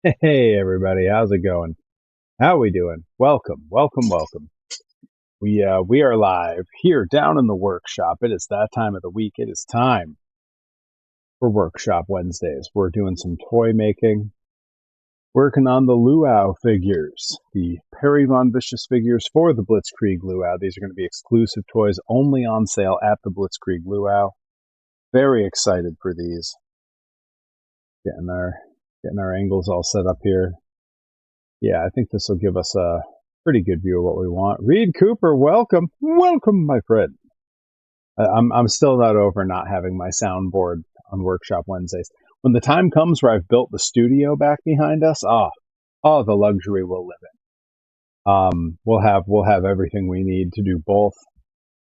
Hey everybody, how's it going? How we doing? Welcome, welcome, welcome. We are live here down in the workshop. It is that time of the week. It is time for Workshop Wednesdays. We're doing some toy making, working on the Luau figures, the Perry Von Vicious figures for the Blitzkrieg Luau. These are going to be exclusive toys only on sale at the Blitzkrieg Luau. Very excited for these. Getting our angles all set up here. Yeah, I think this will give us a pretty good view of what we want. Reed Cooper, welcome, welcome, my friend. I'm still not over not having my soundboard on Workshop Wednesdays. When the time comes where I've built the studio back behind us, the luxury we'll live in. We'll have everything we need to do both.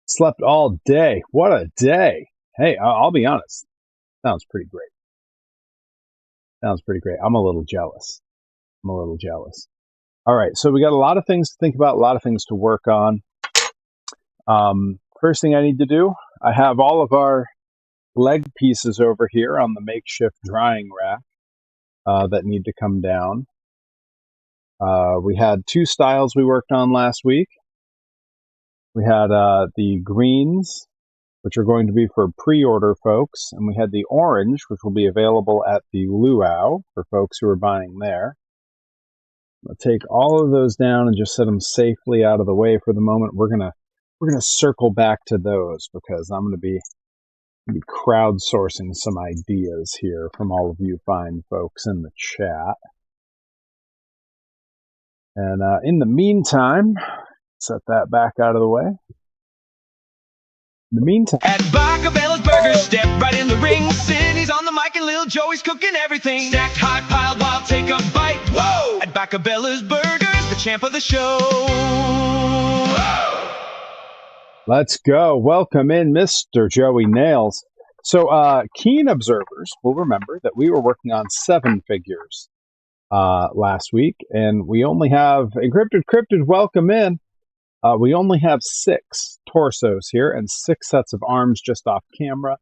Slept all day. What a day! Hey, I'll be honest. Sounds pretty great. Sounds pretty great. I'm a little jealous. All right, so we got a lot of things to think about, a lot of things to work on. First thing I need to do, I have all of our leg pieces over here on the makeshift drying rack that need to come down. We had two styles we worked on last week. We had the greens, which are going to be for pre-order folks, and we had the orange, which will be available at the Luau for folks who are buying there. I'll take all of those down and just set them safely out of the way for the moment. We're gonna circle back to those because I'm gonna be crowdsourcing some ideas here from all of you fine folks in the chat. And in the meantime, set that back out of the way. In the meantime, at Bacabella's Burgers, step right in the ring. Cindy's on the mic and Lil Joey's cooking everything. Stacked high, piled wild, take a bite. Whoa! At Bacabella's Burgers, the champ of the show. Whoa! Let's go. Welcome in, Mr. Joey Nails. So keen observers will remember that we were working on 7 figures last week, and we only have Encrypted Cryptid, welcome in. We only have 6 torsos here and 6 sets of arms just off camera.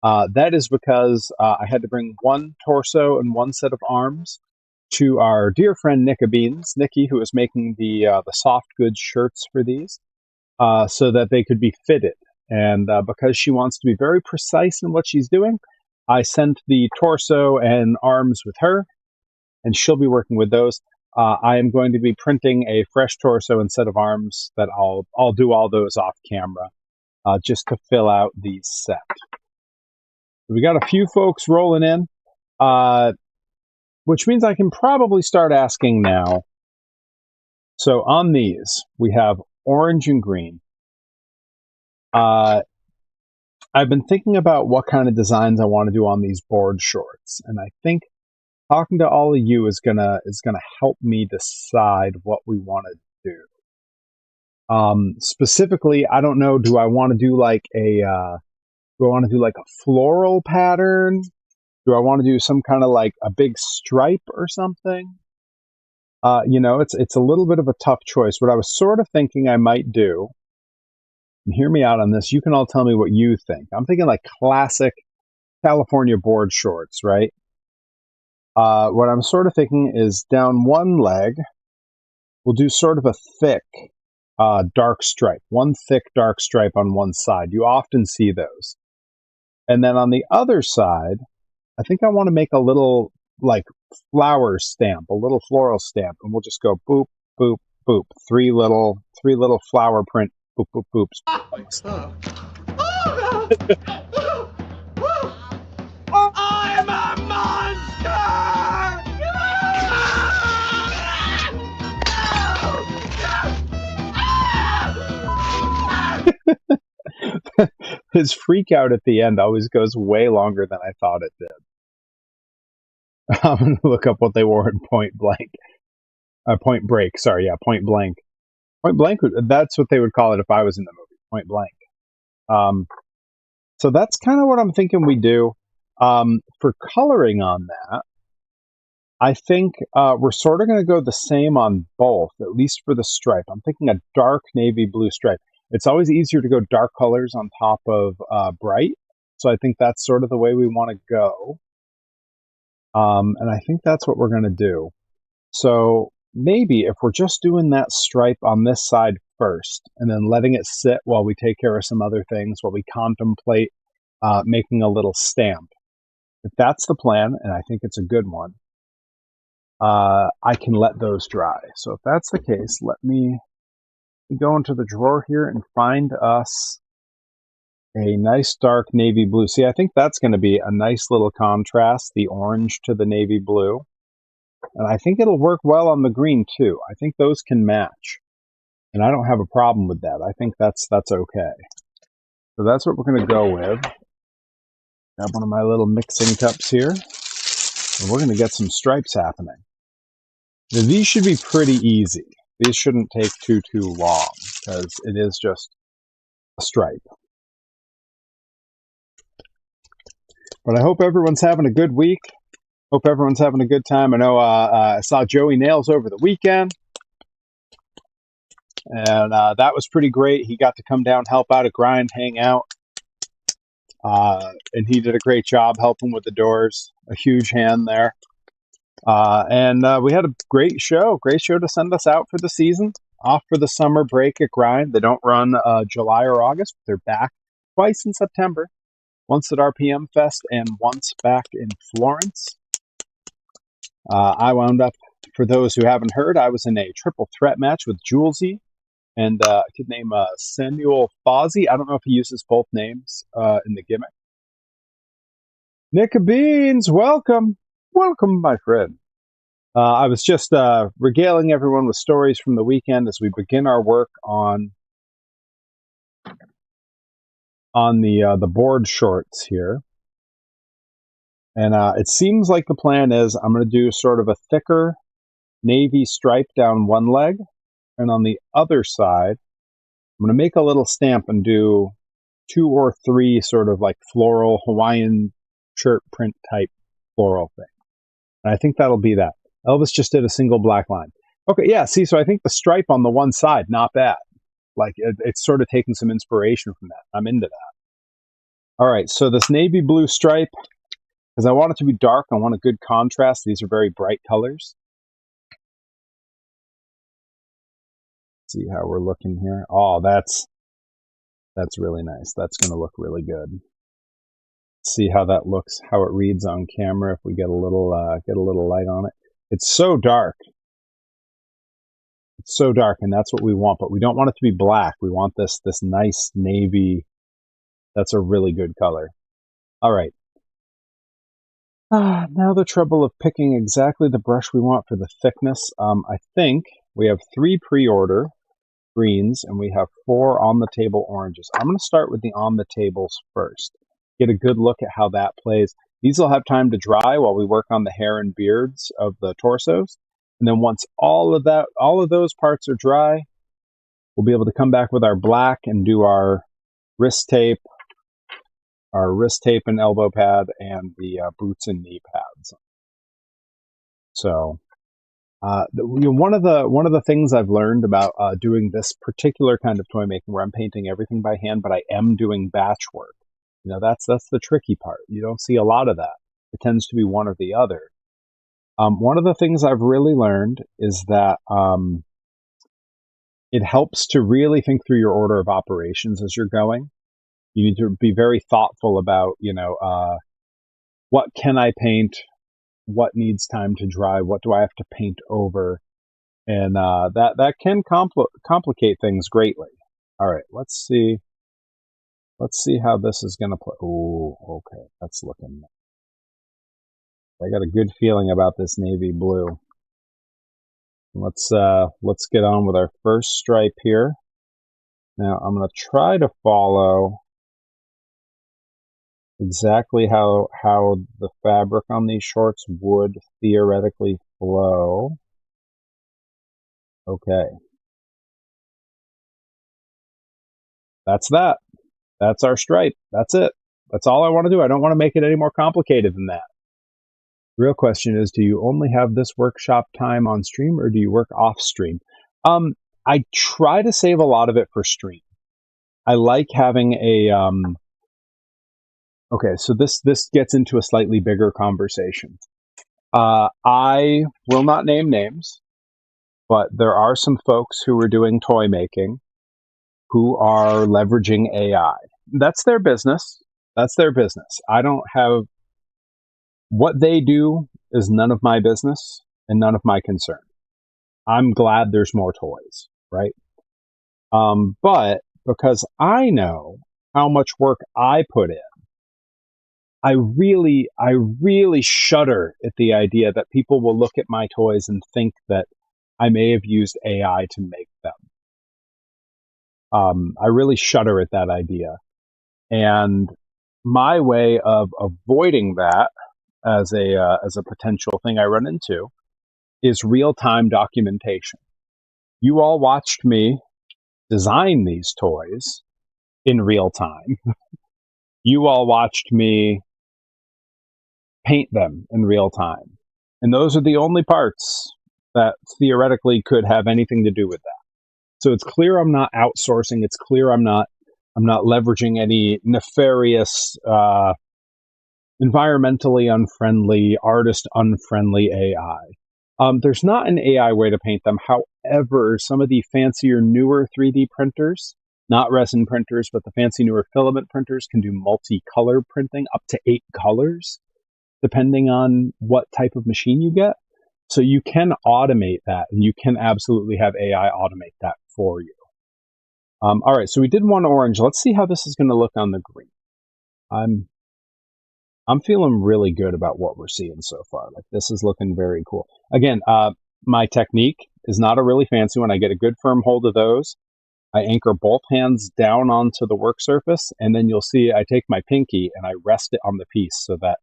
That is because I had to bring 1 torso and 1 set of arms to our dear friend Nikki, who is making the soft goods shirts for these, so that they could be fitted. And because she wants to be very precise in what she's doing, I sent the torso and arms with her, and she'll be working with those. I am going to be printing a fresh torso and set of arms that I'll do all those off camera, just to fill out the set. We got a few folks rolling in, which means I can probably start asking now. So on these, we have orange and green. I've been thinking about what kind of designs I want to do on these board shorts, and I think talking to all of you is gonna help me decide what we want to do. Specifically, I don't know. Do I want to do like a floral pattern? Do I want to do some kind of like a big stripe or something? It's a little bit of a tough choice. What I was sort of thinking I might do, and hear me out on this, you can all tell me what you think. I'm thinking like classic California board shorts, right? What I'm sort of thinking is down one leg, we'll do sort of a thick, dark stripe. One thick, dark stripe on one side. You often see those. And then on the other side, I think I want to make a little, like, flower stamp, a little floral stamp. And we'll just go boop, boop, boop. Three little flower print, boop, boop, boops. I'm a monster! His freak out at the end always goes way longer than I thought it did. I'm going to look up what they wore in Point Break. Point Blank. Point Blank, that's what they would call it if I was in the movie, Point Blank. So that's kind of what I'm thinking we do. For coloring on that, I think we're sort of going to go the same on both, at least for the stripe. I'm thinking a dark navy blue stripe. It's always easier to go dark colors on top of bright. So I think that's sort of the way we want to go. And I think that's what we're going to do. So maybe if we're just doing that stripe on this side first and then letting it sit while we take care of some other things, while we contemplate making a little stamp. If that's the plan, and I think it's a good one, I can let those dry. So if that's the case, let me go into the drawer here and find us a nice dark navy blue. See, I think that's going to be a nice little contrast, the orange to the navy blue. And I think it'll work well on the green too. I think those can match. And I don't have a problem with that. I think that's okay. So that's what we're going to go with. Grab one of my little mixing cups here. And we're going to get some stripes happening. Now, these should be pretty easy. These shouldn't take too long because it is just a stripe. But I hope everyone's having a good week. Hope everyone's having a good time. I know I saw Joey Nails over the weekend. And that was pretty great. He got to come down, help out at Grind, hang out. And he did a great job helping with the doors. A huge hand there. And we had a great show to send us out for the season. Off for the summer break at Grind. They don't run July or August. But they're back twice in September. Once at RPM Fest and once back in Florence. I wound up, for those who haven't heard, I was in a triple threat match with Julesy and a kid named Samuel Fozzie. I don't know if he uses both names in the gimmick. Nick Beans, welcome. Welcome, my friend. I was just regaling everyone with stories from the weekend as we begin our work on the board shorts here. And it seems like the plan is I'm going to do sort of a thicker navy stripe down one leg. And on the other side, I'm going to make a little stamp and do 2 or 3 sort of like floral Hawaiian shirt print type floral thing. And I think that'll be that. Elvis just did a single black line. Okay, yeah, see, so I think the stripe on the one side, not bad. Like, it's sort of taking some inspiration from that. I'm into that. All right, so this navy blue stripe, because I want it to be dark, I want a good contrast. These are very bright colors. See how we're looking here. Oh, that's really nice. That's going to look really good. See how that looks, how it reads on camera if we get a little light on it. It's so dark. It's so dark, and that's what we want, but we don't want it to be black. We want this nice navy. That's a really good color. All right. Now the trouble of picking exactly the brush we want for the thickness. I think we have 3 pre-order greens, and we have 4 on-the-table oranges. I'm going to start with the on-the-tables first. Get a good look at how that plays. These will have time to dry while we work on the hair and beards of the torsos. And then once all of those parts are dry, we'll be able to come back with our black and do our wrist tape and elbow pad, and the boots and knee pads. So one of the things I've learned about doing this particular kind of toy making, where I'm painting everything by hand, but I am doing batch work. That's the tricky part. You don't see a lot of that. It tends to be one or the other. One of the things I've really learned is that it helps to really think through your order of operations as you're going. You need to be very thoughtful about, what can I paint? What needs time to dry? What do I have to paint over? And that can complicate things greatly. All right, let's see how this is going to play. Oh, okay, that's looking nice. I got a good feeling about this navy blue. Let's get on with our first stripe here. Now I'm going to try to follow exactly how the fabric on these shorts would theoretically flow. Okay. That's that. That's our stripe. That's it. That's all I want to do. I don't want to make it any more complicated than that. The real question is, do you only have this workshop time on stream, or do you work off stream? I try to save a lot of it for stream. I like having a okay, so this gets into a slightly bigger conversation. I will not name names, but there are some folks who are doing toy making who are leveraging AI. That's their business. That's their business. I don't have what they do is none of my business and none of my concern. I'm glad there's more toys, right? But because I know how much work I put in, I really shudder at the idea that people will look at my toys and think that I may have used AI to make them. I really shudder at that idea. And my way of avoiding that as a potential thing I run into is real time documentation. You all watched me design these toys in real time. You all watched me paint them in real time. And those are the only parts that theoretically could have anything to do with that. So it's clear I'm not outsourcing. It's clear I'm not leveraging any nefarious, environmentally unfriendly, artist unfriendly AI. There's not an AI way to paint them. However, some of the fancier, newer 3D printers, not resin printers, but the fancy newer filament printers can do multicolor printing, up to 8 colors, depending on what type of machine you get. So you can automate that, and you can absolutely have AI automate that for you. All right, so we did one orange. Let's see how this is going to look on the green. I'm feeling really good about what we're seeing so far. Like, this is looking very cool. Again, my technique is not a really fancy one. I get a good firm hold of those. I anchor both hands down onto the work surface, and then you'll see I take my pinky and I rest it on the piece so that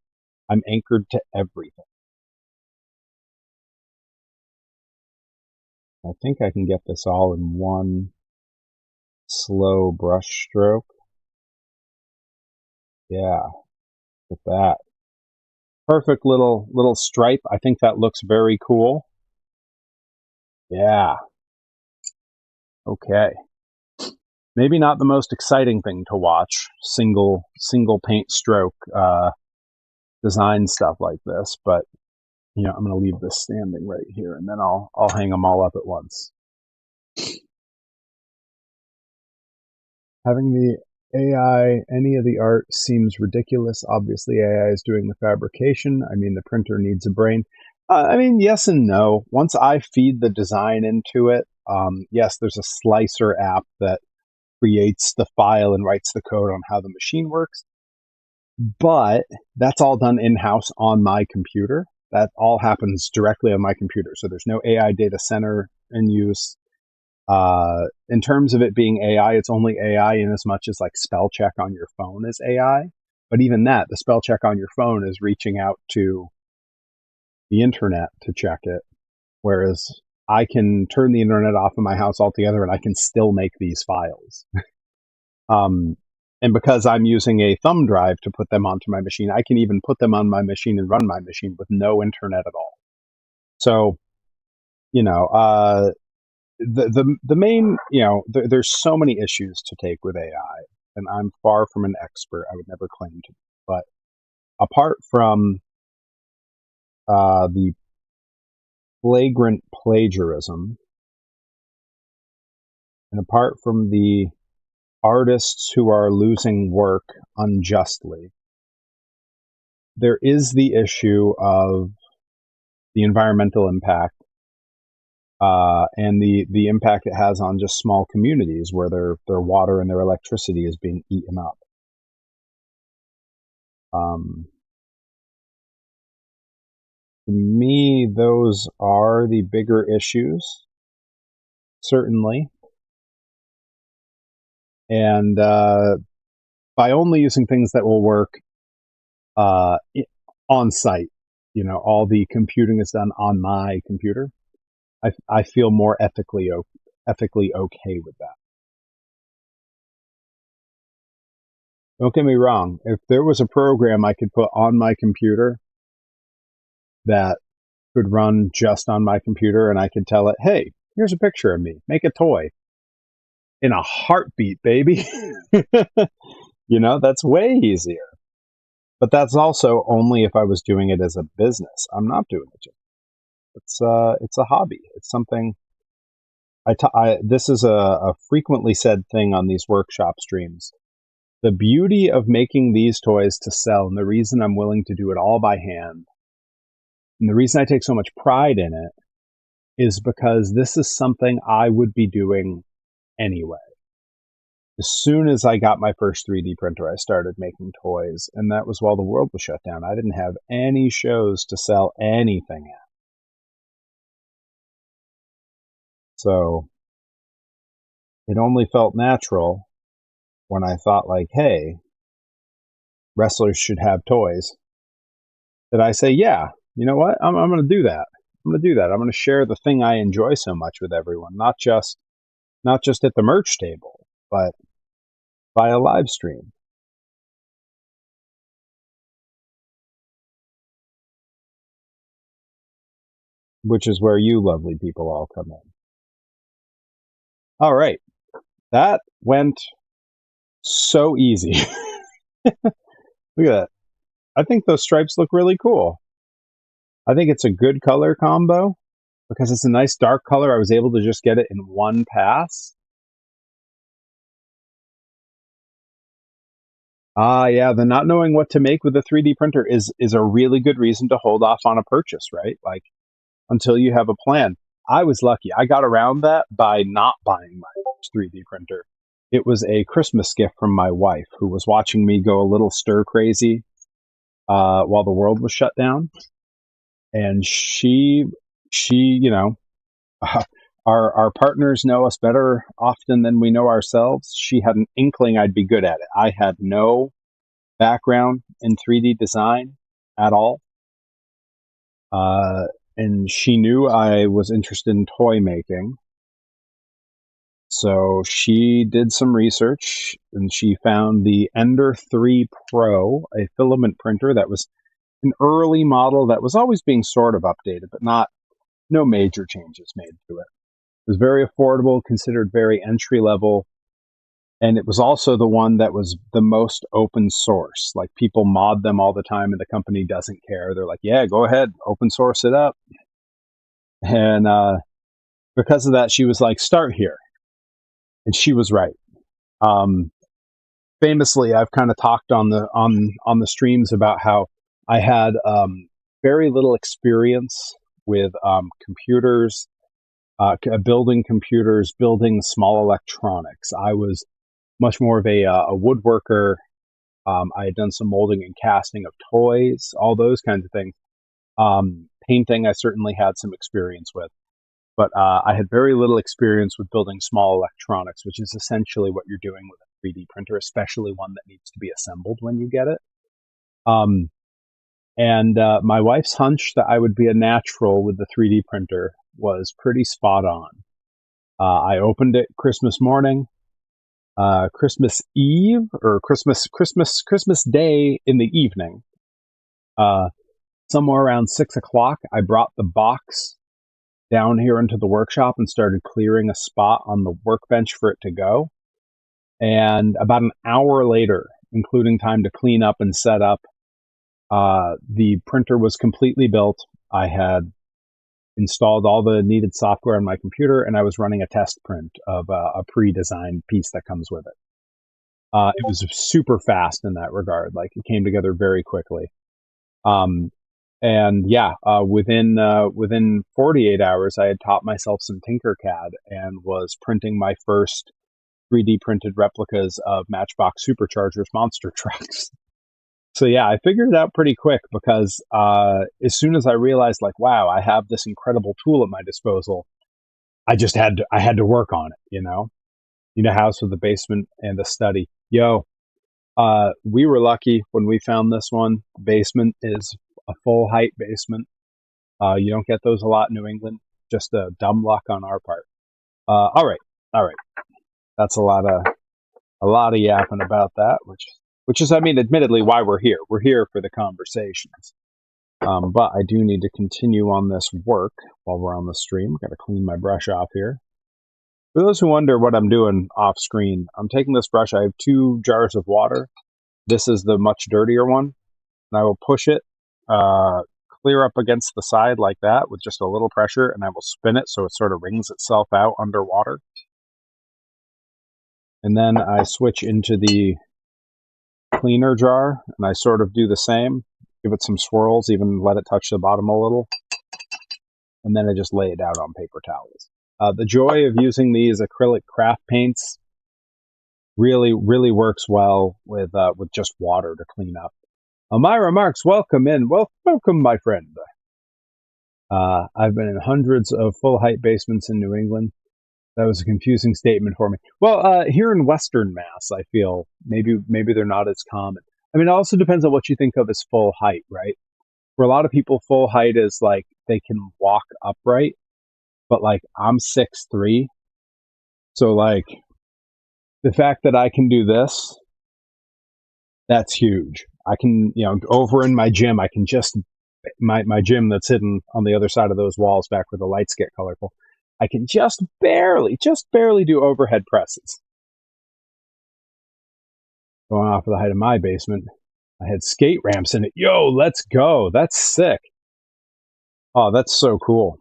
I'm anchored to everything. I think I can get this all in one slow brush stroke. Yeah, with that. Perfect little stripe. I think that looks very cool. Yeah. Okay. Maybe not the most exciting thing to watch, single paint stroke design stuff like this, but I'm going to leave this standing right here, and then I'll hang them all up at once. Having the AI, any of the art seems ridiculous. Obviously, AI is doing the fabrication. I mean, the printer needs a brain. I mean, yes and no. Once I feed the design into it, yes, there's a slicer app that creates the file and writes the code on how the machine works. But that's all done in-house on my computer. That all happens directly on my computer. So there's no AI data center in use. In terms of it being AI, it's only AI in as much as like spell check on your phone is AI. But even that, the spell check on your phone is reaching out to the internet to check it. Whereas I can turn the internet off in my house altogether and I can still make these files. And because I'm using a thumb drive to put them onto my machine, I can even put them on my machine and run my machine with no internet at all. So, the main, there's so many issues to take with AI, and I'm far from an expert. I would never claim to be. But apart from the flagrant plagiarism, and apart from the artists who are losing work unjustly, there is the issue of the environmental impact, and the impact it has on just small communities where their water and their electricity is being eaten up. To me, those are the bigger issues, certainly. And by only using things that will work on site, all the computing is done on my computer. I feel more ethically okay with that. Don't get me wrong. If there was a program I could put on my computer that could run just on my computer and I could tell it, hey, here's a picture of me, make a toy, in a heartbeat, baby. That's way easier. But that's also only if I was doing it as a business. I'm not doing it. It's a hobby. It's something this is a frequently said thing on these workshop streams. The beauty of making these toys to sell, and the reason I'm willing to do it all by hand, and the reason I take so much pride in it, is because this is something I would be doing anyway. As soon as I got my first 3D printer, I started making toys, and that was while the world was shut down. I didn't have any shows to sell anything at. So it only felt natural when I thought, like, hey, wrestlers should have toys, that I say, yeah, you know what? I'm going to do that. I'm going to do that. I'm going to share the thing I enjoy so much with everyone, not just at the merch table, but via live stream. Which is where you lovely people all come in. All right. That went so easy. Look at that. I think those stripes look really cool. I think it's a good color combo because it's a nice dark color. I was able to just get it in one pass. Yeah, the not knowing what to make with a 3D printer is a really good reason to hold off on a purchase, right? Like, until you have a plan. I was lucky. I got around that by not buying my 3D printer. It was a Christmas gift from my wife, who was watching me go a little stir crazy while the world was shut down. And you know, our partners know us better often than we know ourselves. She had an inkling I'd be good at it. I had no background in 3D design at all. And she knew I was interested in toy making. So she did some research and she found the Ender 3 Pro, a filament printer that was an early model that was always being sort of updated, but no major changes made to it. It was very affordable, considered very entry level. And it was also the one that was the most open source. Like, people mod them all the time and the company doesn't care. They're like, yeah, go ahead, open source it up. And because of that, she was like, start here. And she was right. Famously, I've kind of talked on the streams about how I had very little experience with computers, building computers, building small electronics. I was much more of a woodworker. I had done some molding and casting of toys, all those kinds of things. Painting, I certainly had some experience with. But I had very little experience with building small electronics, which is essentially what you're doing with a 3D printer, especially one that needs to be assembled when you get it. And my wife's hunch that I would be a natural with the 3D printer was pretty spot on. I opened it Christmas morning, Christmas Eve, or Christmas Day in the evening. Somewhere around 6 o'clock, I brought the box down here into the workshop and started clearing a spot on the workbench for it to go. And about an hour later, including time to clean up and set up, the printer was completely built. I had installed all the needed software on my computer, and I was running a test print of a pre-designed piece that comes with it. It was super fast in that regard. Like, it came together very quickly. And yeah, within 48 hours, I had taught myself some Tinkercad and was printing my first 3D printed replicas of Matchbox Superchargers monster trucks. So yeah, I figured it out pretty quick because as soon as I realized, like, wow, I have this incredible tool at my disposal, I had to work on it. House with a basement and a study. We were lucky when we found this one. The basement is a full height basement. You don't get those a lot in New England. Just a dumb luck on our part. All right. That's a lot of yapping about that, which is, I mean, admittedly, why we're here. We're here for the conversations. But I do need to continue on this work while we're on the stream. Got to clean my brush off here. For those who wonder what I'm doing off screen, I'm taking this brush. I have 2 jars of water. This is the much dirtier one. and I will push it clear up against the side like that with just a little pressure, and I will spin it so it sort of wrings itself out underwater. And then I switch into the cleaner jar, and I sort of do the same. Give it some swirls, even let it touch the bottom a little. And then I just lay it out on paper towels. The joy of using these acrylic craft paints really works well with just water to clean up. Myra Marks, welcome in. Welcome, my friend. I've been in hundreds of full-height basements in New England. That was a confusing statement for me. Well, here in Western Mass, I feel maybe they're not as common. I mean, it also depends on what you think of as full height, right? For a lot of people, full height is like they can walk upright, but like I'm 6'3", so like the fact that I can do this, that's huge. I can, over in my gym, I can just my gym that's hidden on the other side of those walls back where the lights get colorful. I can just barely do overhead presses. Going off of the height of my basement, I had skate ramps in it. Yo, let's go. That's sick. Oh, that's so cool.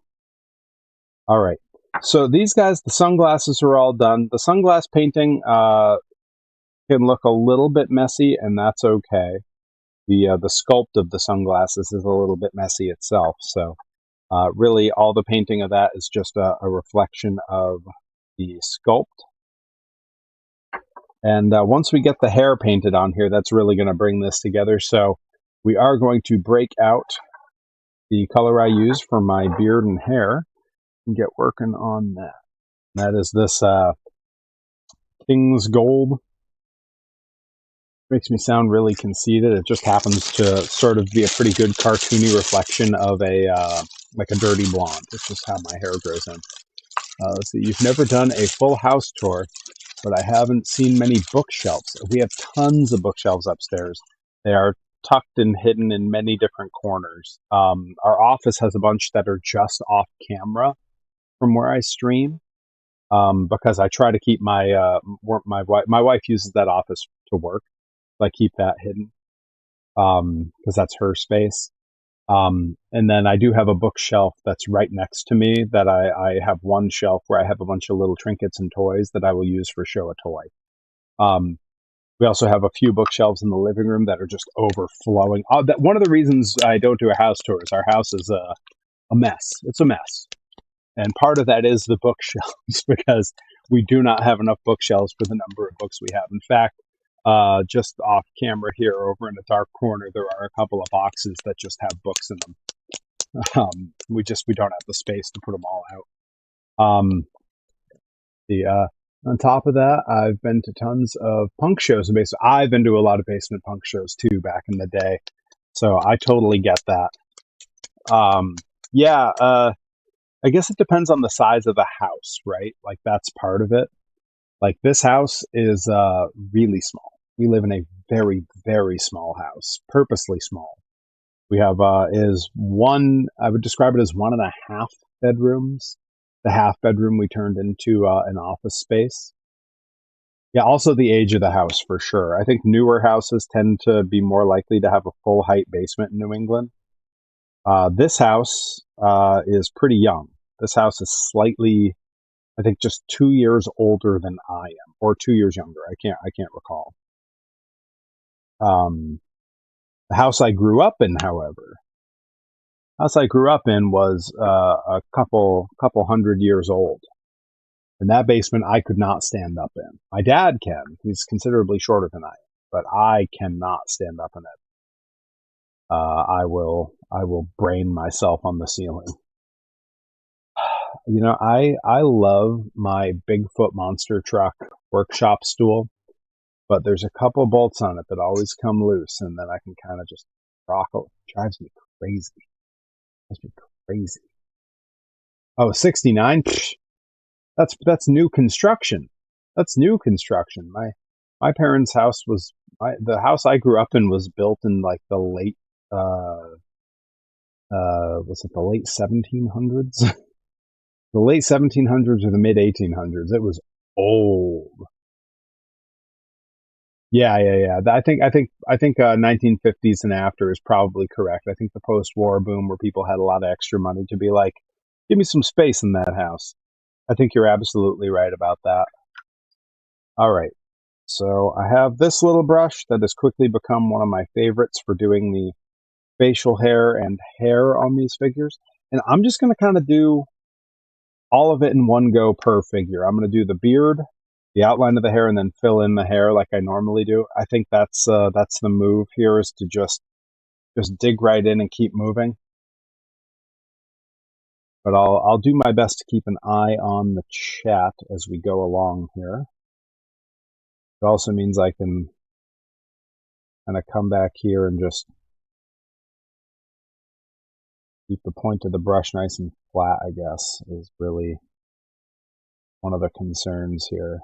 All right. So these guys, the sunglasses are all done. The sunglass painting can look a little bit messy, and that's okay. The sculpt of the sunglasses is a little bit messy itself. So really, all the painting of that is just a reflection of the sculpt. And once we get the hair painted on here, that's really going to bring this together. So we are going to break out the color I use for my beard and hair and get working on that. That is this King's Gold. Makes me sound really conceited. It just happens to sort of be a pretty good cartoony reflection of like a dirty blonde. It's just how my hair grows in. Let's see, you've never done a full house tour, but I haven't seen many bookshelves. We have tons of bookshelves upstairs. They are tucked and hidden in many different corners. Our office has a bunch that are just off camera from where I stream, because I try to keep my wife uses that office to work. I keep that hidden because that's her space. And then I do have a bookshelf that's right next to me that I have one shelf where I have a bunch of little trinkets and toys that I will use for show a toy. We also have a few bookshelves in the living room that are just overflowing. One of the reasons I don't do a house tour is our house is a mess. It's a mess. And part of that is the bookshelves because we do not have enough bookshelves for the number of books we have. In fact, just off camera here over in the dark corner, there are a couple of boxes that just have books in them. We don't have the space to put them all out. On top of that, I've been to tons of punk shows in basement. I've been to a lot of basement punk shows too back in the day, so I totally get that. I guess it depends on the size of the house, right? Like that's part of it. Like this house is really small. We live in a very, very small house, purposely small. We have I would describe it as 1.5 bedrooms. The half bedroom we turned into an office space. Yeah, also the age of the house for sure. I think newer houses tend to be more likely to have a full height basement in New England. This house is pretty young. This house is slightly, I think, just 2 years older than I am, or 2 years younger. I can't recall. The house I grew up in, however, was a couple hundred years old, and that basement I could not stand up in. My dad can; he's considerably shorter than I am, but I cannot stand up in it. I will brain myself on the ceiling. I love my Bigfoot monster truck workshop stool, but there's a couple bolts on it that always come loose, and then I can kind of just rock it. Drives me crazy. Drives me crazy. Oh, 69? Psh, that's new construction. That's new construction. My parents' house the house I grew up in was built in like the late was it the late 1700s? The late 1700s or the mid 1800s. It was old. Yeah. I think 1950s and after is probably correct. I think the post-war boom where people had a lot of extra money to be like, give me some space in that house. I think you're absolutely right about that. All right. So I have this little brush that has quickly become one of my favorites for doing the facial hair and hair on these figures. And I'm just going to kind of do all of it in one go per figure. I'm going to do the beard, the outline of the hair, and then fill in the hair like I normally do. I think that's the move here, is to just dig right in and keep moving. But I'll do my best to keep an eye on the chat as we go along here. It also means I can kind of come back here and just keep the point of the brush nice and flat, I guess, is really one of the concerns here.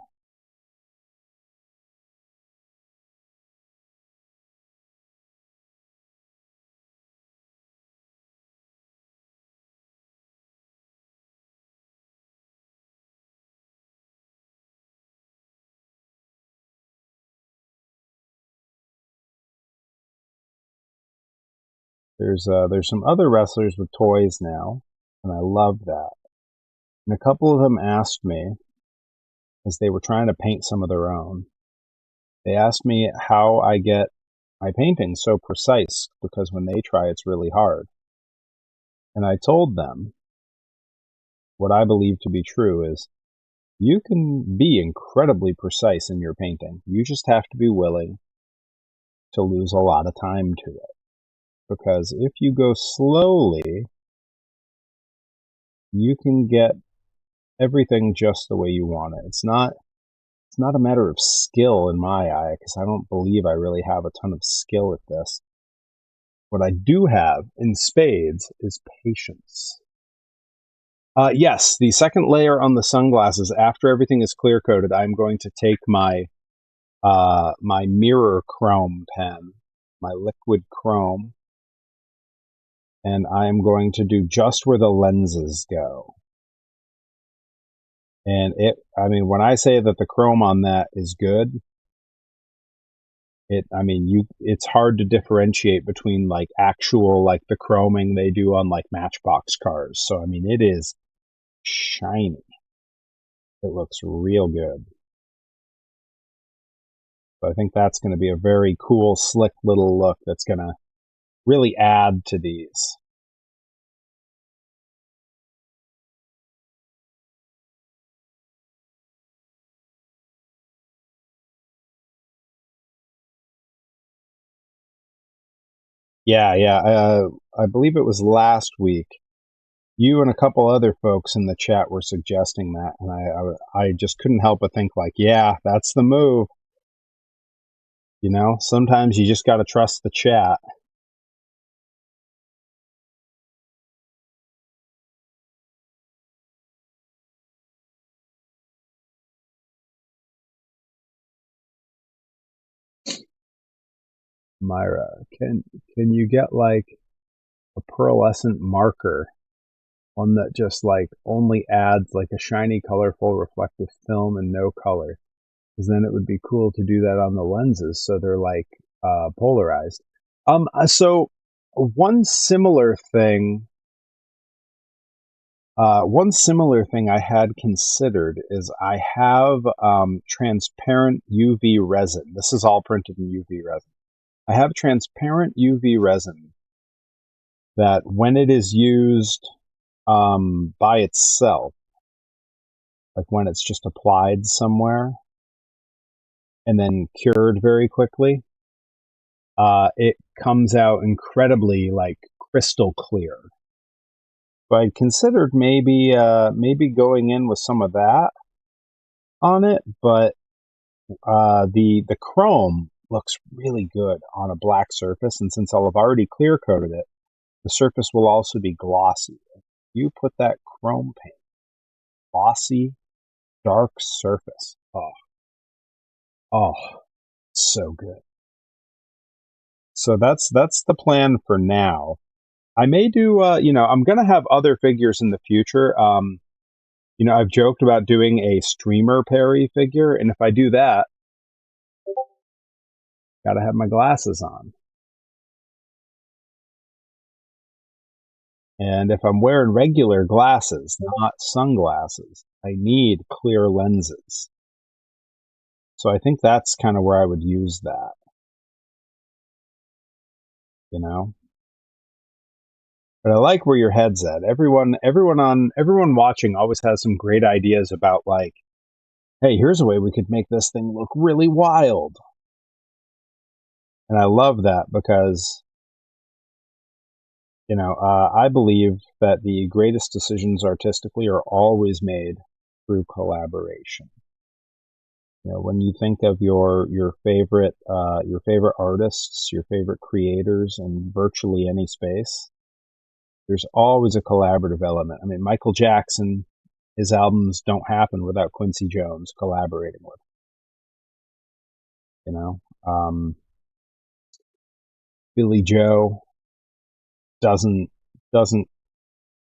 There's some other wrestlers with toys now, and I love that. And a couple of them asked me, as they were trying to paint some of their own, they asked me how I get my painting so precise, because when they try, it's really hard. And I told them what I believe to be true is you can be incredibly precise in your painting. You just have to be willing to lose a lot of time to it. Because if you go slowly, you can get everything just the way you want it. It's not a matter of skill in my eye, because I don't believe I really have a ton of skill at this. What I do have in spades is patience. Yes, the second layer on the sunglasses, after everything is clear coated, I'm going to take my my mirror chrome pen, my liquid chrome, and I'm going to do just where the lenses go. And when I say that the chrome on that is good, it's hard to differentiate between like actual, like the chroming they do on like Matchbox cars. So, it is shiny. It looks real good. So I think that's going to be a very cool, slick little look that's going to really add to these. Yeah. I believe it was last week. You and a couple other folks in the chat were suggesting that, and I just couldn't help but think like, yeah, that's the move. Sometimes you just got to trust the chat. Myra, can you get like a pearlescent marker, one that just like only adds like a shiny, colorful, reflective film and no color? Because then it would be cool to do that on the lenses, so they're like polarized. So one similar thing I had considered is I have transparent UV resin. This is all printed in UV resin. I have transparent UV resin that when it is used by itself, like when it's just applied somewhere and then cured very quickly, it comes out incredibly like crystal clear. So I considered maybe going in with some of that on it, but the chrome looks really good on a black surface, and since I'll have already clear coated it, the surface will also be glossy. You put that chrome paint, glossy, dark surface. Oh, so good. So that's the plan for now. I may do, I'm going to have other figures in the future. I've joked about doing a streamer Perry figure, and if I do that, Gotta have my glasses on. And if I'm wearing regular glasses, not sunglasses, I need clear lenses. So I think that's kind of where I would use that, you know? But I like where your head's at. Everyone watching always has some great ideas about, like, hey, here's a way we could make this thing look really wild. And I love that because, I believe that the greatest decisions artistically are always made through collaboration. When you think of your favorite artists, your favorite creators in virtually any space, there's always a collaborative element. I mean, Michael Jackson, his albums don't happen without Quincy Jones collaborating with, you know. Billy Joe doesn't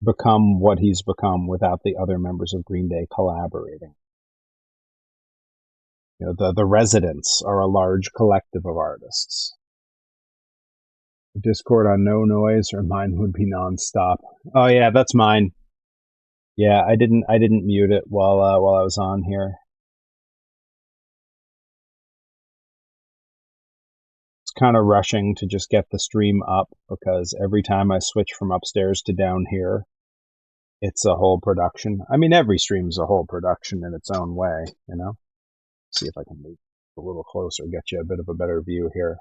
become what he's become without the other members of Green Day collaborating. The Residents are a large collective of artists. Discord on no noise, or mine would be nonstop. Oh yeah, that's mine. Yeah, I didn't mute it while I was on here. It's kind of rushing to just get the stream up because every time I switch from upstairs to down here, it's a whole production. I mean, every stream's a whole production in its own way, you know? See if I can move a little closer, get you a bit of a better view here.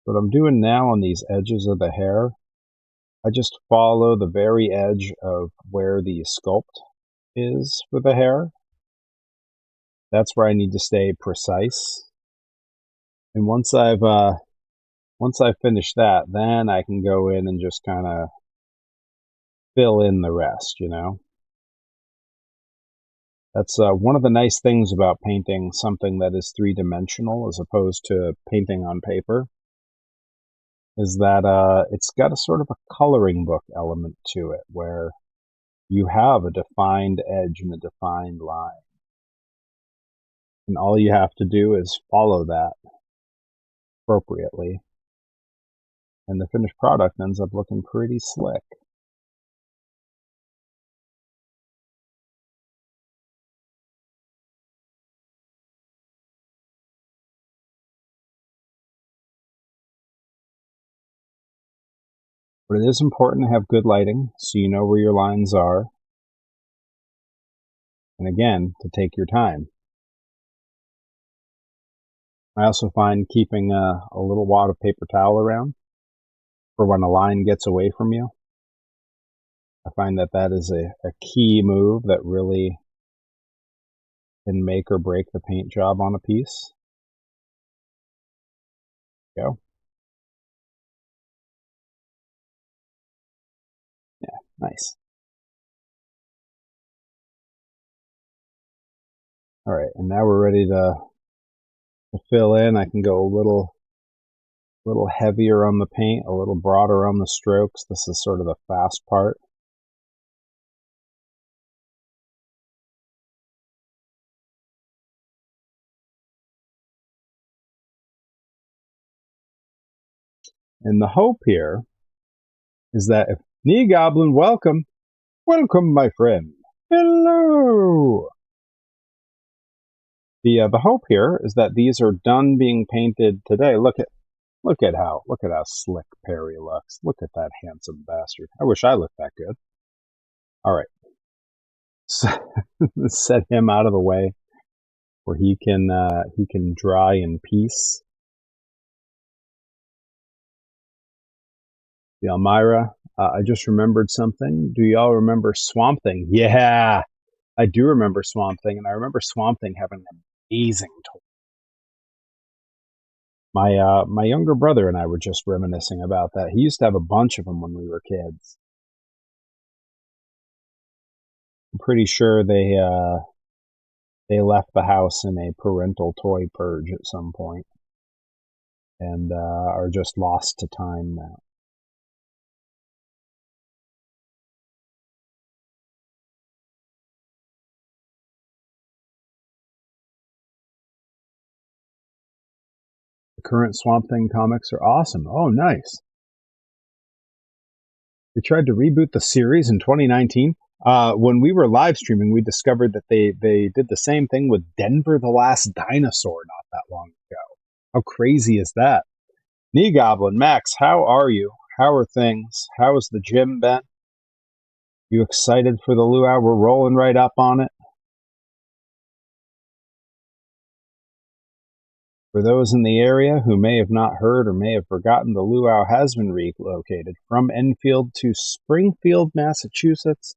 What I'm doing now on these edges of the hair, I just follow the very edge of where the sculpt is for the hair. That's where I need to stay precise. And once I've finished that, then I can go in and just kind of fill in the rest, That's one of the nice things about painting something that is three-dimensional as opposed to painting on paper, is that it's got a sort of a coloring book element to it where you have a defined edge and a defined line. And all you have to do is follow that appropriately. And the finished product ends up looking pretty slick. But it is important to have good lighting so you know where your lines are. And again, to take your time. I also find keeping a little wad of paper towel around for when a line gets away from you. I find that is a key move that really can make or break the paint job on a piece. Go. Yeah, nice. All right, and now we're ready to fill in. I can go a little heavier on the paint, a little broader on the strokes. This is sort of the fast part. And the hope here is that if Knee Goblin, welcome, my friend. Hello. The hope here is that these are done being painted today. Look at how slick Perry looks. Look at that handsome bastard. I wish I looked that good. All right, set him out of the way where he can dry in peace. The Elmira, I just remembered something. Do y'all remember Swamp Thing? Yeah, I do remember Swamp Thing, and I remember Swamp Thing having an amazing toy. My younger brother and I were just reminiscing about that. He used to have a bunch of them when we were kids. I'm pretty sure they left the house in a parental toy purge at some point, and are just lost to time now. The current Swamp Thing comics are awesome. Oh, nice. They tried to reboot the series in 2019. When we were live streaming, we discovered that they did the same thing with Denver the Last Dinosaur not that long ago. How crazy is that? Knee Goblin, Max, how are you? How are things? How has the gym been? You excited for the luau? We're rolling right up on it. For those in the area who may have not heard or may have forgotten, the luau has been relocated from Enfield to Springfield, Massachusetts.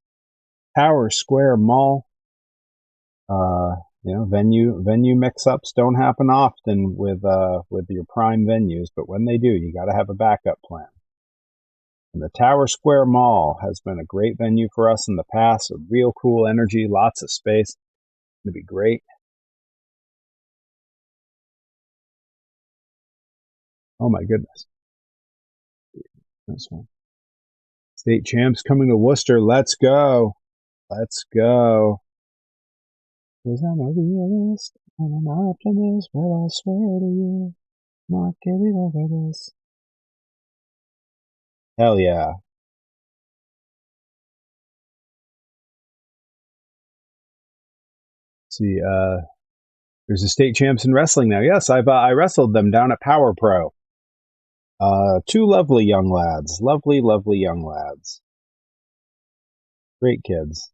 Tower Square Mall. Venue mix-ups don't happen often with your prime venues, but when they do, you got to have a backup plan. And the Tower Square Mall has been a great venue for us in the past. A real cool energy, lots of space. It's gonna be great. Oh my goodness. This one. State champs coming to Worcester. Let's go. Let's go. Cause I'm a realist and an optimist, but I swear to you, not getting over this. Hell yeah. See, there's a state champs in wrestling now. Yes, I wrestled them down at Power Pro. Two lovely young lads. Lovely, lovely young lads. Great kids.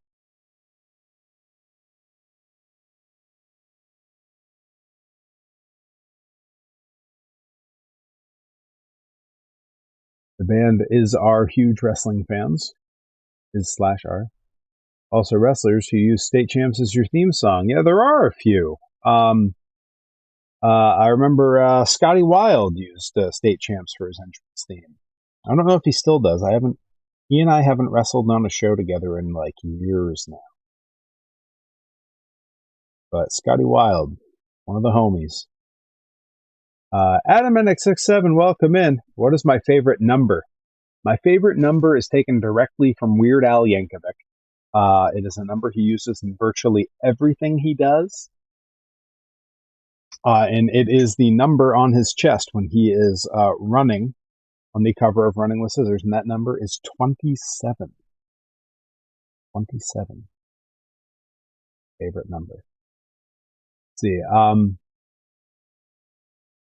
The band is our huge wrestling fans. Is/are. Also wrestlers who use state champs as your theme song. Yeah, there are a few. I remember Scotty Wilde used state champs for his entrance theme. I don't know if he still does. He and I haven't wrestled on a show together in like years now. But Scotty Wilde, one of the homies. Adam NX67, welcome in. What is my favorite number? My favorite number is taken directly from Weird Al Yankovic. It is a number he uses in virtually everything he does. And it is the number on his chest when he is running on the cover of Running with Scissors, and that number is 27. 27. Favorite number. Let's see.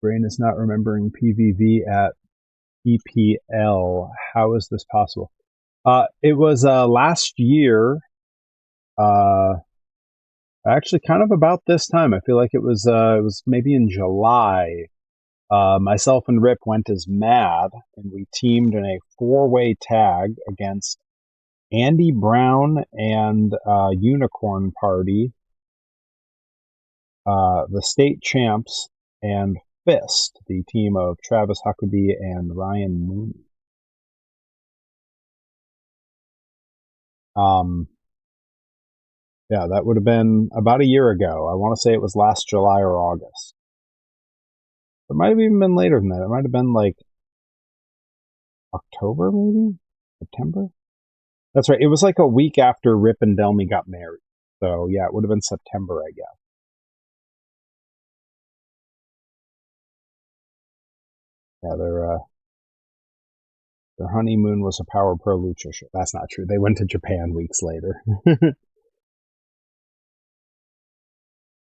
Brain is not remembering PVV at EPL. How is this possible? It was last year. Actually, kind of about this time. I feel like it was maybe in July. Myself and Rip went as Mad, and we teamed in a 4-way tag against Andy Brown and Unicorn Party, the state champs, and Fist, the team of Travis Huckabee and Ryan Mooney. Yeah, that would have been about a year ago. I want to say it was last July or August. It might have even been later than that. It might have been like October, maybe? September? That's right. It was like a week after Rip and Delmy got married. So, yeah, it would have been September, I guess. Yeah, their honeymoon was a Power Pro Lucha show. That's not true. They went to Japan weeks later.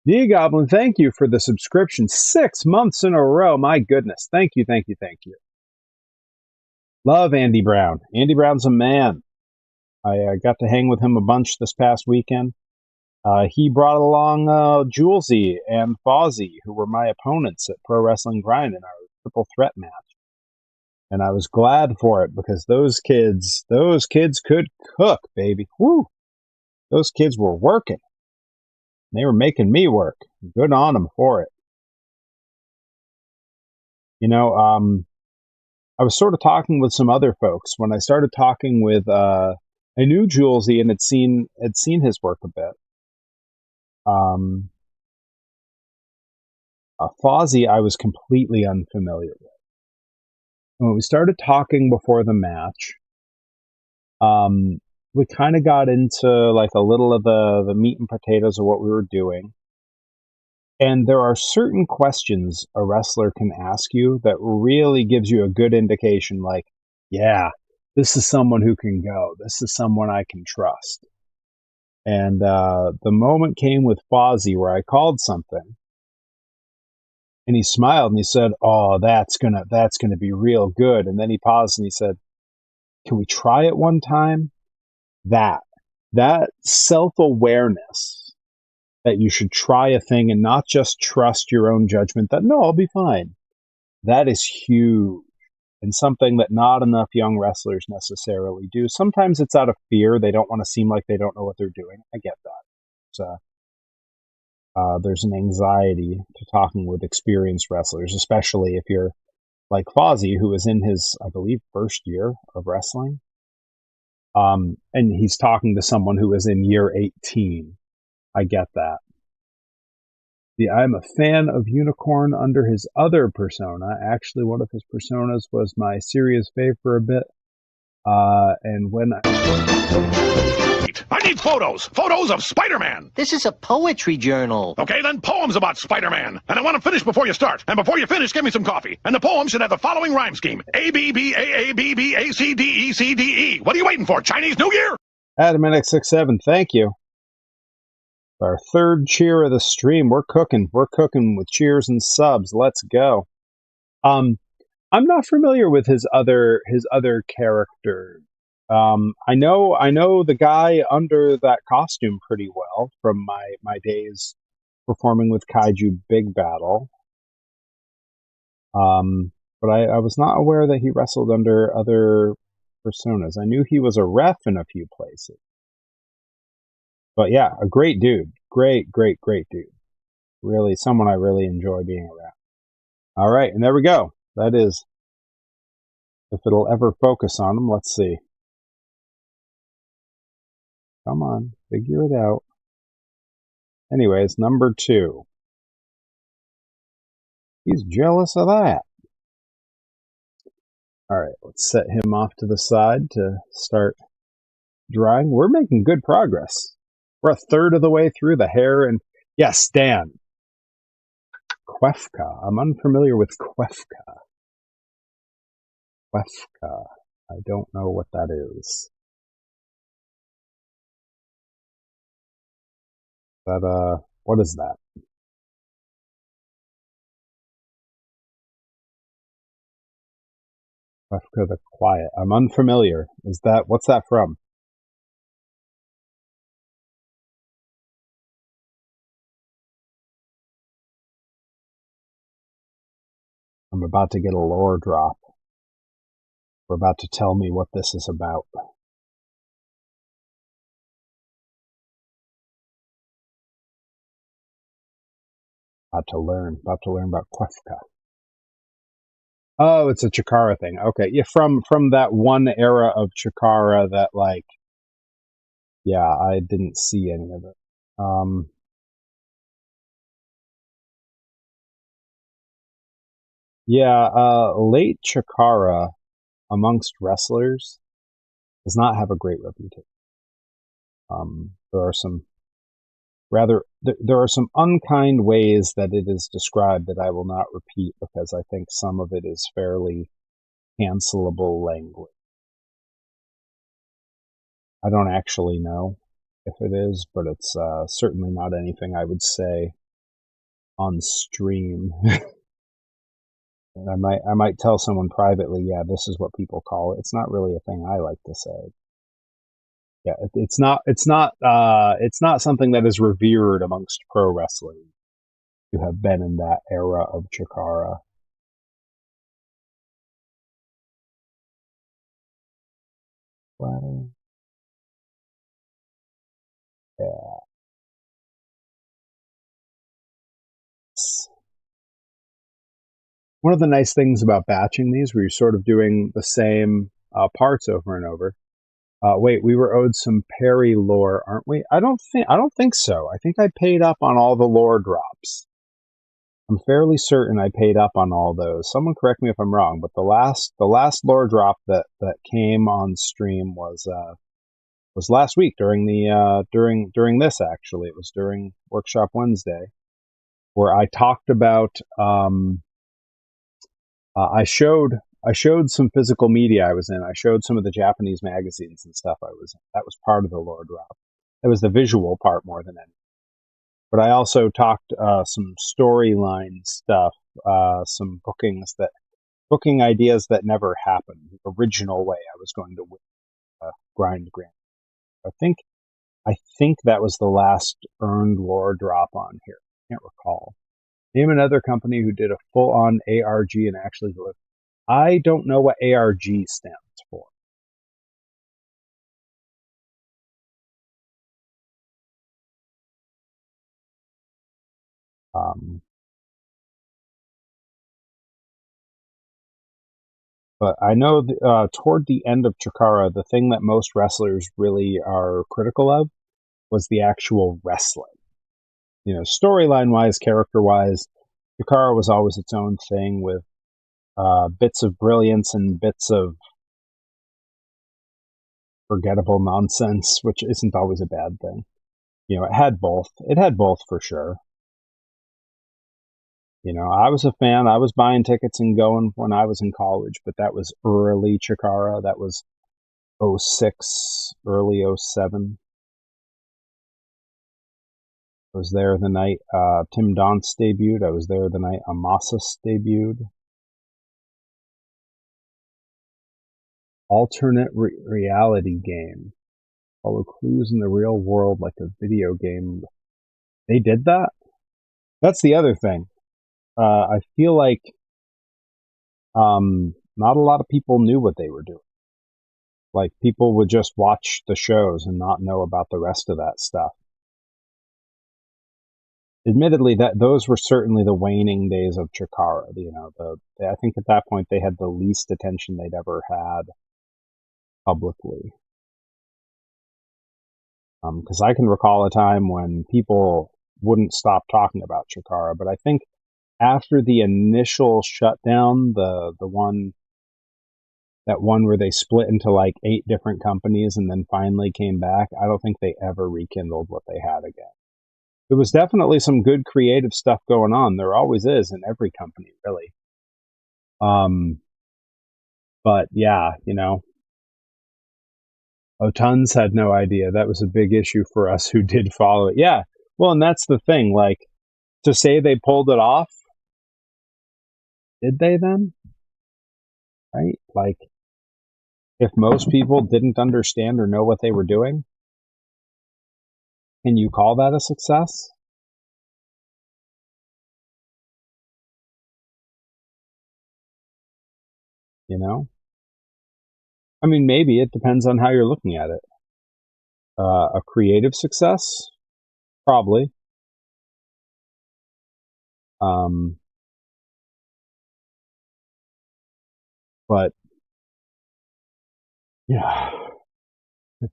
D Goblin, thank you for the subscription. 6 months in a row. My goodness. Thank you, thank you, thank you. Love Andy Brown. Andy Brown's a man. I got to hang with him a bunch this past weekend. He brought along Julesy and Fozzy, who were my opponents at Pro Wrestling Grind in our triple threat match. And I was glad for it because those kids could cook, baby. Woo! Those kids were working. They were making me work. Good on them for it. You know, I was sort of talking with some other folks when I started talking with. I knew Julesy and had seen his work a bit. Fozzy, I was completely unfamiliar with. When we started talking before the match, we kind of got into like a little of the meat and potatoes of what we were doing. And there are certain questions a wrestler can ask you that really gives you a good indication, like, yeah, this is someone who can go. This is someone I can trust. And the moment came with Fozzy where I called something, and he smiled and he said, "Oh, that's gonna be real good." And then he paused and he said, "Can we try it one time?" That self-awareness that you should try a thing and not just trust your own judgment that, no, I'll be fine. That is huge, and something that not enough young wrestlers necessarily do. Sometimes it's out of fear. They don't want to seem like they don't know what they're doing. I get that. So, there's an anxiety to talking with experienced wrestlers, especially if you're like Fozzy, who is in his, I believe, first year of wrestling. And he's talking to someone who is in year 18. I get that. I'm a fan of Unicorn under his other persona. Actually, one of his personas was my serious fave for a bit. And when I need photos. Photos of Spider-Man. This is a poetry journal. Okay, then poems about Spider-Man. And I want to finish before you start. And before you finish, give me some coffee. And the poem should have the following rhyme scheme. A-B-B-A-A-B-B-A-C-D-E-C-D-E. What are you waiting for? Chinese New Year? Adamanic67, thank you. Our third cheer of the stream. We're cooking. We're cooking with cheers and subs. Let's go. I'm not familiar with his other character. I know the guy under that costume pretty well from my days performing with Kaiju Big Battle. But I was not aware that he wrestled under other personas. I knew he was a ref in a few places. But yeah, a great dude. Great dude. Really, someone I really enjoy being around. All right, and there we go. That is, if it'll ever focus on him, let's see. Come on, figure it out. Anyways, number 2. He's jealous of that. All right, let's set him off to the side to start drying. We're making good progress. We're a third of the way through the hair, and yes, Dan. Kwefka. I'm unfamiliar with Kwefka. Kwefka. I don't know what that is. But, what is that? Kwefka the Quiet. I'm unfamiliar. What's that from? I'm about to get a lore drop. We're about to tell me what this is about. About to learn about Kwefka. Oh, it's a Chikara thing. Okay, yeah, from that one era of Chikara that, like, yeah, I didn't see any of it. Yeah, late Chikara amongst wrestlers does not have a great reputation. There are some there are some unkind ways that it is described that I will not repeat because I think some of it is fairly cancelable language. I don't actually know if it is, but it's certainly not anything I would say on stream. And I might tell someone privately, yeah, this is what people call it. It's not really a thing I like to say. Yeah, it's not something that is revered amongst pro wrestlers who have been in that era of Chikara. Well, yeah. One of the nice things about batching these, where you're sort of doing the same parts over and over. Wait, we were owed some Perry lore, aren't we? I don't think so. I think I paid up on all the lore drops. I'm fairly certain I paid up on all those. Someone correct me if I'm wrong, but the last lore drop that came on stream was last week during the during this actually. It was during Workshop Wednesday. where I talked about. I showed some physical media I was in. I showed some of the Japanese magazines and stuff I was in. That was part of the lore drop. That was the visual part more than anything. But I also talked some storyline stuff, some booking ideas that never happened. The original way I was going to grind Grand. I think that was the last earned lore drop on here. I can't recall. Name another company who did a full-on ARG and actually delivered. I don't know what ARG stands for. But I know toward the end of Chikara, the thing that most wrestlers really are critical of was the actual wrestling. Storyline wise, character wise, Chikara was always its own thing with bits of brilliance and bits of forgettable nonsense, which isn't always a bad thing. It had both. It had both for sure. I was a fan. I was buying tickets and going when I was in college, but that was early Chikara. That was 06, early 07. I was there the night Tim Donst debuted. I was there the night Amasis debuted. Alternate reality game. Follow clues in the real world like a video game. They did that? That's the other thing. I feel like not a lot of people knew what they were doing. Like, people would just watch the shows and not know about the rest of that stuff. Admittedly, those were certainly the waning days of Chikara. I think at that point they had the least attention they'd ever had publicly. Because I can recall a time when people wouldn't stop talking about Chikara, but I think after the initial shutdown, the one where they split into like 8 different companies and then finally came back, I don't think they ever rekindled what they had again. There was definitely some good creative stuff going on. There always is in every company, really. But yeah, Tons had no idea. That was a big issue for us who did follow it. Yeah, well, and that's the thing. Like, to say they pulled it off, did they then? Right? Like, if most people didn't understand or know what they were doing, can you call that a success? I mean, maybe it depends on how you're looking at it. A creative success? Probably. But yeah, I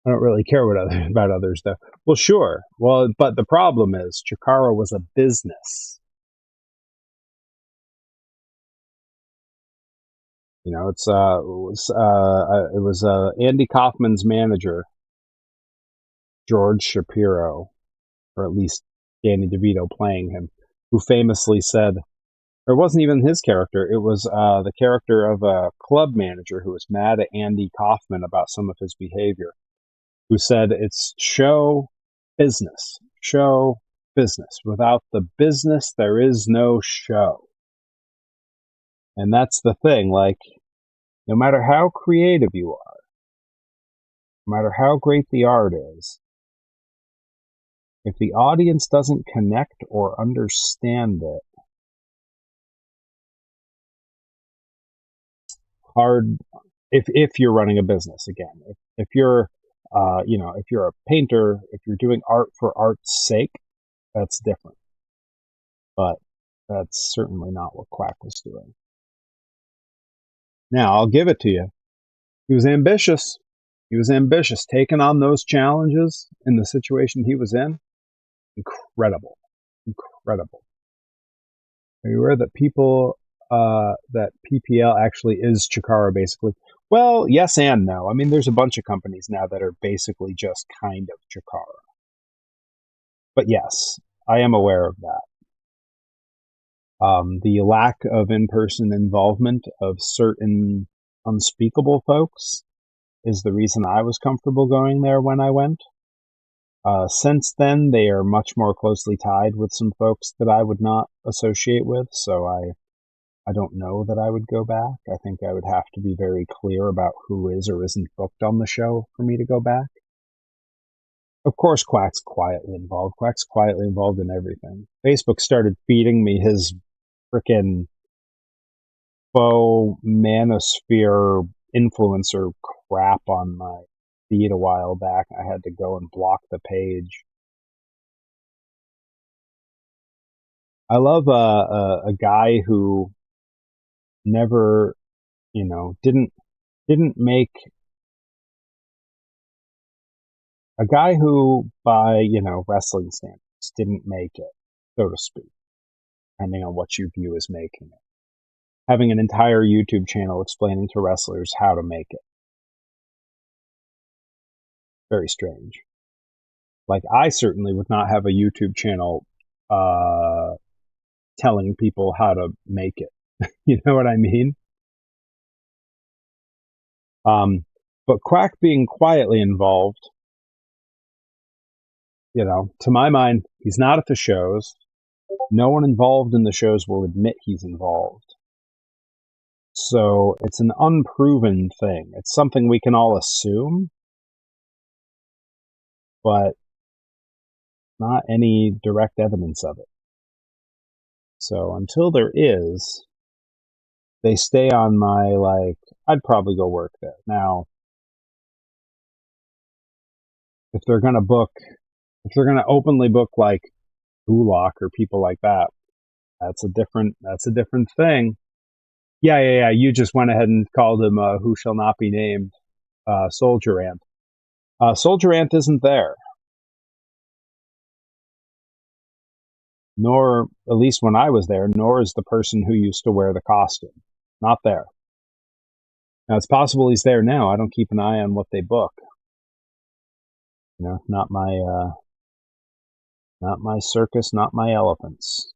don't really care about others though. Well, sure. Well, but the problem is Chikara was a business. It was Andy Kaufman's manager, George Shapiro, or at least Danny DeVito playing him, who famously said, or it wasn't even his character, it was the character of a club manager who was mad at Andy Kaufman about some of his behavior, who said, it's show business. Without the business, there is no show. And that's the thing, like, no matter how creative you are, no matter how great the art is, if the audience doesn't connect or understand it, hard, if you're running a business, again, if you're, if you're a painter, if you're doing art for art's sake, that's different. But that's certainly not what Quack was doing. Now, I'll give it to you. He was ambitious. Taking on those challenges in the situation he was in, incredible. Are you aware that that PPL actually is Chikara, basically? Well, yes and no. I mean, there's a bunch of companies now that are basically just kind of Chikara. But yes, I am aware of that. The lack of in-person involvement of certain unspeakable folks is the reason I was comfortable going there when I went. Since then, they are much more closely tied with some folks that I would not associate with, so I don't know that I would go back. I think I would have to be very clear about who is or isn't booked on the show for me to go back. Of course, Quack's quietly involved. Quack's quietly involved in everything. Facebook started feeding me his frickin' faux manosphere influencer crap on my feed a while back. I had to go and block the page. I love a guy who never, didn't make a guy who, by wrestling standards, didn't make it, so to speak, depending on what you view as making it. Having an entire YouTube channel explaining to wrestlers how to make it. Very strange. Like, I certainly would not have a YouTube channel telling people how to make it. You know what I mean? But Quack being quietly involved, to my mind, he's not at the shows. No one involved in the shows will admit he's involved. So it's an unproven thing. It's something we can all assume, but not any direct evidence of it. So until there is, they stay on my, I'd probably go work there. Now, if they're going to openly book like Gulak or people like that, that's a different thing. Yeah. You just went ahead and called him who shall not be named Soldier Ant. Soldier Ant isn't there. Nor, at least when I was there, nor is the person who used to wear the costume. Not there. Now, it's possible he's there now. I don't keep an eye on what they book. Not my circus, not my elephants.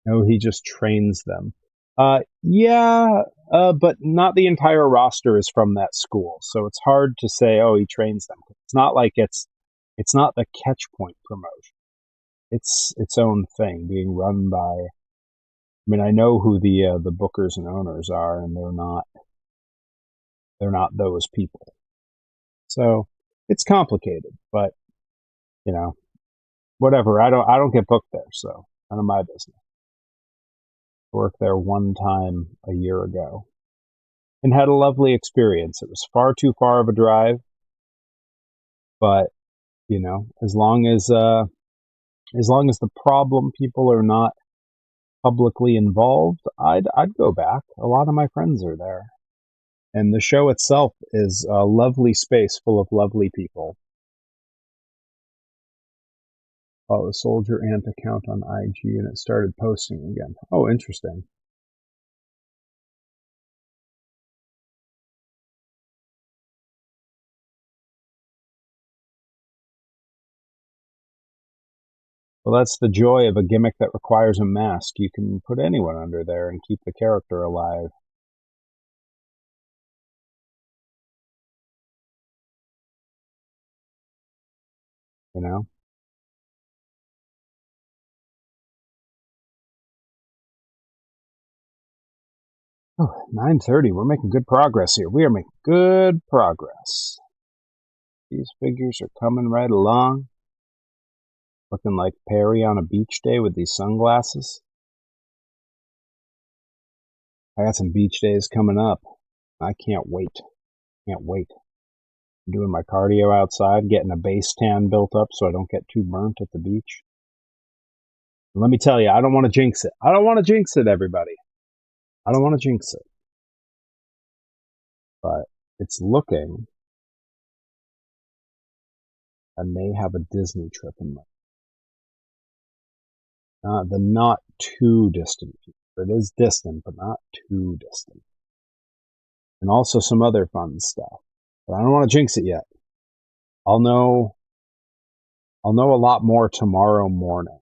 No, he just trains them. Yeah, but not the entire roster is from that school, so it's hard to say, oh, he trains them. It's not like it's not the Catch Point promotion. It's its own thing, being run by. I mean, I know who the bookers and owners are, and they're not those people. So it's complicated, but whatever. I don't get booked there, so none of my business. I worked there one time a year ago and had a lovely experience. It was far too far of a drive, but as long as the problem people are not publicly involved, I'd go back. A lot of my friends are there. And the show itself is a lovely space full of lovely people. The Soldier Ant account on IG, and it started posting again. Oh, interesting. Well, that's the joy of a gimmick that requires a mask. You can put anyone under there and keep the character alive. Oh, 9:30. We're making good progress here. We are making good progress. These figures are coming right along. Looking like Perry on a beach day with these sunglasses. I got some beach days coming up. I can't wait. I'm doing my cardio outside, getting a base tan built up so I don't get too burnt at the beach. And let me tell you, I don't want to jinx it. Everybody. I don't want to jinx it. But it's looking, I may have a Disney trip in mind. The not too distant future. It is distant, but not too distant. And also some other fun stuff. But I don't want to jinx it yet. I'll know a lot more tomorrow morning.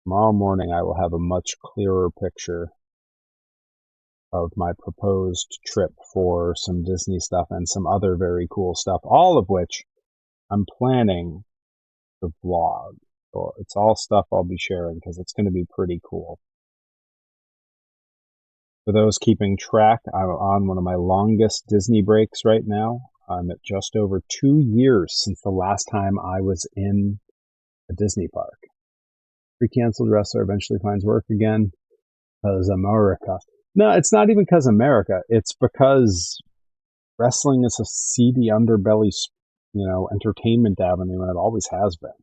Tomorrow morning I will have a much clearer picture of my proposed trip for some Disney stuff and some other very cool stuff, all of which I'm planning to vlog. So it's all stuff I'll be sharing because it's going to be pretty cool. For those keeping track, I'm on one of my longest Disney breaks right now. I'm at just over 2 years since the last time I was in a Disney park. Pre-canceled wrestler eventually finds work again because America. No, it's not even because America. It's because wrestling is a seedy underbelly, entertainment avenue, and it always has been.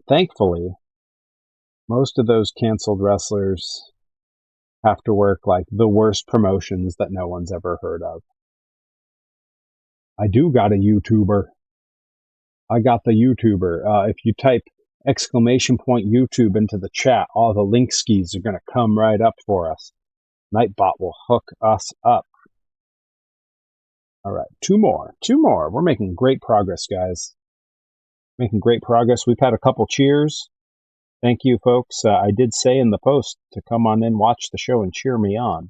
Thankfully, most of those canceled wrestlers have to work like the worst promotions that no one's ever heard of. I do got a YouTuber. I got the YouTuber. If you type !YouTube into the chat, all the link skis are going to come right up for us. Nightbot will hook us up. All right, two more. We're making great progress, guys. Making great progress. We've had a couple cheers. Thank you, folks. I did say in the post to come on in, watch the show, and cheer me on.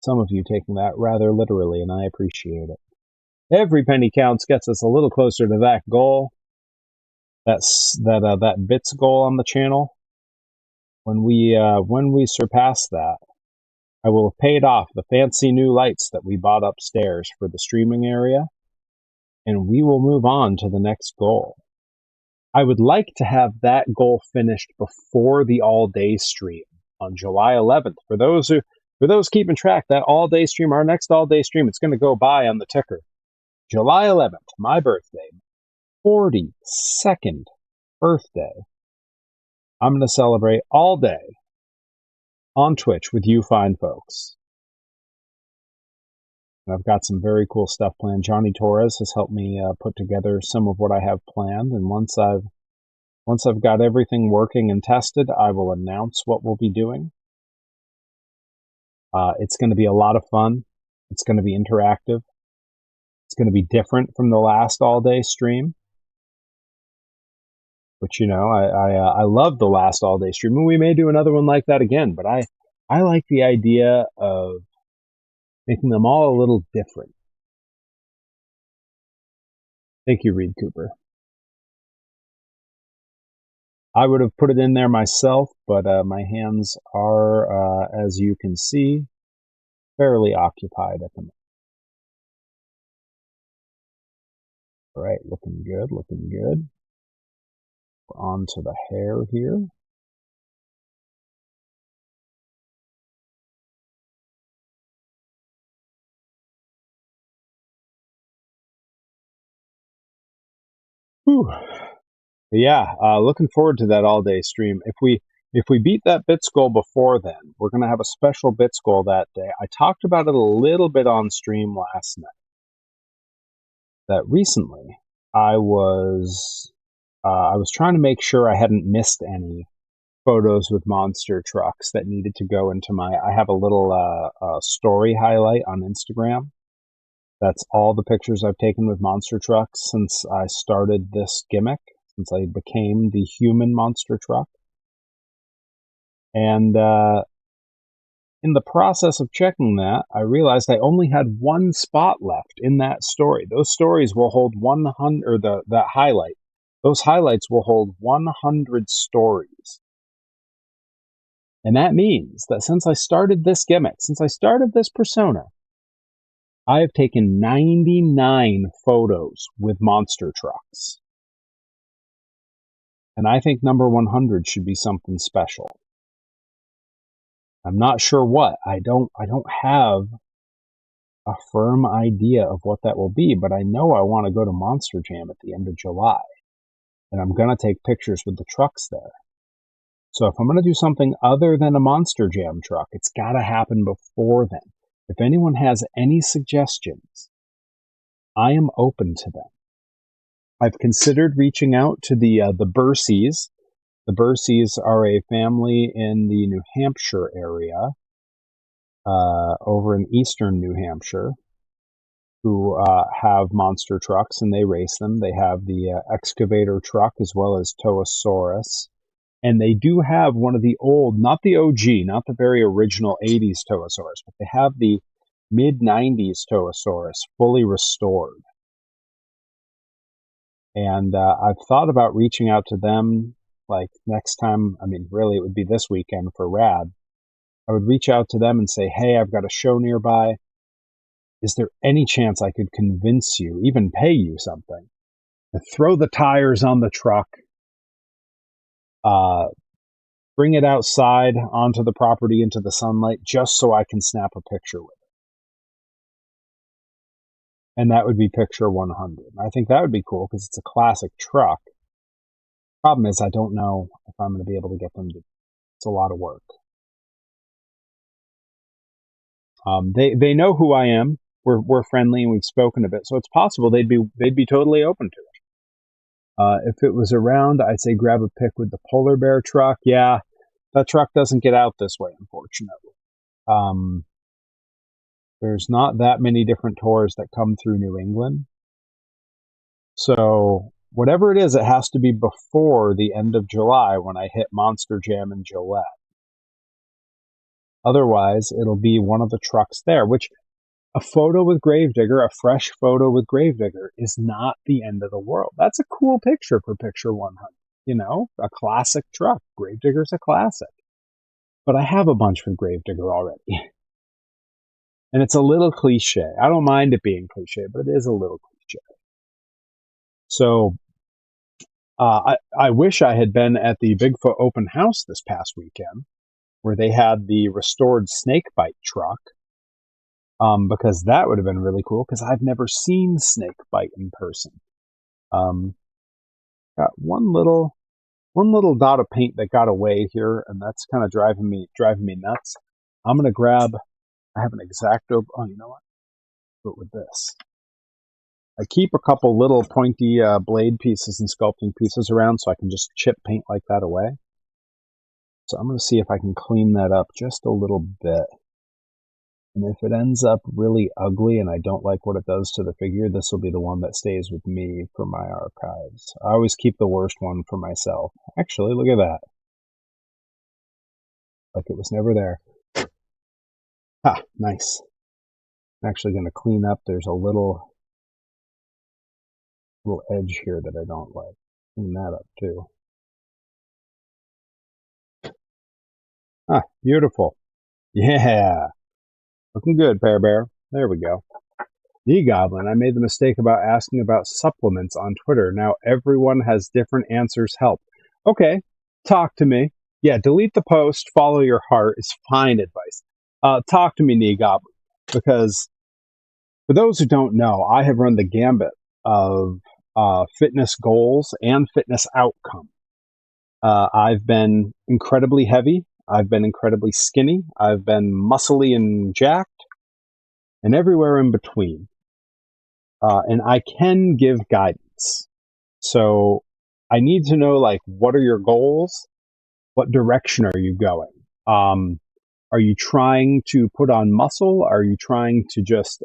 Some of you taking that rather literally, and I appreciate it. Every penny counts, gets us a little closer to that goal. That bits goal on the channel. When we surpass that, I will have paid off the fancy new lights that we bought upstairs for the streaming area, and we will move on to the next goal. I would like to have that goal finished before the all-day stream on July 11th. For those keeping track, that all-day stream, our next all-day stream, it's going to go by on the ticker. July 11th, my birthday, 42nd birthday. I'm going to celebrate all day on Twitch with you fine folks. And I've got some very cool stuff planned. Johnny Torres has helped me put together some of what I have planned, and once I've got everything working and tested, I will announce what we'll be doing. It's going to be a lot of fun. It's going to be interactive. It's going to be different from the last all-day stream. But, I love the last all-day stream, and we may do another one like that again. But I like the idea of making them all a little different. Thank you, Reed Cooper. I would have put it in there myself, but my hands are, as you can see, fairly occupied at the moment. All right, looking good, looking good. We're on to the hair here. Whew. Yeah, looking forward to that all-day stream. If we beat that bits goal before then, we're going to have a special bits goal that day. I talked about it a little bit on stream last night. That recently I was trying to make sure I hadn't missed any photos with monster trucks that needed to go into I have a little story highlight on Instagram. That's all the pictures I've taken with monster trucks since I started this gimmick, since I became the human monster truck. And in the process of checking that, I realized I only had one spot left in that story. Those stories will hold 100, or that highlight. Those highlights will hold 100 stories. And that means that since I started this gimmick, since I started this persona, I have taken 99 photos with monster trucks. And I think number 100 should be something special. I'm not sure what. I don't have a firm idea of what that will be, but I know I want to go to Monster Jam at the end of July. And I'm going to take pictures with the trucks there. So if I'm going to do something other than a Monster Jam truck, it's got to happen before then. If anyone has any suggestions, I am open to them. I've considered reaching out to the Burseys. The Burseys are a family in the New Hampshire area, over in eastern New Hampshire. who have monster trucks and they race them. They have the excavator truck as well as Toasaurus. And they do have one of the old, not the OG, not the very original 80s Toasaurus, but they have the mid 90s Toasaurus fully restored. And I've thought about reaching out to them like next time. I mean, really, it would be this weekend for Rad. I would reach out to them and say, hey, I've got a show nearby. Is there any chance I could convince you, even pay you something, to throw the tires on the truck, bring it outside onto the property into the sunlight just so I can snap a picture with it? And that would be picture 100. I think that would be cool because it's a classic truck. Problem is, I don't know if I'm going to be able to get them to. It's a lot of work. They know who I am. We're friendly and we've spoken a bit, so it's possible they'd be totally open to it. If it was around, I'd say grab a pic with the polar bear truck. Yeah, that truck doesn't get out this way, unfortunately. There's not that many different tours that come through New England. So whatever it is, it has to be before the end of July when I hit Monster Jam in Gillette. Otherwise, it'll be one of the trucks there, which a photo with Gravedigger, a fresh photo with Gravedigger, is not the end of the world. That's a cool picture for picture 100. You know, a classic truck. Gravedigger's a classic. But I have a bunch with Gravedigger already. And it's a little cliche. I don't mind it being cliche, but it is a little cliche. So I wish I had been at the Bigfoot open house this past weekend, where they had the restored snakebite truck, because that would have been really cool, because I've never seen snakebite in person. Got one little dot of paint that got away here, and that's kind of driving me nuts. I'm gonna grab. I have an X-Acto. Oh, you know what? Do it with this. I keep a couple little pointy blade pieces and sculpting pieces around so I can just chip paint like that away. So I'm going to see if I can clean that up just a little bit. And if it ends up really ugly and I don't like what it does to the figure, this will be the one that stays with me for my archives. I always keep the worst one for myself. Actually, look at that. Like it was never there. Ah, nice. I'm actually going to clean up. There's a little edge here that I don't like. Clean that up too. Ah, beautiful. Yeah. Looking good, Pear Bear. There we go. The Goblin. I made the mistake about asking about supplements on Twitter. Now everyone has different answers. Help. Okay. Talk to me. Yeah, delete the post. Follow your heart is fine advice. Talk to me, Knee Goblin. Because for those who don't know, I have run the gambit of fitness goals and fitness outcome. I've been incredibly heavy. I've been incredibly skinny. I've been muscly and jacked, and everywhere in between. And I can give guidance. So I need to know, like, what are your goals? What direction are you going? Are you trying to put on muscle? Are you trying to just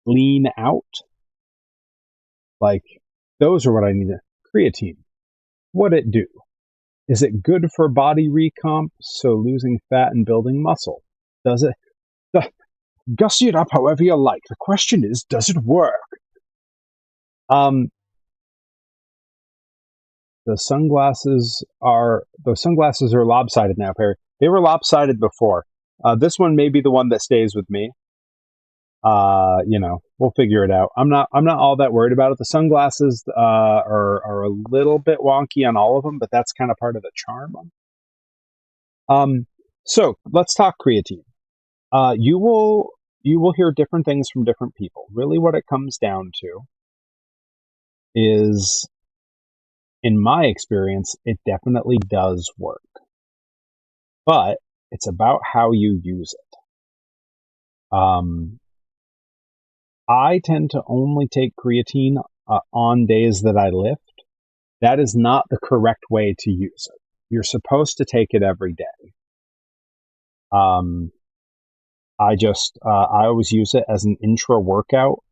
lean out? Like, those are what I need. Creatine. What'd it do? Is it good for body recomp? So losing fat and building muscle. Does it? Gussy it up however you like. The question is, does it work? The sunglasses are lopsided now, Perry. They were lopsided before. This one may be the one that stays with me. We'll figure it out. I'm not all that worried about it. The sunglasses are a little bit wonky on all of them, but that's kind of part of the charm. So let's talk creatine. You will hear different things from different people. Really, what it comes down to is, in my experience, it definitely does work, but it's about how you use it. I tend to only take creatine on days that I lift. That is not the correct way to use it. You're supposed to take it every day. I always use it as an intra-workout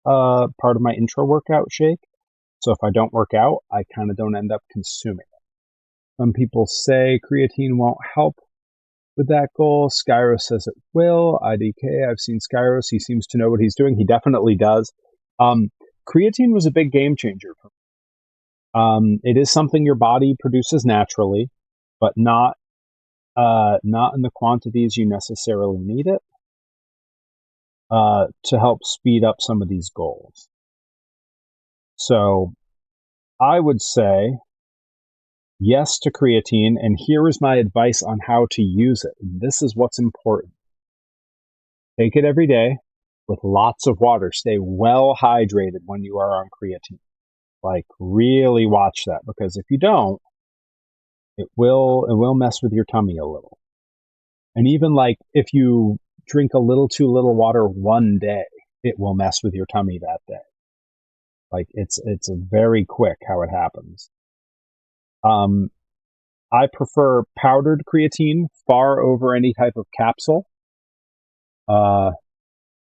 part of my intro workout shake. So if I don't work out, I kind of don't end up consuming it. Some people say creatine won't help with that goal. Skyros says it will. IDK, I've seen Skyros. He seems to know what he's doing. He definitely does. Creatine was a big game changer for me. It is something your body produces naturally, but not in the quantities you necessarily need it to help speed up some of these goals. So I would say yes to creatine, and here is my advice on how to use it. This is what's important. Take it every day with lots of water. Stay well hydrated when you are on creatine. Like, really watch that, because if you don't, it will mess with your tummy a little. And even like if you drink a little too little water one day, it will mess with your tummy that day. Like it's very quick how it happens. I prefer powdered creatine far over any type of capsule. You're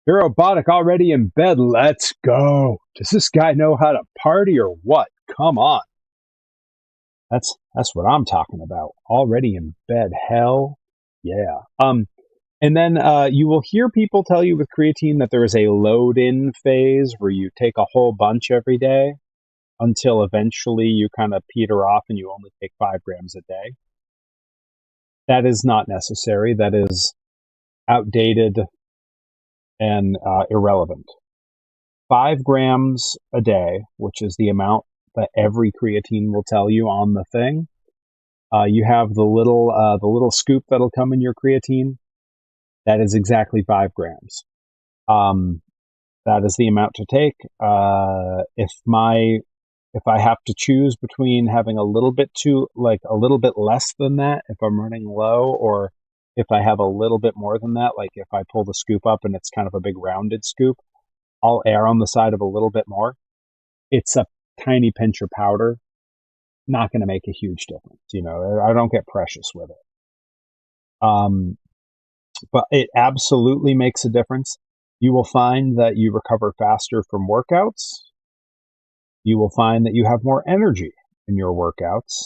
robotic already in bed. Let's go. Does this guy know how to party or what? Come on. That's what I'm talking about. Already in bed. Hell yeah. And then you will hear people tell you with creatine that there is a load-in phase where you take a whole bunch every day until eventually you kind of peter off and you only take 5 grams a day. That is not necessary. That is outdated and irrelevant. 5 grams a day, which is the amount that every creatine will tell you on the thing. You have the little scoop that'll come in your creatine. That is exactly 5 grams. That is the amount to take. If I have to choose between having a little bit less than that, if I'm running low, or if I have a little bit more than that, like if I pull the scoop up and it's kind of a big rounded scoop, I'll err on the side of a little bit more. It's a tiny pinch of powder. Not going to make a huge difference. I don't get precious with it. But it absolutely makes a difference. You will find that you recover faster from workouts. You will find that you have more energy in your workouts.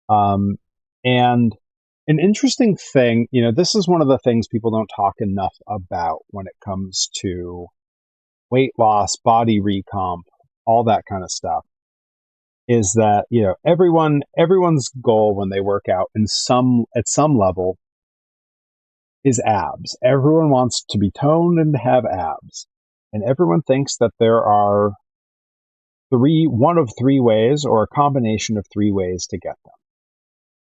And an interesting thing, this is one of the things people don't talk enough about when it comes to weight loss, body recomp, all that kind of stuff, is that, everyone's goal when they work out at some level is abs. Everyone wants to be toned and to have abs. And everyone thinks that there are one of 3 ways or a combination of 3 ways to get them.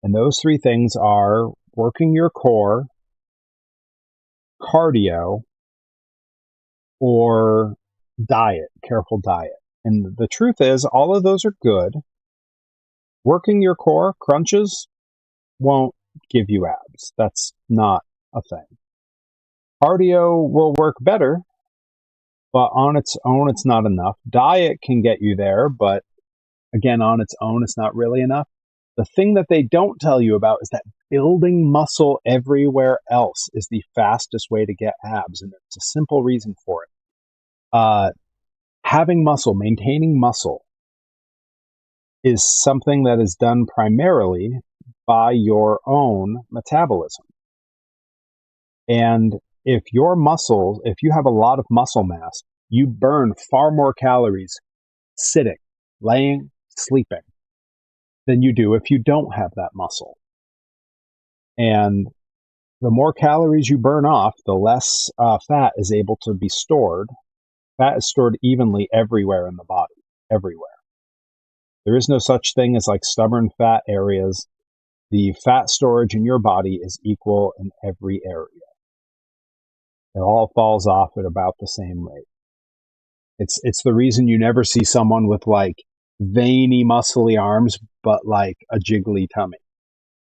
And those 3 things are working your core, cardio, or careful diet. And the truth is, all of those are good. Working your core, crunches, won't give you abs. That's not a thing. Cardio will work better, but on its own, it's not enough. Diet can get you there, but again, on its own, it's not really enough. The thing that they don't tell you about is that building muscle everywhere else is the fastest way to get abs, and it's a simple reason for it. Having muscle, maintaining muscle, is something that is done primarily by your own metabolism. And if you have a lot of muscle mass, you burn far more calories sitting, laying, sleeping than you do if you don't have that muscle. And the more calories you burn off, the less fat is able to be stored. Fat is stored evenly everywhere in the body, everywhere. There is no such thing as like stubborn fat areas. The fat storage in your body is equal in every area. It all falls off at about the same rate. It's the reason you never see someone with like veiny, muscly arms, but like a jiggly tummy.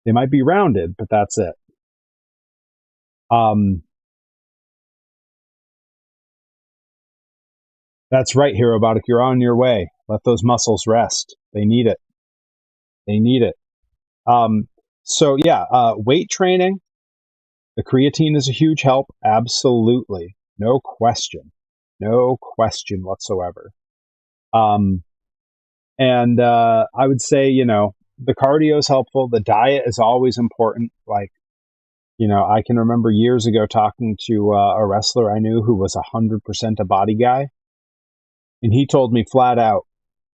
They might be rounded, but that's it. That's right, Herobotic. You're on your way. Let those muscles rest. They need it. They need it. So yeah, weight training. The creatine is a huge help. Absolutely. No question. no question whatsoever. Um, and I would say, the cardio is helpful. The diet is always important. Like, I can remember years ago talking to a wrestler I knew who was 100% a body guy. And he told me flat out,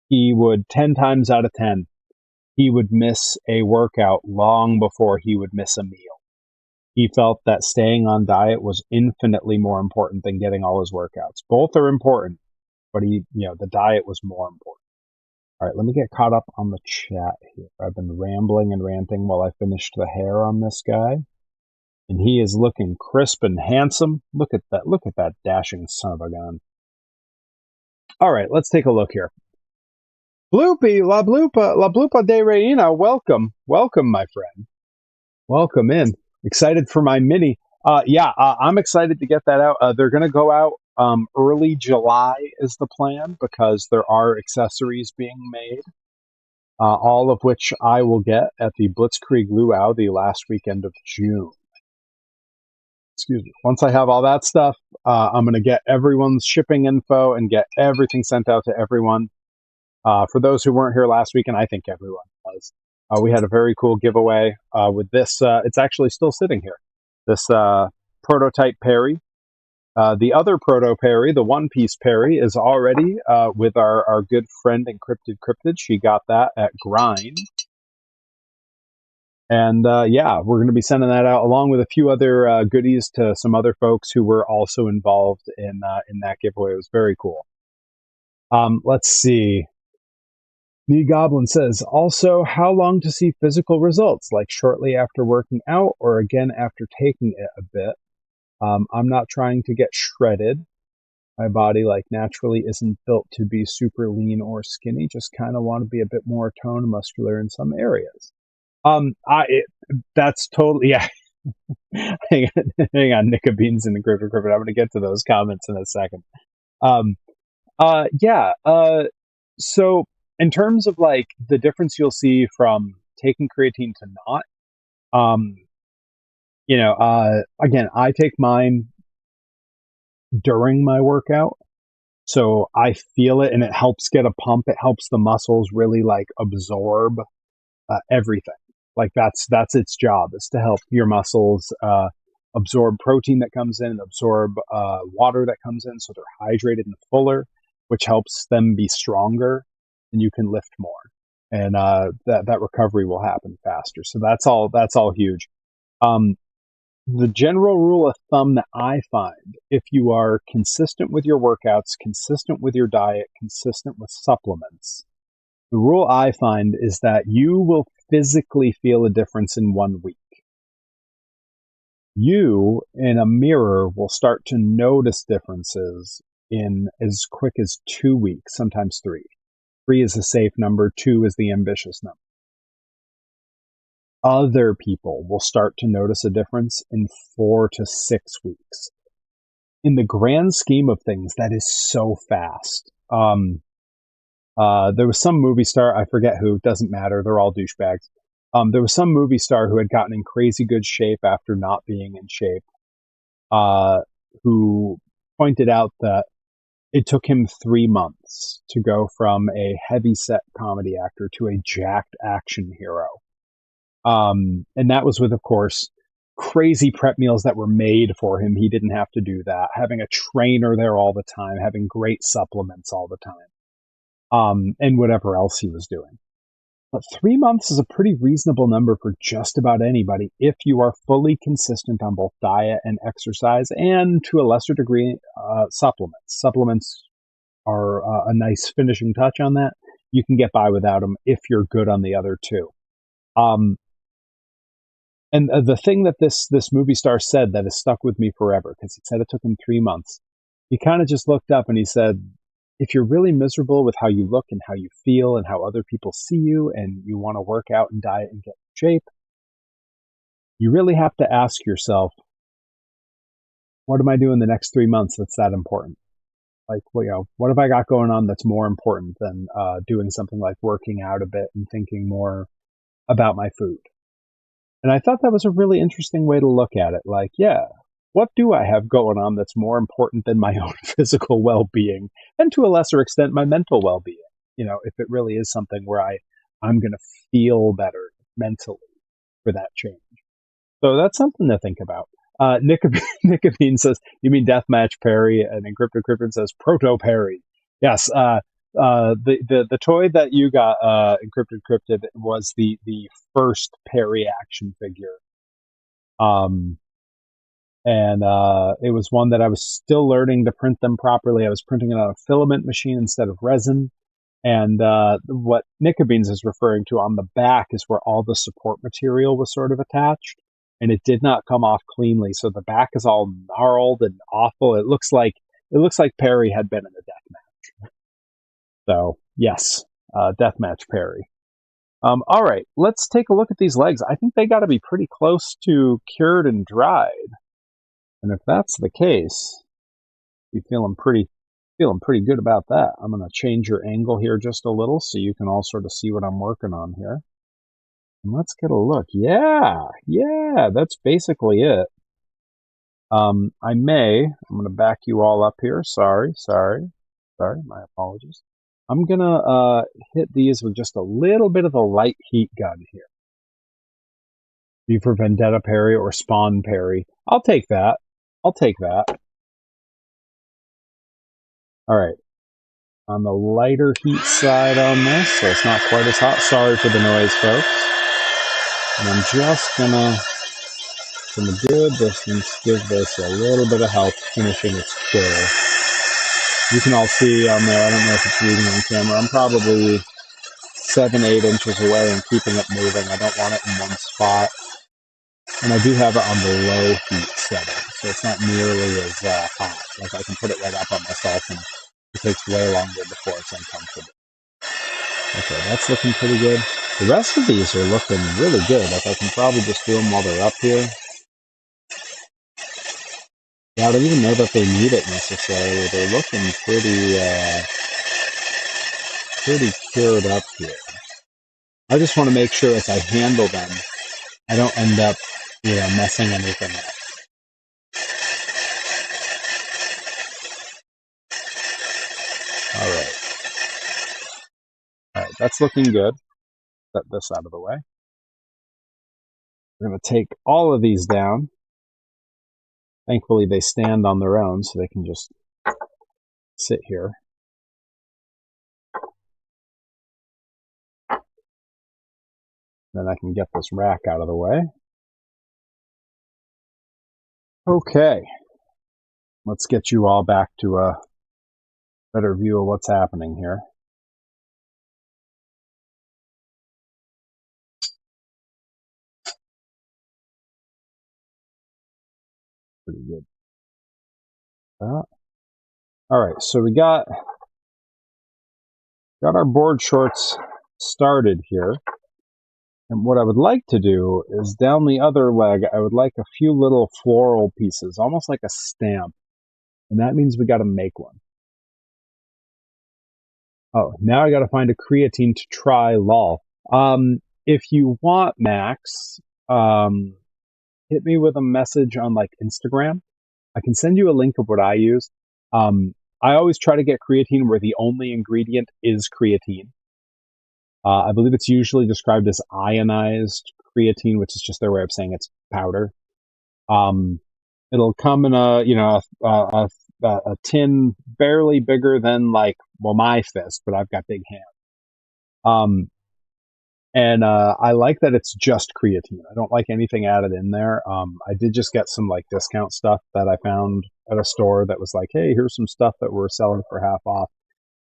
he would 10 times out of 10, he would miss a workout long before he would miss a meal. He felt that staying on diet was infinitely more important than getting all his workouts. Both are important, but the diet was more important. All right, let me get caught up on the chat here. I've been rambling and ranting while I finished the hair on this guy. And he is looking crisp and handsome. Look at that. Look at that dashing son of a gun. All right, let's take a look here. Bloopy, La Blupa de Reina, welcome. Welcome, my friend. Welcome in. Excited for my mini. I'm excited to get that out. They're going to go out early July is the plan because there are accessories being made, all of which I will get at the Blitzkreig Luau the last weekend of June. Excuse me. Once I have all that stuff, I'm going to get everyone's shipping info and get everything sent out to everyone. For those who weren't here last week, and I think everyone was, we had a very cool giveaway with this. It's actually still sitting here. This prototype Perry. The other proto Perry, the one-piece Perry, is already with our good friend Encrypted Cryptid. She got that at Grind. And we're going to be sending that out along with a few other goodies to some other folks who were also involved in that giveaway. It was very cool. Let's see. The Goblin says, also, how long to see physical results? Like shortly after working out or again after taking it a bit? I'm not trying to get shredded. My body, naturally isn't built to be super lean or skinny. Just kind of want to be a bit more toned and muscular in some areas. That's totally, yeah. hang on, Nicka Beans and the Griffin. I'm going to get to those comments in a second. So in terms of the difference you'll see from taking creatine to not, again, I take mine during my workout. So I feel it and it helps get a pump. It helps the muscles really absorb everything. That's its job, is to help your muscles absorb protein that comes in, absorb water that comes in, so they're hydrated and fuller, which helps them be stronger, and you can lift more, and that recovery will happen faster. So that's all huge. The general rule of thumb that I find, if you are consistent with your workouts, consistent with your diet, consistent with supplements, the rule I find is that you will physically feel a difference in 1 week. You, in a mirror, will start to notice differences in as quick as 2 weeks, sometimes 3. 3 is a safe number, 2 is the ambitious number. Other people will start to notice a difference in 4 to 6 weeks. In the grand scheme of things, that is so fast. There was some movie star, I forget who, doesn't matter, they're all douchebags. There was some movie star who had gotten in crazy good shape after not being in shape, who pointed out that it took him 3 months to go from a heavy-set comedy actor to a jacked action hero. And that was with, of course, crazy prep meals that were made for him. He didn't have to do that. Having a trainer there all the time, having great supplements all the time, and whatever else he was doing. But 3 months is a pretty reasonable number for just about anybody if you are fully consistent on both diet and exercise, and to a lesser degree, supplements. Supplements are a nice finishing touch on that. You can get by without them if you're good on the other two. And the thing that this movie star said that has stuck with me forever, because he said it took him 3 months. He kind of just looked up and he said, if you're really miserable with how you look and how you feel and how other people see you, and you want to work out and diet and get in shape, you really have to ask yourself, what am I doing the next 3 months that's that important? What have I got going on that's more important than doing something like working out a bit and thinking more about my food? And I thought that was a really interesting way to look at it. what do I have going on that's more important than my own physical well-being, and to a lesser extent, my mental well-being? If it really is something where I'm going to feel better mentally for that change. So that's something to think about. Nicobene says, you mean Deathmatch Parry? And Encrypted Crippen says, Proto Parry. Yes. The toy that you got, Encrypted Cryptid, was the first Parry action figure. And it was one that I was still learning to print them properly. I was printing it on a filament machine instead of resin. And what Nicobeans is referring to on the back is where all the support material was sort of attached, and it did not come off cleanly. So the back is all gnarled and awful. It looks like Parry had been in a death match. So yes, deathmatch Parry. All right, let's take a look at these legs. I think they got to be pretty close to cured and dried. And if that's the case, you're feeling pretty good about that. I'm going to change your angle here just a little so you can all sort of see what I'm working on here. And let's get a look. Yeah, that's basically it. I'm going to back you all up here. Sorry, my apologies. I'm going to hit these with just a little bit of the light heat gun here. V for Vendetta Parry or Spawn Parry. I'll take that. All right. On the lighter heat side on this, so it's not quite as hot. Sorry for the noise, folks. And I'm just gonna from a good distance give this a little bit of help finishing its kill. You can all see on there, I don't know if it's reading on camera, I'm probably 7-8 inches away and keeping it moving. I don't want it in one spot. And I do have it on the low heat setting, so it's not nearly as hot. Like I can put it right up on myself, and it takes way longer before it's uncomfortable. Okay, that's looking pretty good. The rest of these are looking really good. Like I can probably just do them while they're up here. Yeah, I don't even know that they need it necessarily. They're looking pretty cured up here. I just want to make sure as I handle them, I don't end up, messing anything up. All right, that's looking good. Set this out of the way. We're going to take all of these down. Thankfully, they stand on their own, so they can just sit here. Then I can get this rack out of the way. Okay. Let's get you all back to a better view of what's happening here. Pretty good. All right, so we got our board shorts started here. And what I would like to do is down the other leg, I would like a few little floral pieces, almost like a stamp. And that means we got to make one. Oh, now I got to find a creatine to try, lol. If you want, Max, hit me with a message on like Instagram. I can send you a link of what I use. I always try to get creatine where the only ingredient is creatine. I believe it's usually described as ionized creatine, which is just their way of saying it's powder. It'll come in a tin barely bigger than my fist, but I've got big hands. And I like that it's just creatine. I don't like anything added in there. I did just get some discount stuff that I found at a store that was like, hey, here's some stuff that we're selling for half off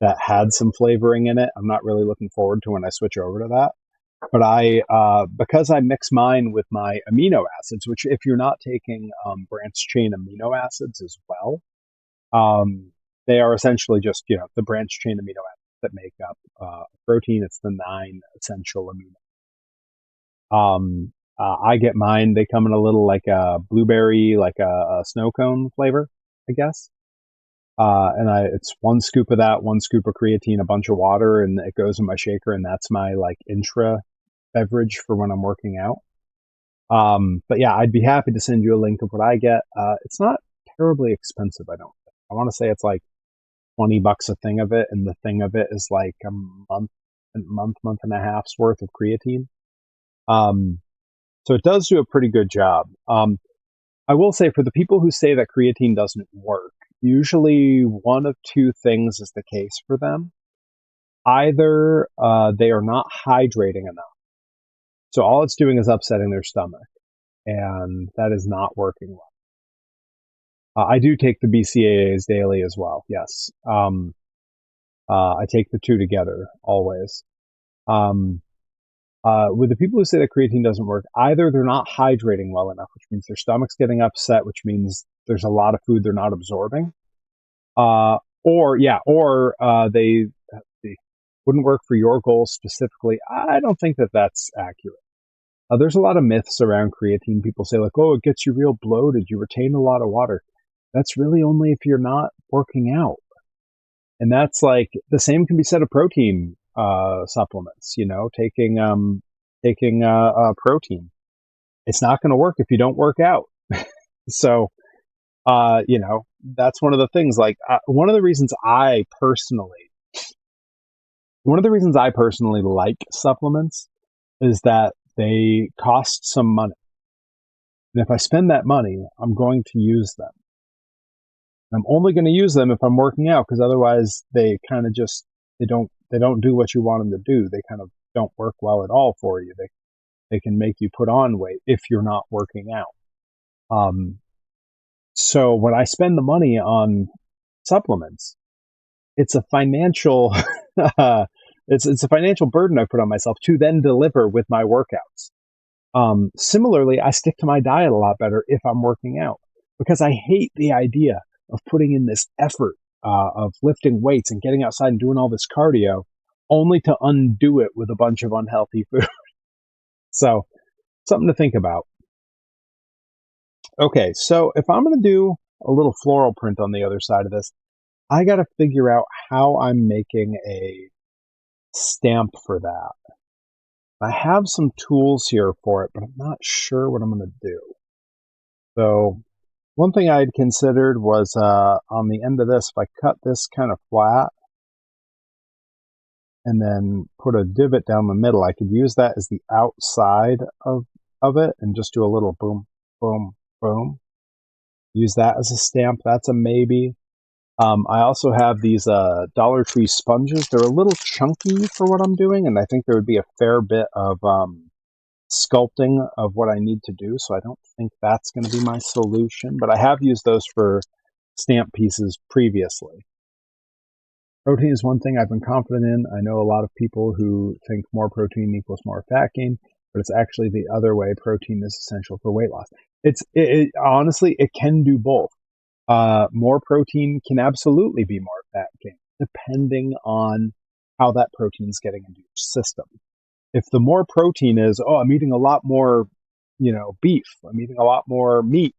that had some flavoring in it. I'm not really looking forward to when I switch over to that. But because I mix mine with my amino acids, which if you're not taking branched chain amino acids as well, they are essentially just, the branched chain amino acids that make up protein. It's the 9 essential amino. I get mine. They come in a little a blueberry, a snow cone flavor, I guess. And it's 1 scoop of that, 1 scoop of creatine, a bunch of water, and it goes in my shaker, and that's my intra beverage for when I'm working out. But yeah, I'd be happy to send you a link of what I get. It's not terribly expensive, I don't think. I want to say it's like $20 a thing of it, and the thing of it is like month and a half's worth of creatine. So it does do a pretty good job. I will say, for the people who say that creatine doesn't work, usually one of two things is the case for them. Either they are not hydrating enough, so all it's doing is upsetting their stomach, and that is not working well. I do take the BCAAs daily as well. Yes, I take the two together always. With the people who say that creatine doesn't work, either they're not hydrating well enough, which means their stomach's getting upset, which means there's a lot of food they're not absorbing, or they wouldn't work for your goals specifically. I don't think that that's accurate. There's a lot of myths around creatine. People say like, oh, it gets you real bloated, you retain a lot of water. That's really only if you're not working out. And that's like, the same can be said of protein supplements, taking protein. It's not going to work if you don't work out. So, that's one of the things. Like, one of the reasons I personally like supplements is that they cost some money. And if I spend that money, I'm going to use them. I'm only going to use them if I'm working out, because otherwise they kind of just, they don't do what you want them to do. They kind of don't work well at all for you. They can make you put on weight if you're not working out. So when I spend the money on supplements, it's a financial it's a financial burden I put on myself to then deliver with my workouts. Similarly, I stick to my diet a lot better if I'm working out, because I hate the idea of putting in this effort of lifting weights and getting outside and doing all this cardio, only to undo it with a bunch of unhealthy food. So, something to think about. Okay, so if I'm going to do a little floral print on the other side of this, I got to figure out how I'm making a stamp for that. I have some tools here for it, but I'm not sure what I'm going to do. So one thing I had considered was on the end of this, if I cut this kind of flat and then put a divot down the middle, I could use that as the outside of it and just do a little boom, boom, boom. Use that as a stamp. That's a maybe. I also have these Dollar Tree sponges. They're a little chunky for what I'm doing, and I think there would be a fair bit of sculpting of what I need to do, so I don't think that's going to be my solution, but I have used those for stamp pieces previously. Protein is one thing I've been confident in. I know a lot of people who think more protein equals more fat gain, but it's actually the other way. Protein is essential for weight loss. Honestly, it can do both. More protein can absolutely be more fat gain, depending on how that protein is getting into your system. If the more protein is, oh, I'm eating a lot more, beef, I'm eating a lot more meat.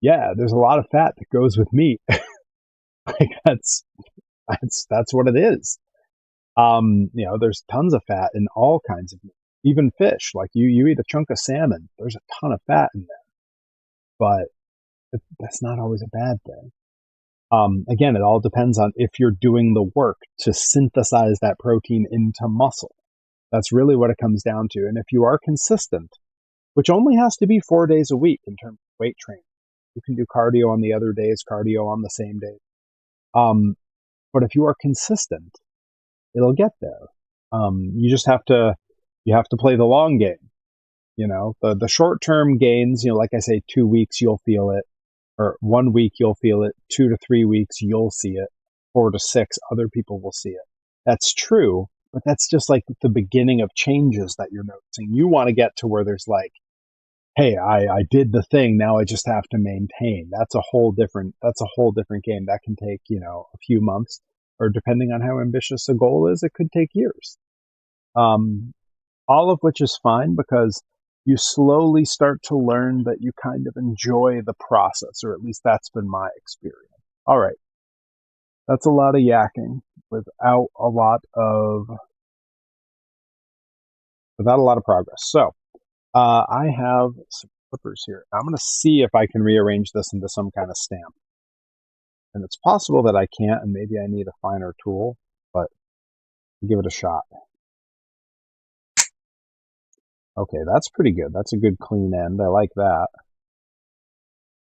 Yeah, there's a lot of fat that goes with meat. Like that's what it is. There's tons of fat in all kinds of meat, even fish. Like you eat a chunk of salmon, there's a ton of fat in there, but that's not always a bad thing. Again, it all depends on if you're doing the work to synthesize that protein into muscle. That's really what it comes down to. And if you are consistent, which only has to be 4 days a week in terms of weight training, you can do cardio on the other days, cardio on the same day. But if you are consistent, it'll get there. You just have to play the long game. The short-term gains, like I say, 2 weeks, you'll feel it. Or 1 week, you'll feel it. 2 to 3 weeks, you'll see it. 4 to 6, other people will see it. That's true, but that's just like the beginning of changes that you're noticing. You want to get to where there's like, hey, I did the thing, now I just have to maintain. That's a whole different game. That can take, a few months, or depending on how ambitious a goal is, it could take years. All of which is fine, because you slowly start to learn that you kind of enjoy the process, or at least that's been my experience. All right. That's a lot of yakking without a lot of progress. So I have some clippers here. I'm going to see if I can rearrange this into some kind of stamp. And it's possible that I can't, and maybe I need a finer tool, but I'll give it a shot. Okay, that's pretty good. That's a good clean end. I like that.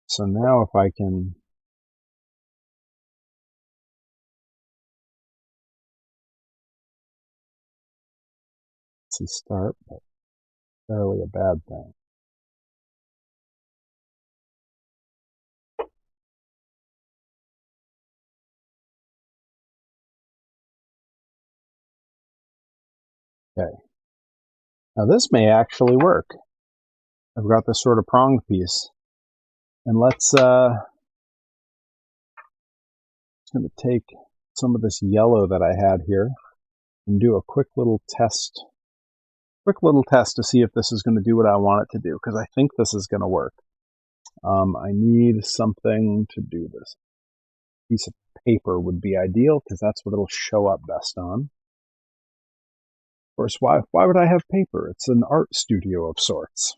So now if I can... see, start, but barely a bad thing. Okay. Now this may actually work. I've got this sort of prong piece. And let's going to take some of this yellow that I had here and do a quick little test. Quick little test to see if this is going to do what I want it to do, because I think this is going to work. I need something to do this. A piece of paper would be ideal, because that's what it'll show up best on. Of course, why would I have paper? It's an art studio of sorts.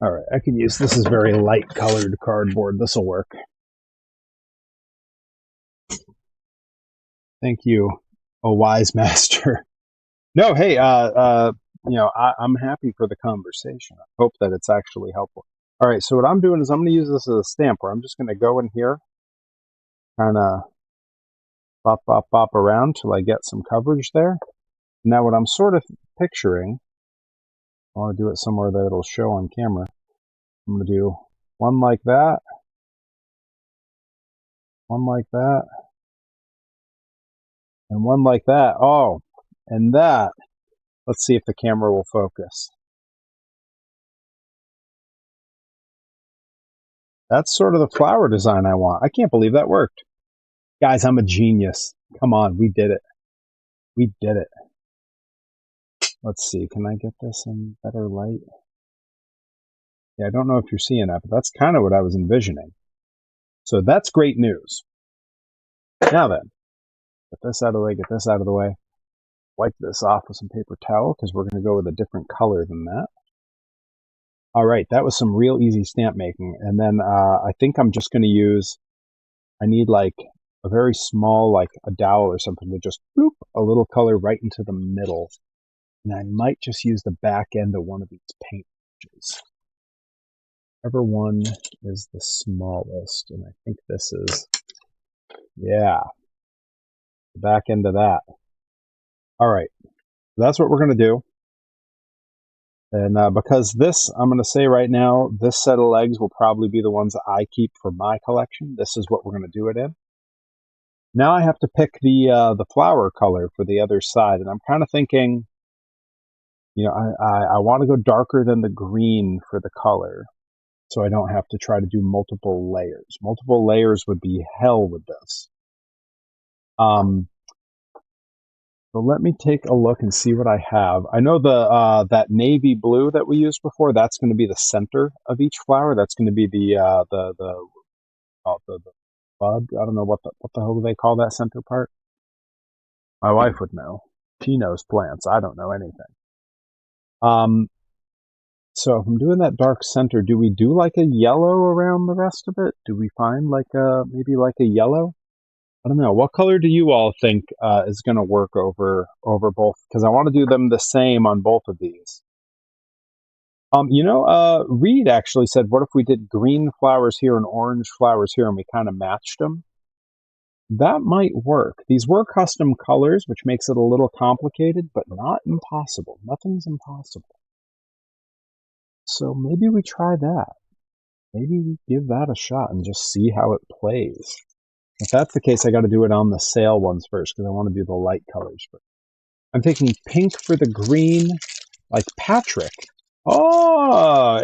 All right, I can use, this is very light colored cardboard. This will work. Thank you, a wise master. No, hey, I'm happy for the conversation. I hope that it's actually helpful. All right, so what I'm doing is I'm going to use this as a stamp where I'm just going to go in here, kind of bop, bop, bop around till I get some coverage there. Now what I'm sort of picturing, I want to do it somewhere that it'll show on camera. I'm going to do one like that, one like that, and one like that. Oh, and that. Let's see if the camera will focus. That's sort of the flower design I want. I can't believe that worked. Guys, I'm a genius. Come on, we did it. We did it. Let's see, can I get this in better light? Yeah, I don't know if you're seeing that, but that's kind of what I was envisioning. So that's great news. Now then, get this out of the way, get this out of the way. Wipe this off with some paper towel, because we're going to go with a different color than that. All right, that was some real easy stamp making. And then I think I'm just going to use, I need like a very small, like a dowel or something to just bloop a little color right into the middle. And I might just use the back end of one of these paint brushes. Whichever one is the smallest, and I think this is, yeah, the back end of that. All right, that's what we're going to do. And because this, I'm going to say right now, this set of legs will probably be the ones I keep for my collection. This is what we're going to do it in. Now I have to pick the flower color for the other side, and I'm kind of thinking, you know, I want to go darker than the green for the color, so I don't have to try to do multiple layers. Multiple layers would be hell with this. So let me take a look and see what I have. I know the that navy blue that we used before, that's going to be the center of each flower. That's going to be the bud. I don't know what the hell do they call that center part? My wife would know. She knows plants. I don't know anything. So if I'm doing that dark center, do we do like a yellow around the rest of it? Do we find like maybe like a yellow? I don't know. What color do you all think is going to work over both? Because I want to do them the same on both of these. Reed actually said, what if we did green flowers here and orange flowers here and we kind of matched them? That might work. These were custom colors, which makes it a little complicated, but not impossible. Nothing's impossible. So maybe we try that. Maybe we give that a shot and just see how it plays. If that's the case, I got to do it on the sale ones first, because I want to do the light colors first. I'm taking pink for the green, like Patrick. Oh,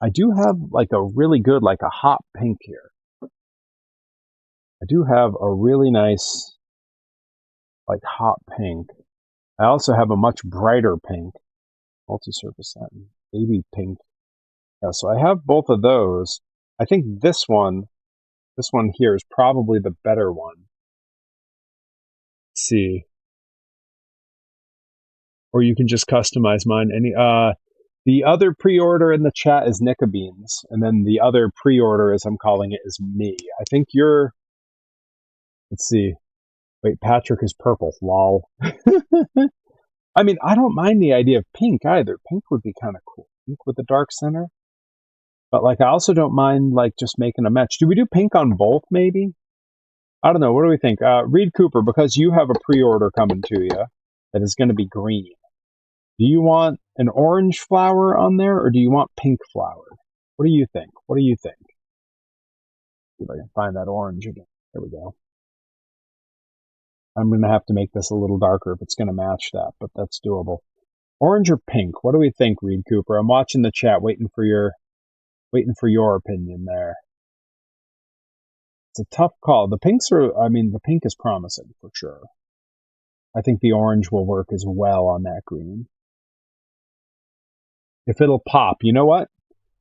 I do have like a really good, like a hot pink here. I do have a really nice, like hot pink. I also have a much brighter pink, multi-surface satin, baby pink. Yeah, so I have both of those. I think this one here is probably the better one. Let's see. Or you can just customize mine. The other pre-order in the chat is Nika Beans, and then the other pre-order, as I'm calling it, is me. I think you're. Let's see. Wait, Patrick is purple. Lol. I mean, I don't mind the idea of pink either. Pink would be kind of cool. Pink with a dark center. But like, I also don't mind like just making a match. Do we do pink on both? Maybe. I don't know. What do we think? Reed Cooper, because you have a pre-order coming to you that is going to be green. Do you want an orange flower on there, or do you want pink flower? What do you think? What do you think? See if I can find that orange again. There we go. I'm going to have to make this a little darker if it's going to match that, but that's doable. Orange or pink? What do we think, Reed Cooper? I'm watching the chat, waiting for your opinion there. It's a tough call. The pink is promising for sure. I think the orange will work as well on that green. If it'll pop, you know what?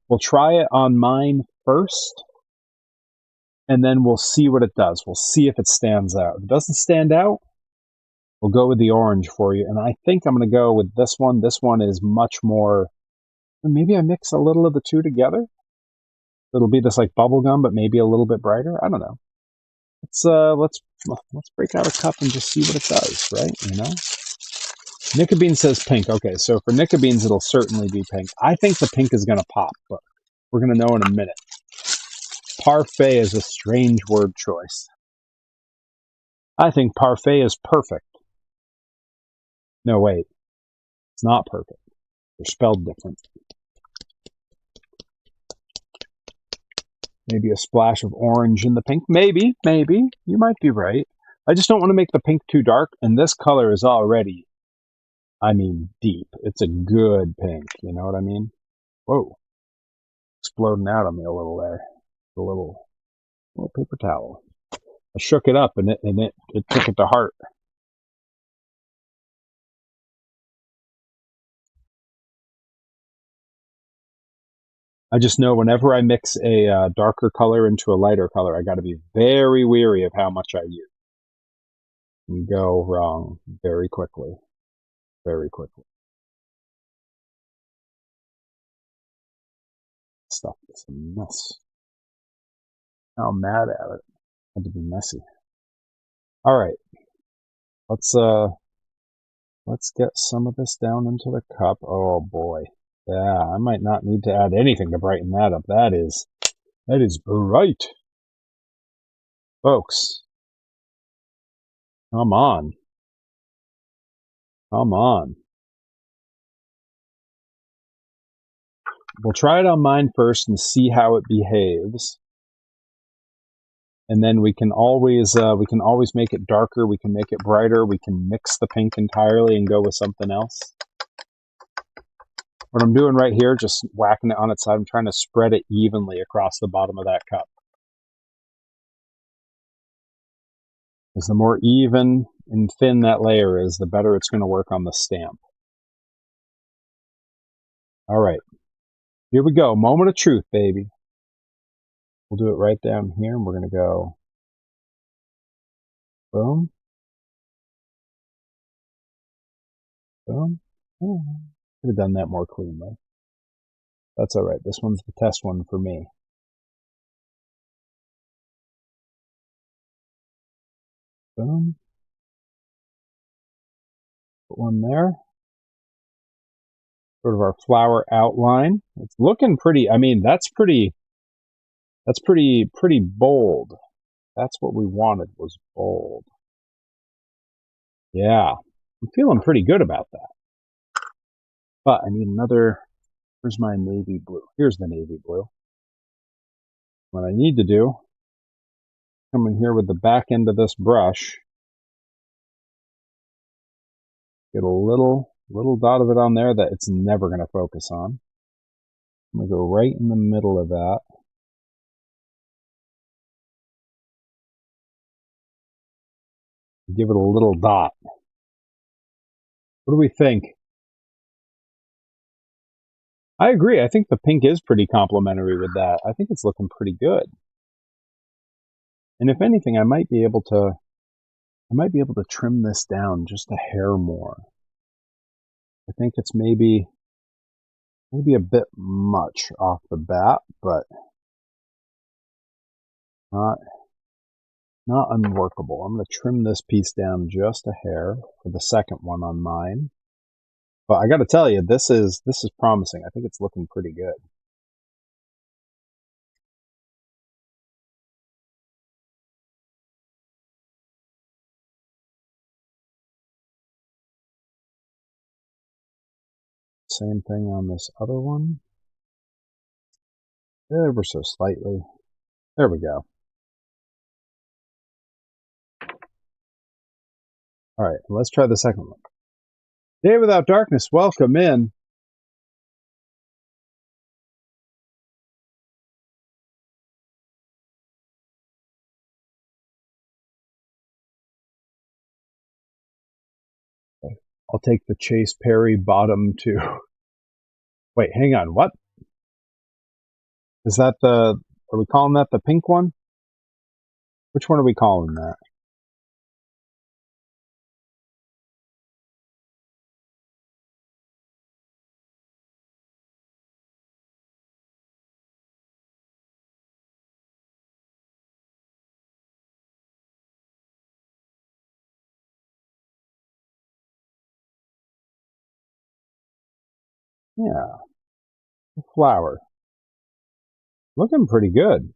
We'll try it on mine first, and then we'll see what it does. We'll see if it stands out. If it doesn't stand out, we'll go with the orange for you. And I think I'm going to go with this one. This one is much more, maybe I mix a little of the two together. It'll be this like bubble gum, but maybe a little bit brighter. I don't know. Let's break out a cup and just see what it does, right? You know? Nika Bean says pink. Okay, so for Nika Beans, it'll certainly be pink. I think the pink is going to pop, but we're going to know in a minute. Parfait is a strange word choice. I think parfait is perfect. No, wait. It's not perfect. They're spelled different. Maybe a splash of orange in the pink. Maybe. You might be right. I just don't want to make the pink too dark, and this color is already, deep. It's a good pink, you know what I mean? Whoa. Exploding out on me a little there. A little paper towel. I shook it up, and it took it to heart. I just know whenever I mix a darker color into a lighter color, I got to be very weary of how much I use. And go wrong very quickly. Very quickly. Stuff is a mess. Now I'm mad at it. Had to be messy. All right. Let's get some of this down into the cup. Oh boy. Yeah, I might not need to add anything to brighten that up. That is bright. Folks. Come on. Come on. We'll try it on mine first and see how it behaves. And then we can always make it darker. We can make it brighter. We can mix the pink entirely and go with something else. What I'm doing right here, just whacking it on its side, I'm trying to spread it evenly across the bottom of that cup. Because the more even and thin that layer is, the better it's going to work on the stamp. All right. Here we go. Moment of truth, baby. We'll do it right down here, and we're going to go boom. Boom. Oh, could have done that more cleanly. That's all right. This one's the test one for me. Boom. Put one there. Sort of our flower outline. It's looking pretty. That's pretty bold. That's what we wanted, was bold. Yeah. I'm feeling pretty good about that. But I need another. Where's my navy blue? Here's the navy blue. What I need to do, come in here with the back end of this brush, get a little dot of it on there that it's never going to focus on. I'm going to go right in the middle of that. Give it a little dot. What do we think? I agree. I think the pink is pretty complementary with that. I think it's looking pretty good. And if anything, I might be able to trim this down just a hair more. I think it's maybe a bit much off the bat, but not unworkable. I'm going to trim this piece down just a hair for the second one on mine. But I got to tell you, this is promising. I think it's looking pretty good. Same thing on this other one. Ever so slightly. There we go. All right, let's try the second one. Day Without Darkness, welcome in. I'll take the Chase Perry bottom too. Wait, hang on, what? Is that are we calling that the pink one? Which one are we calling that? Yeah, flower. Looking pretty good.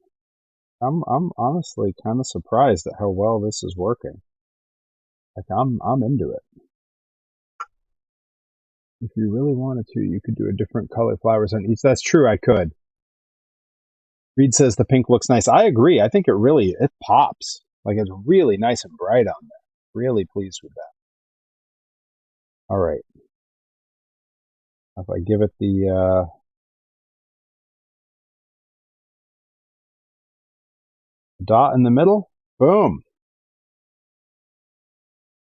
I'm honestly kind of surprised at how well this is working. Like I'm into it. If you really wanted to, you could do a different color flowers on each. That's true, I could. Reed says the pink looks nice. I agree. I think it pops. Like it's really nice and bright on there. Really pleased with that. All right. If I give it the dot in the middle, boom.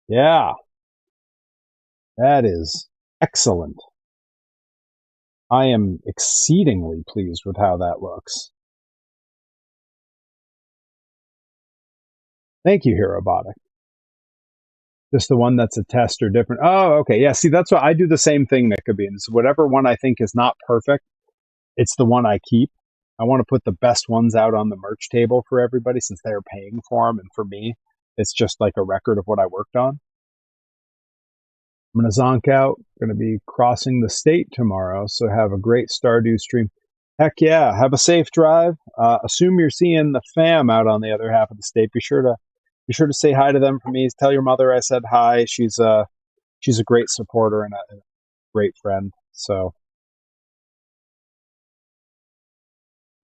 Yeah. That is excellent. I am exceedingly pleased with how that looks. Thank you, Hirobotic. Just the one that's a test or different. Oh, okay. Yeah, see, that's what I do the same thing, Nickabean. So whatever one I think is not perfect, it's the one I keep. I want to put the best ones out on the merch table for everybody since they're paying for them. And for me, it's just like a record of what I worked on. I'm going to zonk out. Going to be crossing the state tomorrow. So have a great Stardew stream. Heck yeah. Have a safe drive. Assume you're seeing the fam out on the other half of the state. Be sure to say hi to them for me. Tell your mother I said hi. She's a great supporter and a great friend. So,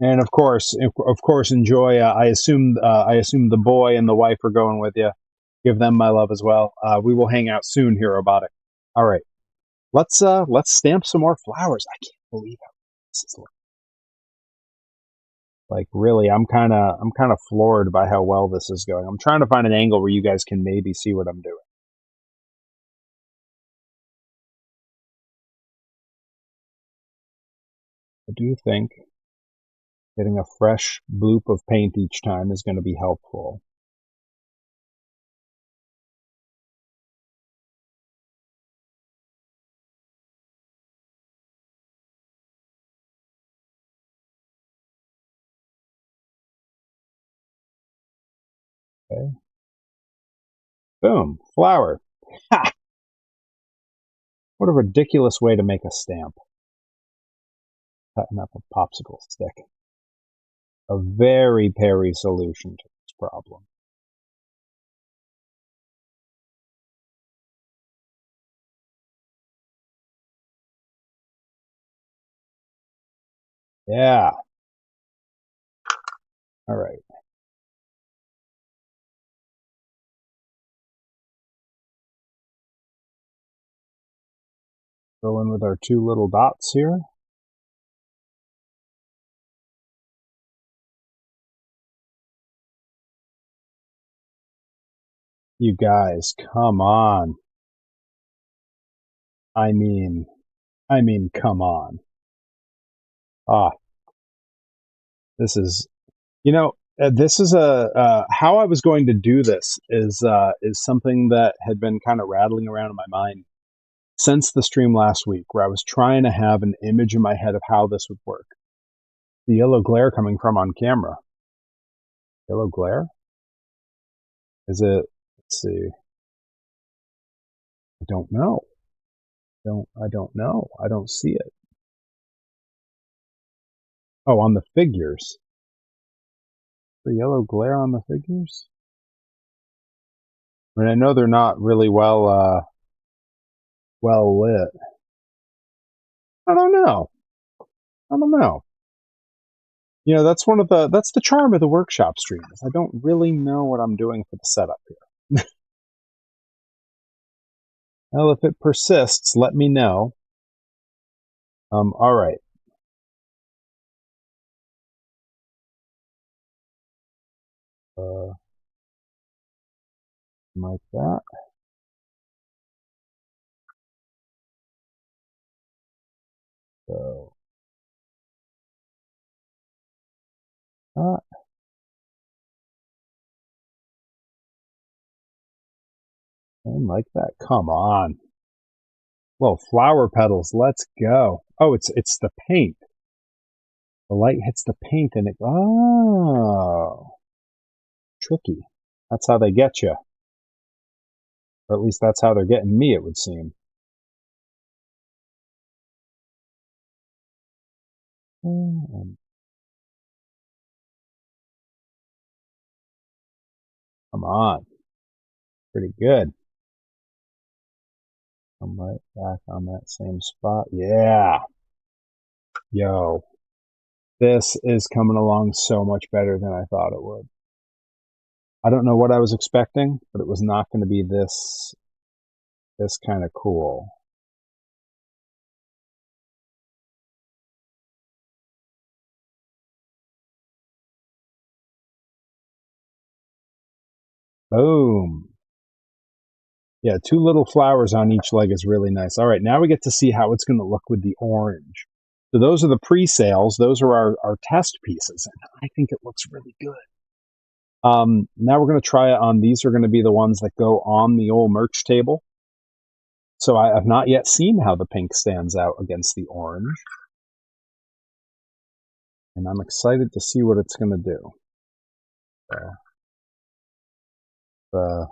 and of course, enjoy. I assume the boy and the wife are going with you. Give them my love as well. We will hang out soon here, Robotic. All right, let's stamp some more flowers. I can't believe how this is looking. Like really, I'm kind of floored by how well this is going. I'm trying to find an angle where you guys can maybe see what I'm doing. I do think getting a fresh bloop of paint each time is going to be helpful. Okay. Boom, flower. Ha! What a ridiculous way to make a stamp. Cutting up a popsicle stick. A very Perry solution to this problem. Yeah. All right. Go in with our two little dots here. You guys, come on. I mean, come on. This is, this is how I was going to do this is something that had been kind of rattling around in my mind. since the stream last week where I was trying to have an image in my head of how this would work. The yellow glare coming from on camera. Yellow glare? Is it, let's see. I don't know. I don't know. I don't see it. Oh, on the figures. The yellow glare on the figures? I mean, I know they're not really well lit. I don't know. I don't know. You know, that's the charm of the workshop streams. I don't really know what I'm doing for the setup here. Well, if it persists, let me know. All right. Like that. So that. And like that. Come on. Well, flower petals. Let's go. Oh, it's the paint. The light hits the paint and it. Oh, tricky. That's how they get you. Or at least that's how they're getting me, it would seem. Come on. Pretty good. I'm right back on that same spot. Yeah. Yo. This is coming along so much better than I thought it would. I don't know what I was expecting, but it was not going to be this kind of cool. Boom. Yeah, 2 little flowers on each leg is really nice. All right, now we get to see how it's going to look with the orange. So those are the pre-sales. Those are our test pieces, and I think it looks really good. Now we're going to try it on. These are going to be the ones that go on the old merch table. So I have not yet seen how the pink stands out against the orange. And I'm excited to see what it's going to do. Let's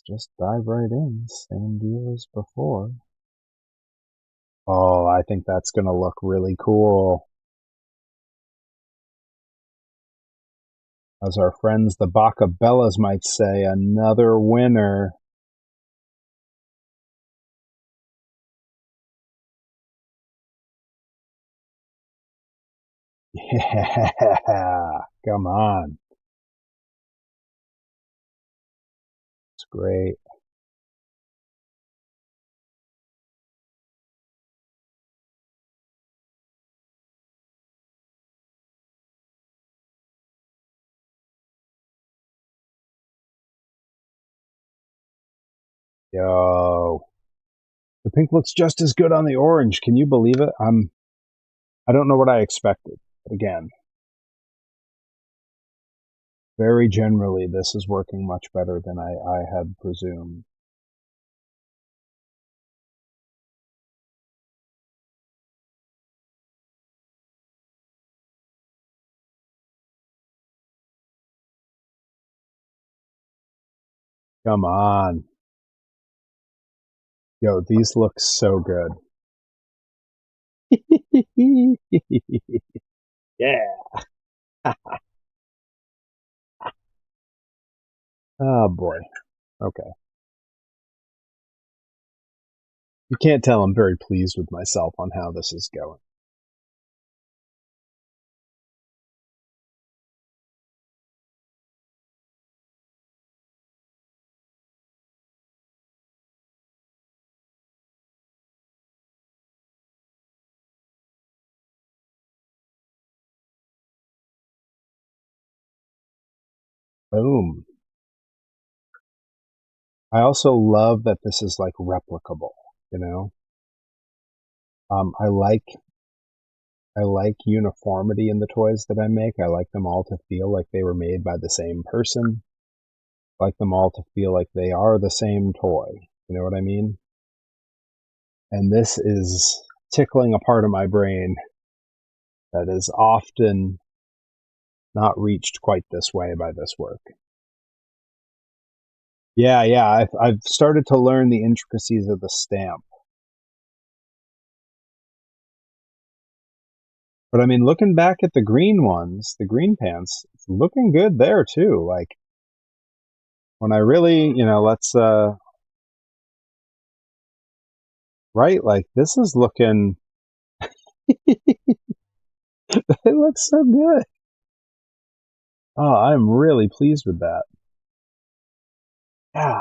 just dive right in. Same deal as before. Oh, I think that's going to look really cool. As our friends, the Bacabellas, might say, another winner. Yeah, come on. It's great. Yo. The pink looks just as good on the orange. Can you believe it? I don't know what I expected. But again, very generally, this is working much better than I had presumed. Come on. Yo, these look so good. Yeah. Oh boy. Okay. You can't tell I'm very pleased with myself on how this is going. Boom. I also love that this is like replicable, you know? I like uniformity in the toys that I make. I like them all to feel like they were made by the same person. I like them all to feel like they are the same toy. You know what I mean? And this is tickling a part of my brain that is often not reached quite this way by this work. Yeah, I've started to learn the intricacies of the stamp. But I mean, looking back at the green ones, the green pants, it's looking good there too. Like, when I really, let's, right, like, this is looking, it looks so good. Oh, I'm really pleased with that. Yeah,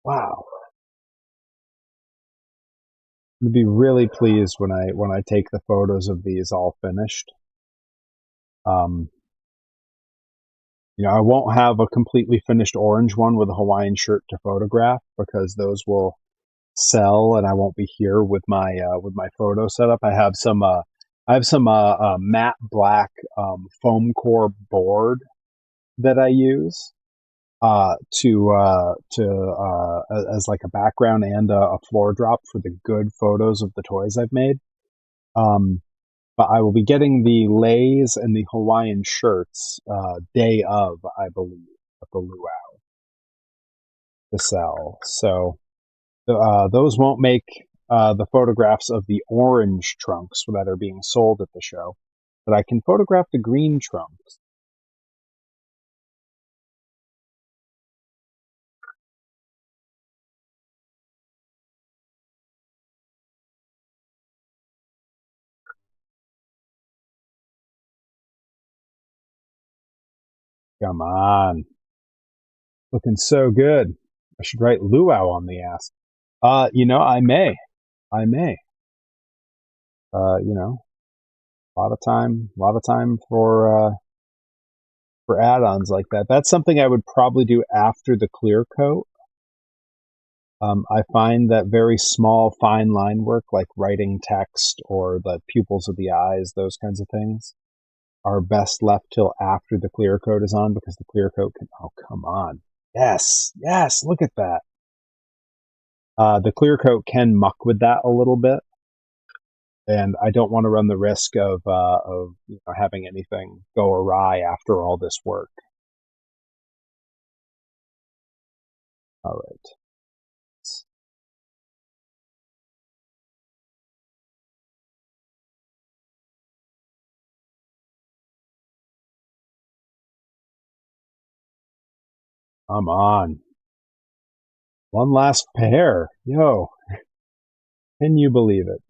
wow. I'm gonna be really pleased when I take the photos of these all finished. Um, I won't have a completely finished orange one with a Hawaiian shirt to photograph because those will sell, and I won't be here with my photo setup. I have some matte black foam core board that I use as like a background and a floor drop for the good photos of the toys I've made. Um, but I will be getting the leis and the Hawaiian shirts day of, I believe, at the Luau to sell. So those won't make the photographs of the orange trunks that are being sold at the show, but I can photograph the green trunks. Come on. Looking so good. I should write luau on the ass. I may. I may. A lot of time for add-ons like that. That's something I would probably do after the clear coat. I find that very small, fine line work, like writing text or the pupils of the eyes, those kinds of things, are best left till after the clear coat is on because the clear coat can, oh, come on. Yes, look at that. The clear coat can muck with that a little bit, and I don't want to run the risk of having anything go awry after all this work. All right. Come on. One last pair. Yo, can you believe it?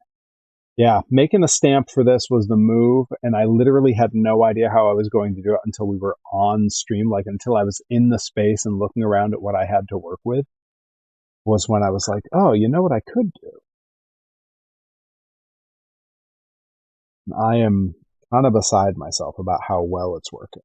Yeah, making a stamp for this was the move, and I literally had no idea how I was going to do it until we were on stream, like until I was in the space and looking around at what I had to work with, was when I was like, oh, you know what I could do? I am kind of beside myself about how well it's working.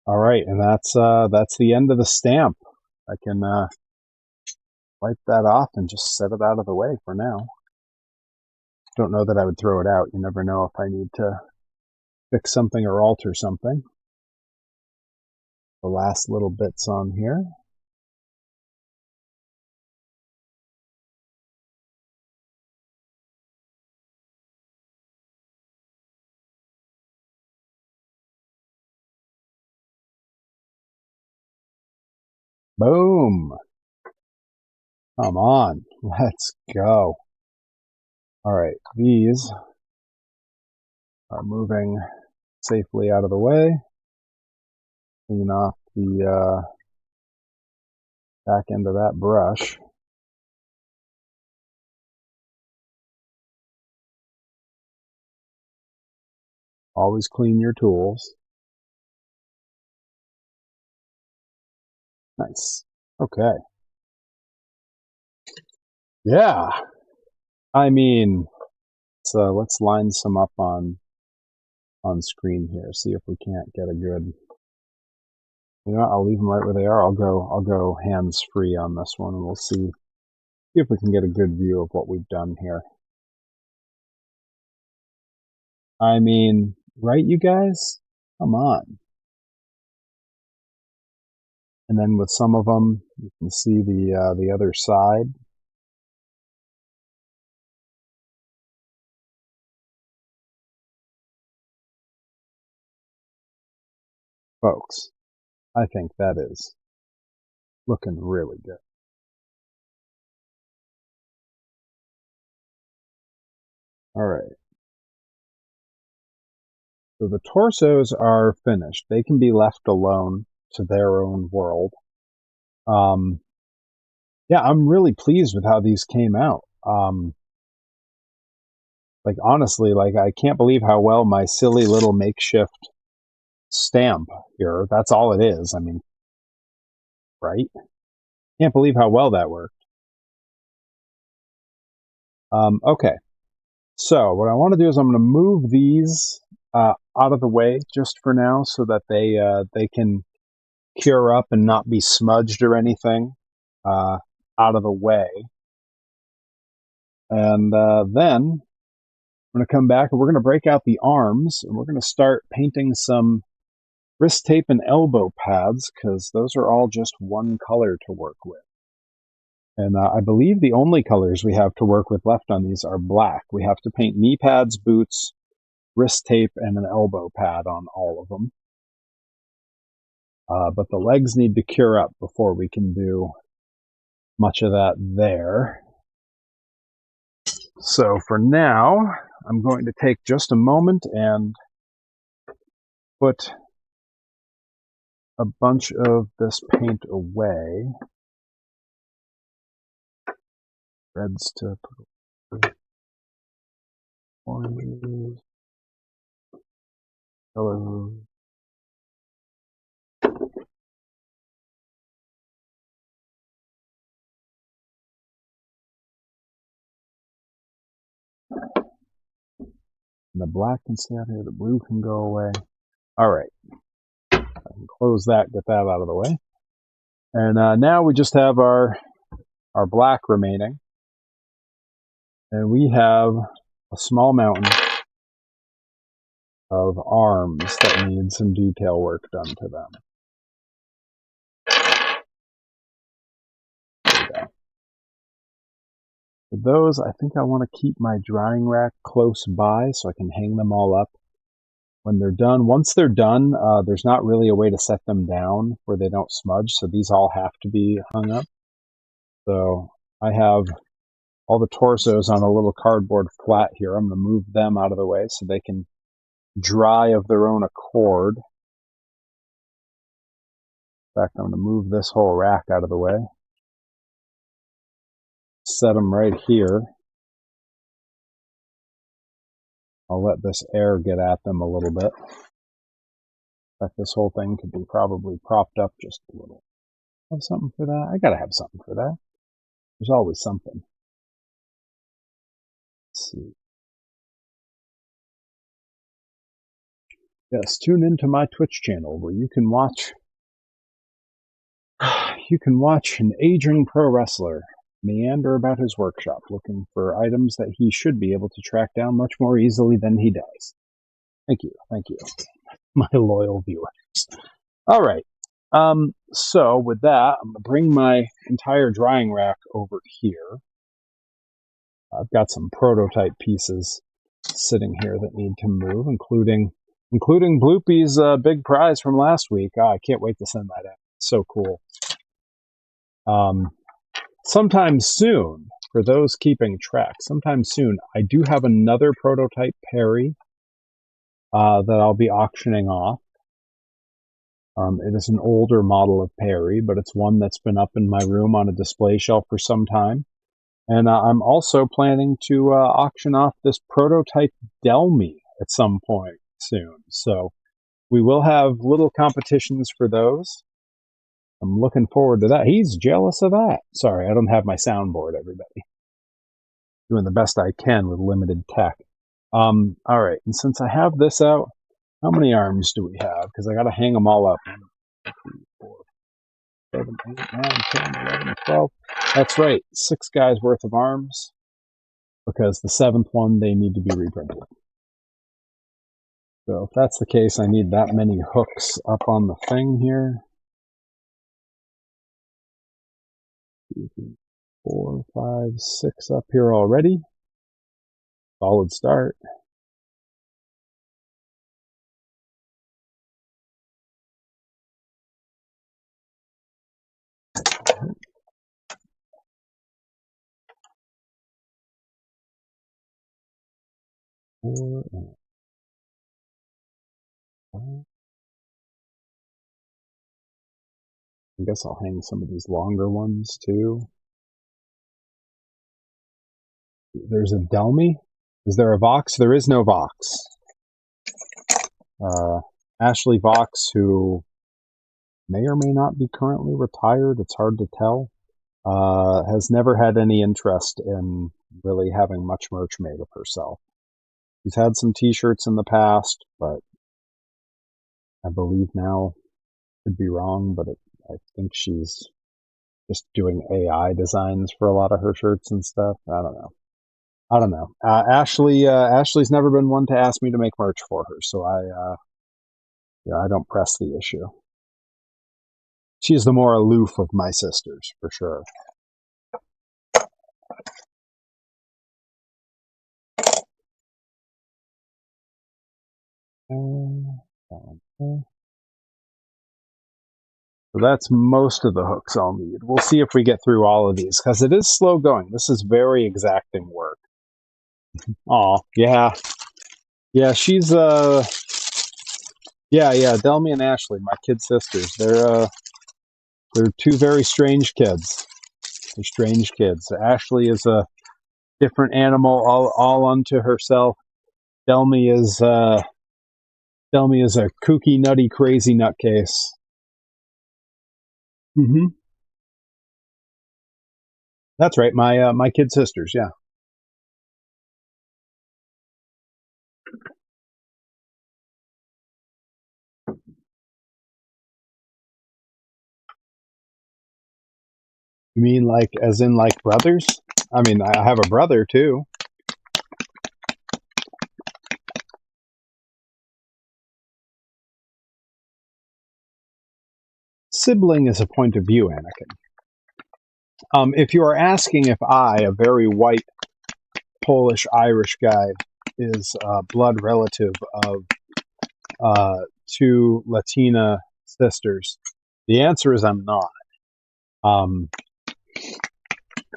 All right, and that's the end of the stamp. I can wipe that off and just set it out of the way for now. Don't know that I would throw it out. You never know if I need to fix something or alter something. The last little bits on here. Boom. Come on. Let's go. All right, these are moving safely out of the way. Clean off the back end of that brush. Always clean your tools. Nice. Okay. Yeah. I mean, so let's line some up on screen here. See if we can't get a good. You know what, I'll leave them right where they are. I'll go hands free on this one, and we'll see if we can get a good view of what we've done here. I mean, right, you guys? Come on. And then with some of them, you can see the other side. Folks, I think that is looking really good. All right. So the torsos are finished. They can be left alone to their own world. Yeah, I'm really pleased with how these came out. Like, honestly, like, I can't believe how well my silly little makeshift stamp here, that's all it is. I mean, right? Can't believe how well that worked. Okay. So what I want to do is I'm going to move these out of the way just for now so that they can cure up and not be smudged or anything out of the way. And then I'm going to come back and we're going to break out the arms and we're going to start painting some wrist tape and elbow pads because those are all just one color to work with. And I believe the only colors we have to work with left on these are black. We have to paint knee pads, boots, wrist tape, and an elbow pad on all of them. But the legs need to cure up before we can do much of that there. So for now, I'm going to take just a moment and put a bunch of this paint away. Reds to oranges, yellow. And the black can stay out here, the blue can go away. All right, I can close that, get that out of the way. And now we just have our black remaining. And we have a small mountain of arms that need some detail work done to them. There we go. For those, I think I want to keep my drying rack close by so I can hang them all up when they're done. Once they're done, there's not really a way to set them down where they don't smudge, so these all have to be hung up. So I have all the torsos on a little cardboard flat here. I'm going to move them out of the way so they can dry of their own accord. In fact, I'm going to move this whole rack out of the way. Set them right here. I'll let this air get at them a little bit. In fact, this whole thing could be probably propped up just a little. Have something for that? I gotta have something for that. There's always something. Let's see. Yes, tune into my Twitch channel where you can watch an aging pro wrestler meander about his workshop looking for items that he should be able to track down much more easily than he does. Thank you, my loyal viewers. All right, so with that, I'm going to bring my entire drying rack over here. I've got some prototype pieces sitting here that need to move, including Bloopy's big prize from last week. I can't wait to send that out. It's so cool. Sometime soon, for those keeping track, sometime soon, I do have another prototype Perry that I'll be auctioning off. It is an older model of Perry, but it's one that's been up in my room on a display shelf for some time. And I'm also planning to auction off this prototype Delmy at some point soon. So we will have little competitions for those. I'm looking forward to that. He's jealous of that. Sorry, I don't have my soundboard, everybody. Doing the best I can with limited tech. All right, and since I have this out, how many arms do we have? Because I got to hang them all up. 1, 2, 3, 4, 7, 8, 9, 10, 11, 12. That's right, 6 guys worth of arms. Because the 7th one, they need to be reprinted. So if that's the case, I need that many hooks up on the thing here. 2, 3, 4, 5, 6 up here already. Solid start. Four and 5. I guess I'll hang some of these longer ones too. There's a Delmy. Is there a Vox? There is no Vox. Ashley Vox, who may or may not be currently retired, it's hard to tell, has never had any interest in really having much merch made of herself. She's had some t-shirts in the past, but I believe now, could be wrong, but I think she's just doing AI designs for a lot of her shirts and stuff. I don't know. Ashley's never been one to ask me to make merch for her, so I don't press the issue. She's the more aloof of my sisters, for sure. So that's most of the hooks I'll need. We'll see if we get through all of these, because it is slow going. This is very exacting work. Aw, yeah. Yeah, she's, yeah, Delmy and Ashley, my kid sisters. They're 2 very strange kids. They're strange kids. Ashley is a different animal all unto herself. Delmy is a kooky, nutty, crazy nutcase. Mm-hmm. That's right, my kid sisters, yeah. You mean like, as in like brothers? I mean, I have a brother too. Sibling is a point of view, Anakin. If you are asking if I, a very white Polish-Irish guy, is a blood relative of 2 Latina sisters, the answer is I'm not.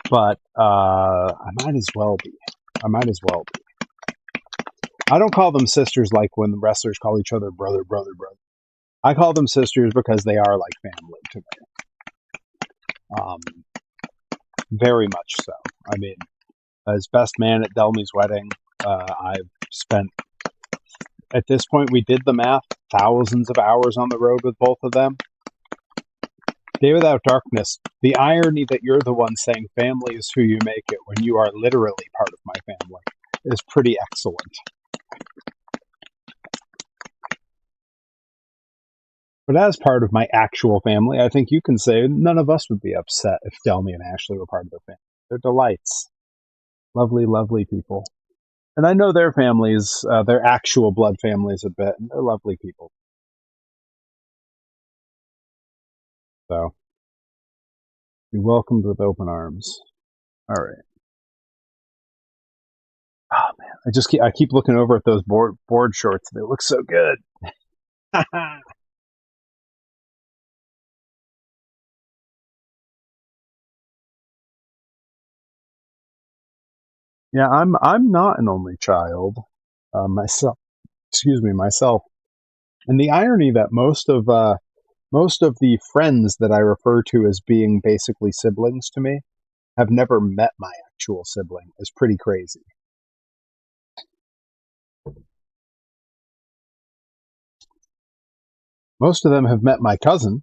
But I might as well be. I don't call them sisters like when the wrestlers call each other brother. I call them sisters because they are like family to me. Very much so. I mean, as best man at Delmy's wedding, I've spent, at this point, we did the math, thousands of hours on the road with both of them. Day Without Darkness, the irony that you're the one saying family is who you make it when you are literally part of my family is pretty excellent. But as part of my actual family, I think you can say none of us would be upset if Delmy and Ashley were part of the family. They're delights. Lovely, lovely people. And I know their families, their actual blood families a bit, and they're lovely people. So, be welcomed with open arms. All right. Oh man, I keep looking over at those board shorts. They look so good. Yeah, I'm not an only child myself. Excuse me, myself. And the irony that most of the friends that I refer to as being basically siblings to me have never met my actual sibling is pretty crazy. Most of them have met my cousin,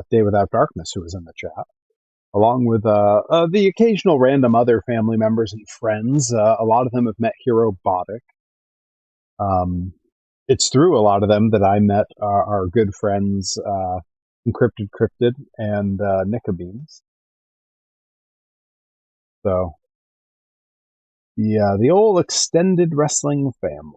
Day Without Darkness, who was in the chat, along with the occasional random other family members and friends. A lot of them have met Hero Botic. It's through a lot of them that I met our good friends Encrypted Cryptid and Nickabeans. So the old extended wrestling family.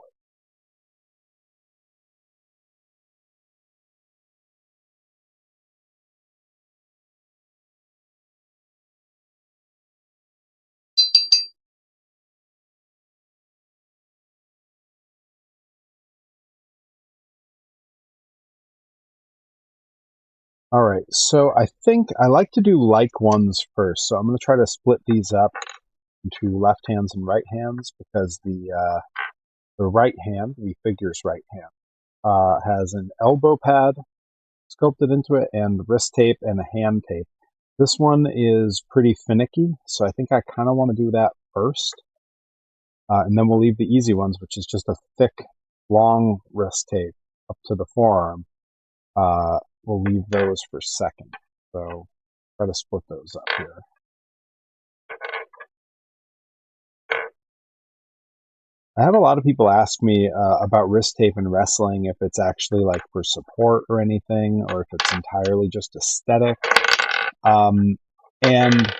All right, so I think I like to do like ones first. So I'm going to try to split these up into left hands and right hands, because the right hand, the figure's right hand, has an elbow pad sculpted into it and wrist tape and a hand tape. This one is pretty finicky, so I think I kind of want to do that first. And then we'll leave the easy ones, which is just a thick, long wrist tape up to the forearm. We'll leave those for second. So try to split those up here. I have a lot of people ask me about wrist tape in wrestling, if it's actually like for support or anything, or if it's entirely just aesthetic. And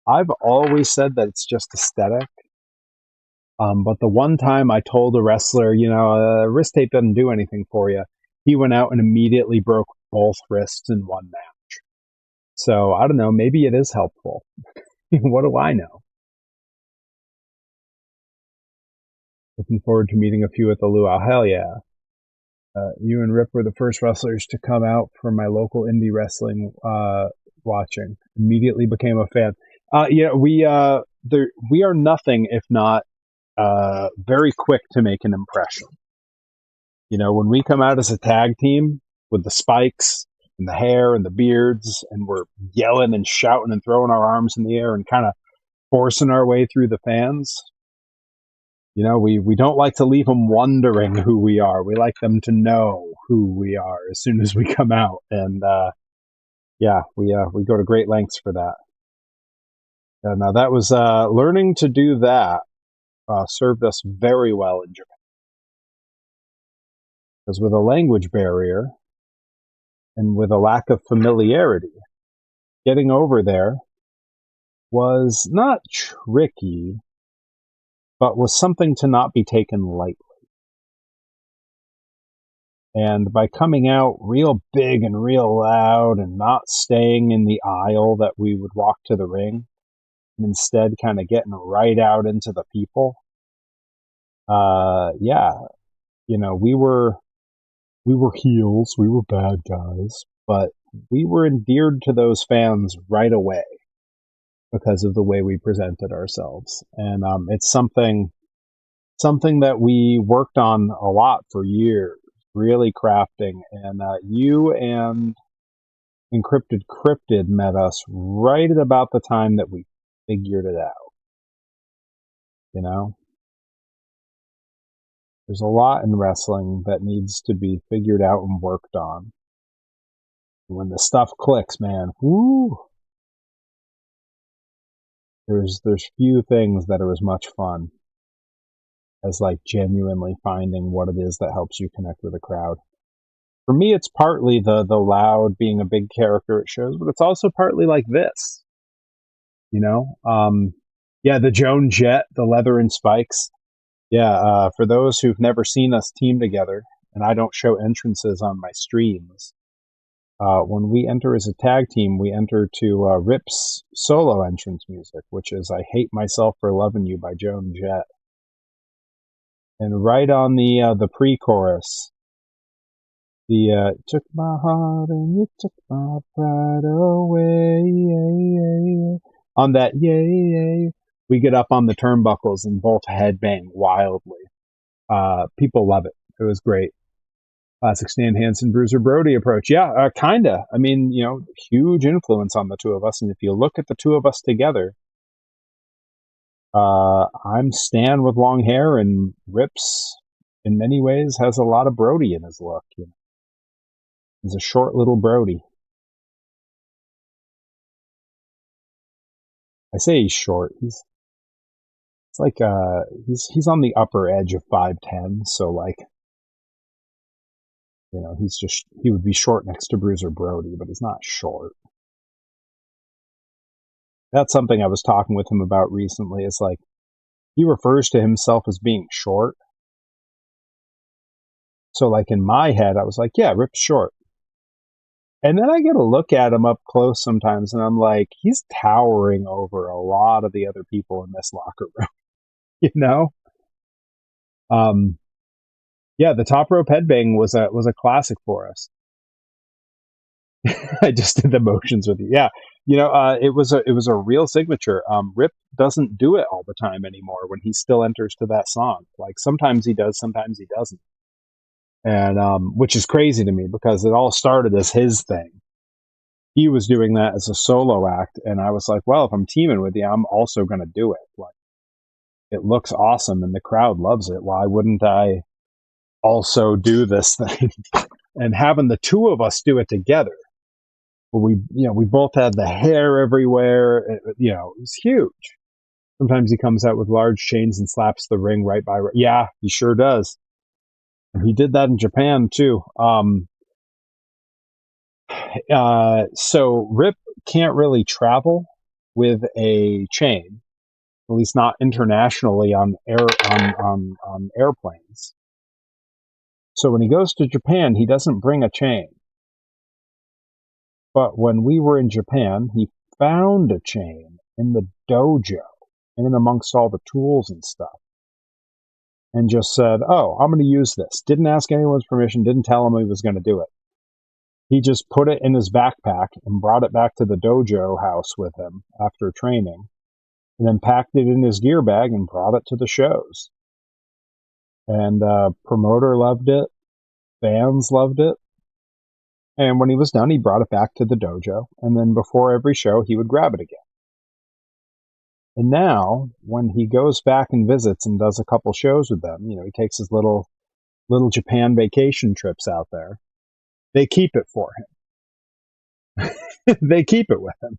I've always said that it's just aesthetic. But the one time I told a wrestler, wrist tape doesn't do anything for you, he went out and immediately broke both wrists in one match. So I don't know, maybe it is helpful. What do I know? Looking forward to meeting a few at the luau. Hell yeah. You and Rip were the first wrestlers to come out from my local indie wrestling watching. Immediately became a fan. We are nothing if not very quick to make an impression. When we come out as a tag team with the spikes and the hair and the beards, and we're yelling and shouting and throwing our arms in the air and kind of forcing our way through the fans, we don't like to leave them wondering who we are. We like them to know who we are as soon as we come out. And we go to great lengths for that. Now that was learning to do that served us very well in Japan. Because with a language barrier and with a lack of familiarity, getting over there was not tricky, but was something to not be taken lightly. And by coming out real big and real loud and not staying in the aisle that we would walk to the ring, and instead kind of getting right out into the people, we were heels, we were bad guys, but we were endeared to those fans right away because of the way we presented ourselves. And it's something that we worked on a lot for years, really crafting. And you and Encrypted Cryptid met us right at about the time that we figured it out. There's a lot in wrestling that needs to be figured out and worked on. When the stuff clicks, man, woo! There's few things that are as much fun as like genuinely finding what it is that helps you connect with a crowd. For me, it's partly the loud being a big character at shows, but it's also partly like this. The Joan Jett, the leather and spikes. For those who've never seen us team together, and I don't show entrances on my streams, when we enter as a tag team, we enter to Rip's solo entrance music, which is I Hate Myself for Loving You by Joan Jett. And right on the pre-chorus, took my heart and you took my pride away. On that, yay, we get up on the turnbuckles and both headbang wildly. People love it. It was great. Classic Stan Hansen, Bruiser Brody approach. Yeah, kinda. I mean, huge influence on the two of us. And if you look at the two of us together, I'm Stan with long hair, and Rips, in many ways, has a lot of Brody in his look. He's a short little Brody. I say he's short. It's like he's on the upper edge of 5'10", so like, you know, he would be short next to Bruiser Brody, but he's not short. That's something I was talking with him about recently. Is like, he refers to himself as being short. So like in my head, I was like, yeah, Rip's short. And then I get a look at him up close sometimes, and I'm like, he's towering over a lot of the other people in this locker room, you know? Yeah, the top rope headbang was a classic for us. I just did the motions with you. Yeah, you know, it was a real signature. Rip doesn't do it all the time anymore when he still enters to that song. Like sometimes he does, sometimes he doesn't, and which is crazy to me because it all started as his thing. He was doing that as a solo act, and I was like, well, if I'm teaming with you, I'm also going to do it. Like, it looks awesome, and the crowd loves it. Why wouldn't I also do this thing? And having the two of us do it together, where we both had the hair everywhere. It was huge. Sometimes he comes out with large chains and slaps the ring right by. Yeah, he sure does. And he did that in Japan too. So Rip can't really travel with a chain, at least not internationally on airplanes. So when he goes to Japan, he doesn't bring a chain. But when we were in Japan, he found a chain in the dojo, in amongst all the tools and stuff, and just said, "Oh, I'm going to use this." Didn't ask anyone's permission, didn't tell him he was going to do it. He just put it in his backpack and brought it back to the dojo house with him after training, and then packed it in his gear bag and brought it to the shows. And promoter loved it, fans loved it. And when he was done, he brought it back to the dojo, and then before every show, he would grab it again. And now, when he goes back and visits and does a couple shows with them, he takes his little Japan vacation trips out there. They keep it for him. They keep it with him.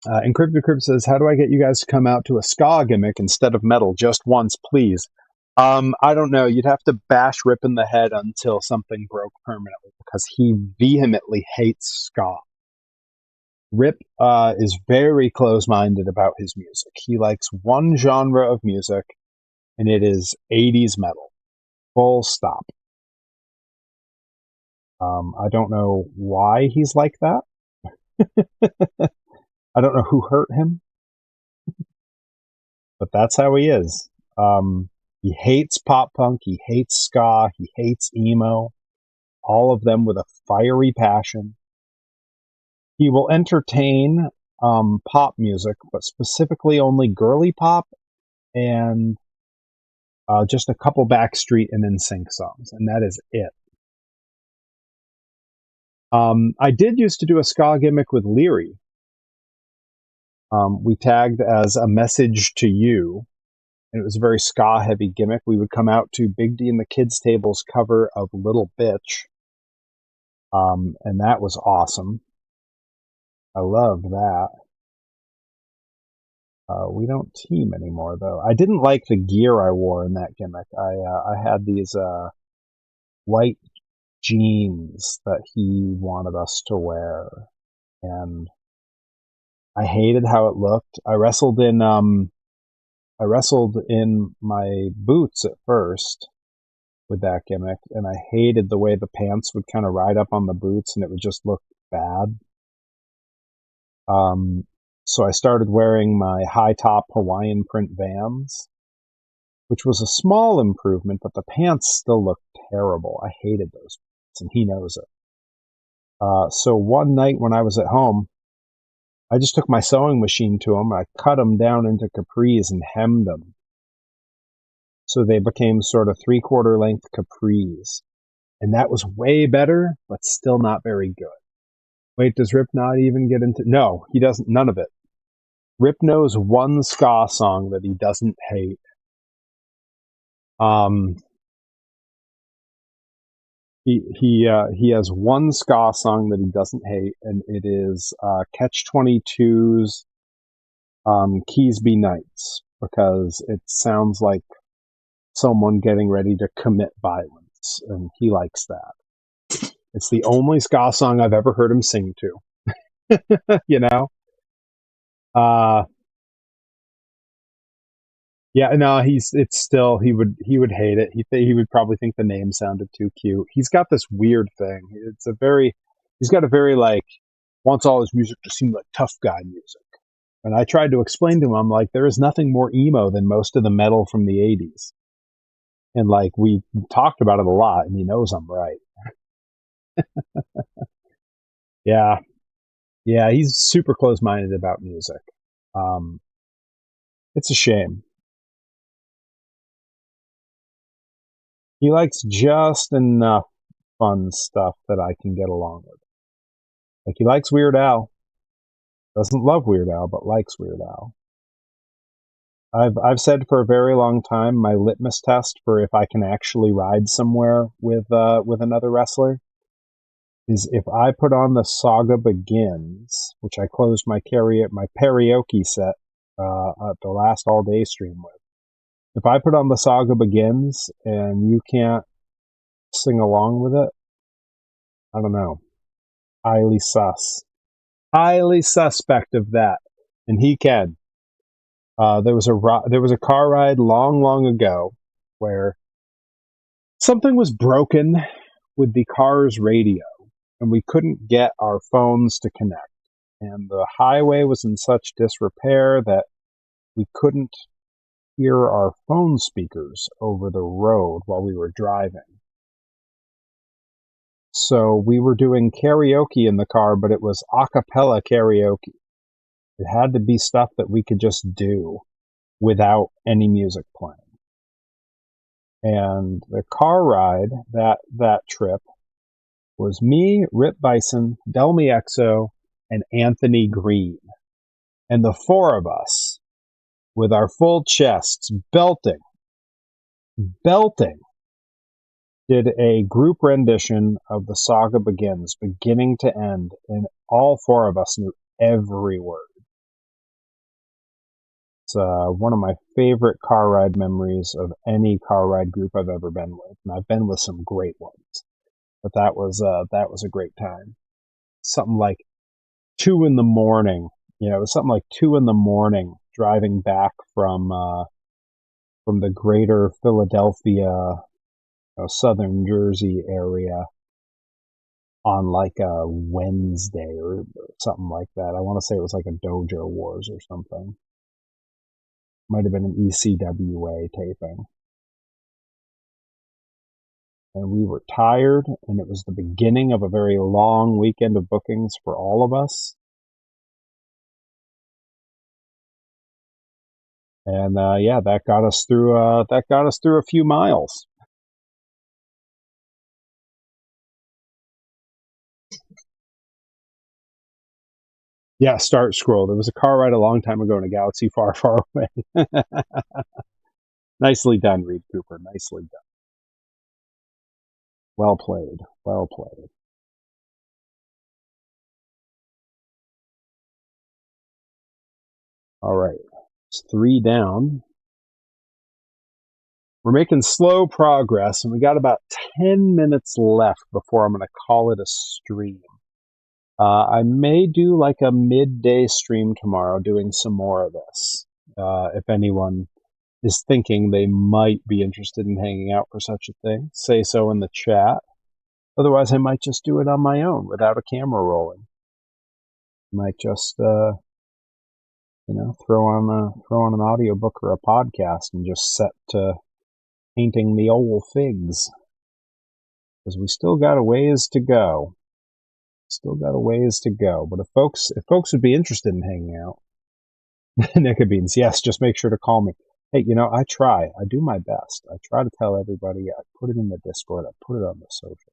Encrypted Crib says, "How do I get you guys to come out to a ska gimmick instead of metal just once, please?" I don't know. You'd have to bash Rip in the head until something broke permanently because he vehemently hates ska. Rip is very close-minded about his music. He likes one genre of music, and it is 80s metal. Full stop. I don't know why he's like that. I don't know who hurt him, but that's how he is. He hates pop punk, he hates ska, he hates emo, all of them with a fiery passion. He will entertain pop music, but specifically only girly pop and just a couple Backstreet and NSYNC songs, and that is it. I did used to do a ska gimmick with Leary. We tagged as a message to you, and it was a very ska-heavy gimmick. We would come out to Big D and the Kids Table's cover of Little Bitch, and that was awesome. I loved that. We don't team anymore, though. I didn't like the gear I wore in that gimmick. I had these white jeans that he wanted us to wear, and I hated how it looked. I wrestled in my boots at first with that gimmick, and I hated the way the pants would kind of ride up on the boots, and it would just look bad. So I started wearing my high-top Hawaiian print Vans, which was a small improvement, but the pants still looked terrible. I hated those pants, and he knows it. So one night when I was at home, I just took my sewing machine to them. I cut them down into capris and hemmed them. So they became sort of 3/4 length capris. And that was way better, but still not very good. Wait, does Rip not even get into... No, he doesn't. None of it. Rip knows one ska song that he doesn't hate. He has one ska song that he doesn't hate, and it is Catch 22's Keys Be Nights, because it sounds like someone getting ready to commit violence, and he likes that. It's the only ska song I've ever heard him sing to. You know? Uh, yeah, no, it's still, he would hate it. He would probably think the name sounded too cute. He's got this weird thing. He's got a very, like, wants all his music to seem like tough guy music. And I tried to explain to him, I'm like, there is nothing more emo than most of the metal from the 80s. And, like, we talked about it a lot, and he knows I'm right. Yeah. Yeah, he's super close-minded about music. Um, it's a shame. He likes just enough fun stuff that I can get along with. Like, he likes Weird Al. Doesn't love Weird Al, but likes Weird Al. I've said for a very long time, my litmus test for if I can actually ride somewhere with another wrestler is if I put on the Saga Begins, which I closed my karaoke set at the last all day stream with. If I put on the Saga Begins and you can't sing along with it, I don't know. Highly sus. Highly suspect of that. And he can. There was a car ride long ago where something was broken with the car's radio, and we couldn't get our phones to connect. And the highway was in such disrepair that we couldn't hear our phone speakers over the road while we were driving. So we were doing karaoke in the car, but it was a cappella karaoke. It had to be stuff that we could just do without any music playing. And the car ride, that trip, was me, Rip Bison, Delmy Exo, and Anthony Green. And the four of us, with our full chests, belting, did a group rendition of the Saga Begins, beginning to end, and all four of us knew every word. It's one of my favorite car ride memories of any car ride group I've ever been with, and I've been with some great ones. But that was a great time. Something like 2 in the morning. You know, it was something like 2 in the morning driving back from the greater Philadelphia, southern Jersey area on like a Wednesday or something like that. I want to say it was like a Dojo Wars or something. Might have been an ECWA taping. And we were tired, and it was the beginning of a very long weekend of bookings for all of us. And yeah, that got us through a few miles. Yeah, start scroll. There was a car ride a long time ago in a galaxy far, far away. Nicely done, Reed Cooper. Nicely done. Well played. Well played. All right. It's 3 down. We're making slow progress, and we got about 10 minutes left before I'm going to call it a stream. I may do like a midday stream tomorrow doing some more of this. If anyone is thinking they might be interested in hanging out for such a thing, say so in the chat. Otherwise, I might just do it on my own without a camera rolling. Might just, throw on an audiobook or a podcast and just set to painting the old figs. Because we still got a ways to go. But if folks would be interested in hanging out, Nika Beans, yes, just make sure to call me. Hey, I try. I do my best. I try to tell everybody. I put it in the Discord. I put it on the social.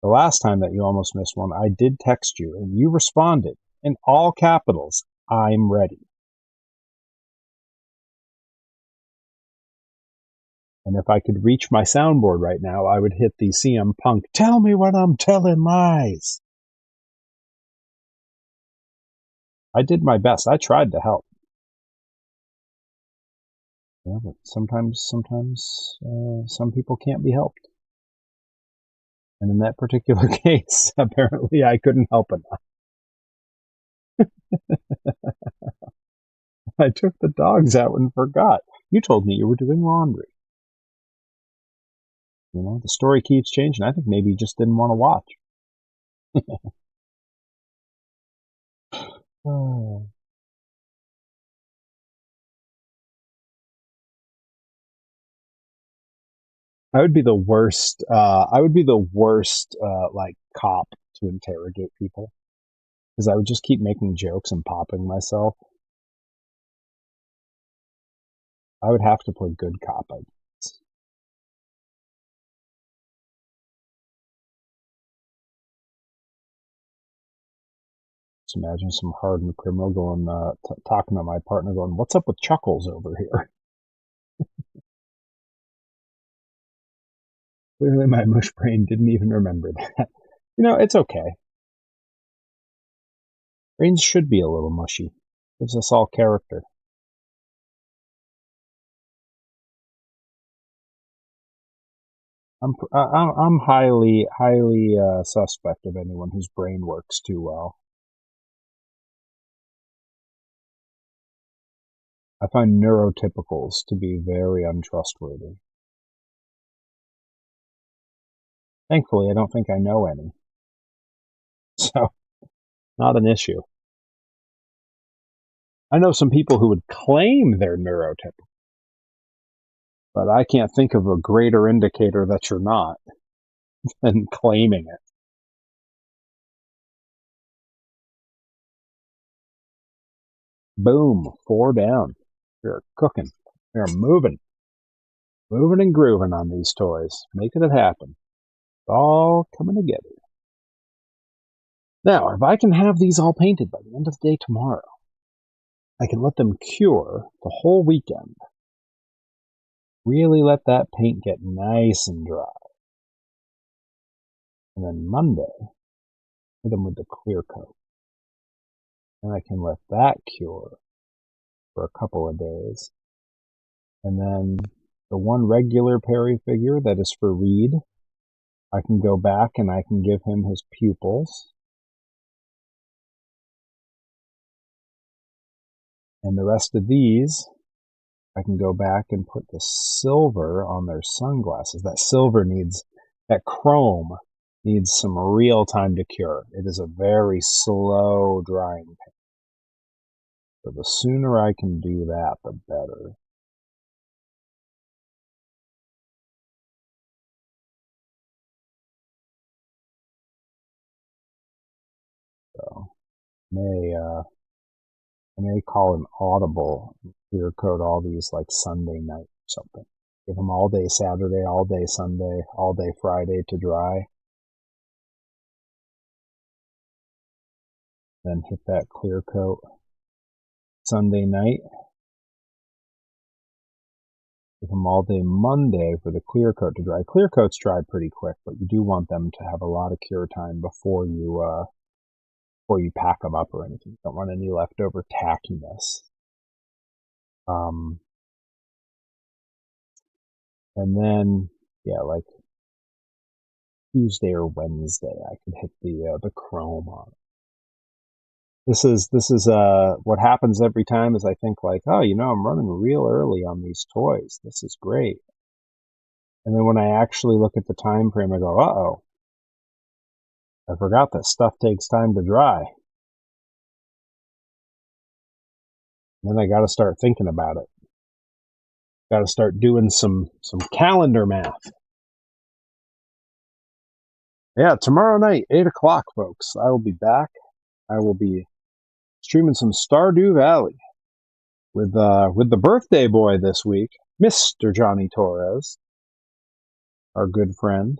The last time that you almost missed one, I did text you, and you responded in all capitals, "I'm ready." And if I could reach my soundboard right now, I would hit the CM Punk, "Tell me when I'm telling lies." I did my best. I tried to help. Yeah, but sometimes some people can't be helped. And in that particular case, apparently I couldn't help enough. I took the dogs out and forgot. You told me you were doing laundry. You know, the story keeps changing. I think maybe you just didn't want to watch. Oh. I would be the worst. I would be the worst, like cop to interrogate people because I would just keep making jokes and popping myself. I would have to play good cop, I guess. Just imagine some hardened criminal going, talking to my partner, going, "What's up with Chuckles over here?" Clearly, my mush brain didn't even remember that. You know, it's okay. Brains should be a little mushy. Gives us all character. I'm highly suspect of anyone whose brain works too well. I find neurotypicals to be very untrustworthy. Thankfully, I don't think I know any. So, not an issue. I know some people who would claim they're neurotypical, but I can't think of a greater indicator that you're not than claiming it. Boom, 4 down. We're cooking. We're moving. Moving and grooving on these toys. Making it happen. It's all coming together. Now, if I can have these all painted by the end of the day tomorrow, I can let them cure the whole weekend. Really let that paint get nice and dry. And then Monday, hit them with the clear coat. And I can let that cure for a couple of days. And then the one regular Perry figure that is for Reed, I can go back and I can give him his pupils. And the rest of these, I can go back and put the silver on their sunglasses. That silver needs, that chrome needs some real time to cure. It is a very slow drying paint. So the sooner I can do that, the better. So I may call an audible and clear coat all these like Sunday night or something. Give them all day Saturday, all day Sunday, all day Friday to dry. Then hit that clear coat Sunday night. Give them all day Monday for the clear coat to dry. Clear coats dry pretty quick, but you do want them to have a lot of cure time before you pack them up or anything. You don't want any leftover tackiness. And then, yeah, like Tuesday or Wednesday, I could hit the chrome on it. This is what happens every time is I think like, oh, you know, I'm running real early on these toys. This is great. And then when I actually look at the time frame, I go, uh-oh, I forgot that stuff takes time to dry. And then I got to start thinking about it. Got to start doing some calendar math. Yeah, tomorrow night, 8 o'clock, folks. I will be back. I will be streaming some Stardew Valley with the birthday boy this week, Mr. Johnny Torres, our good friend.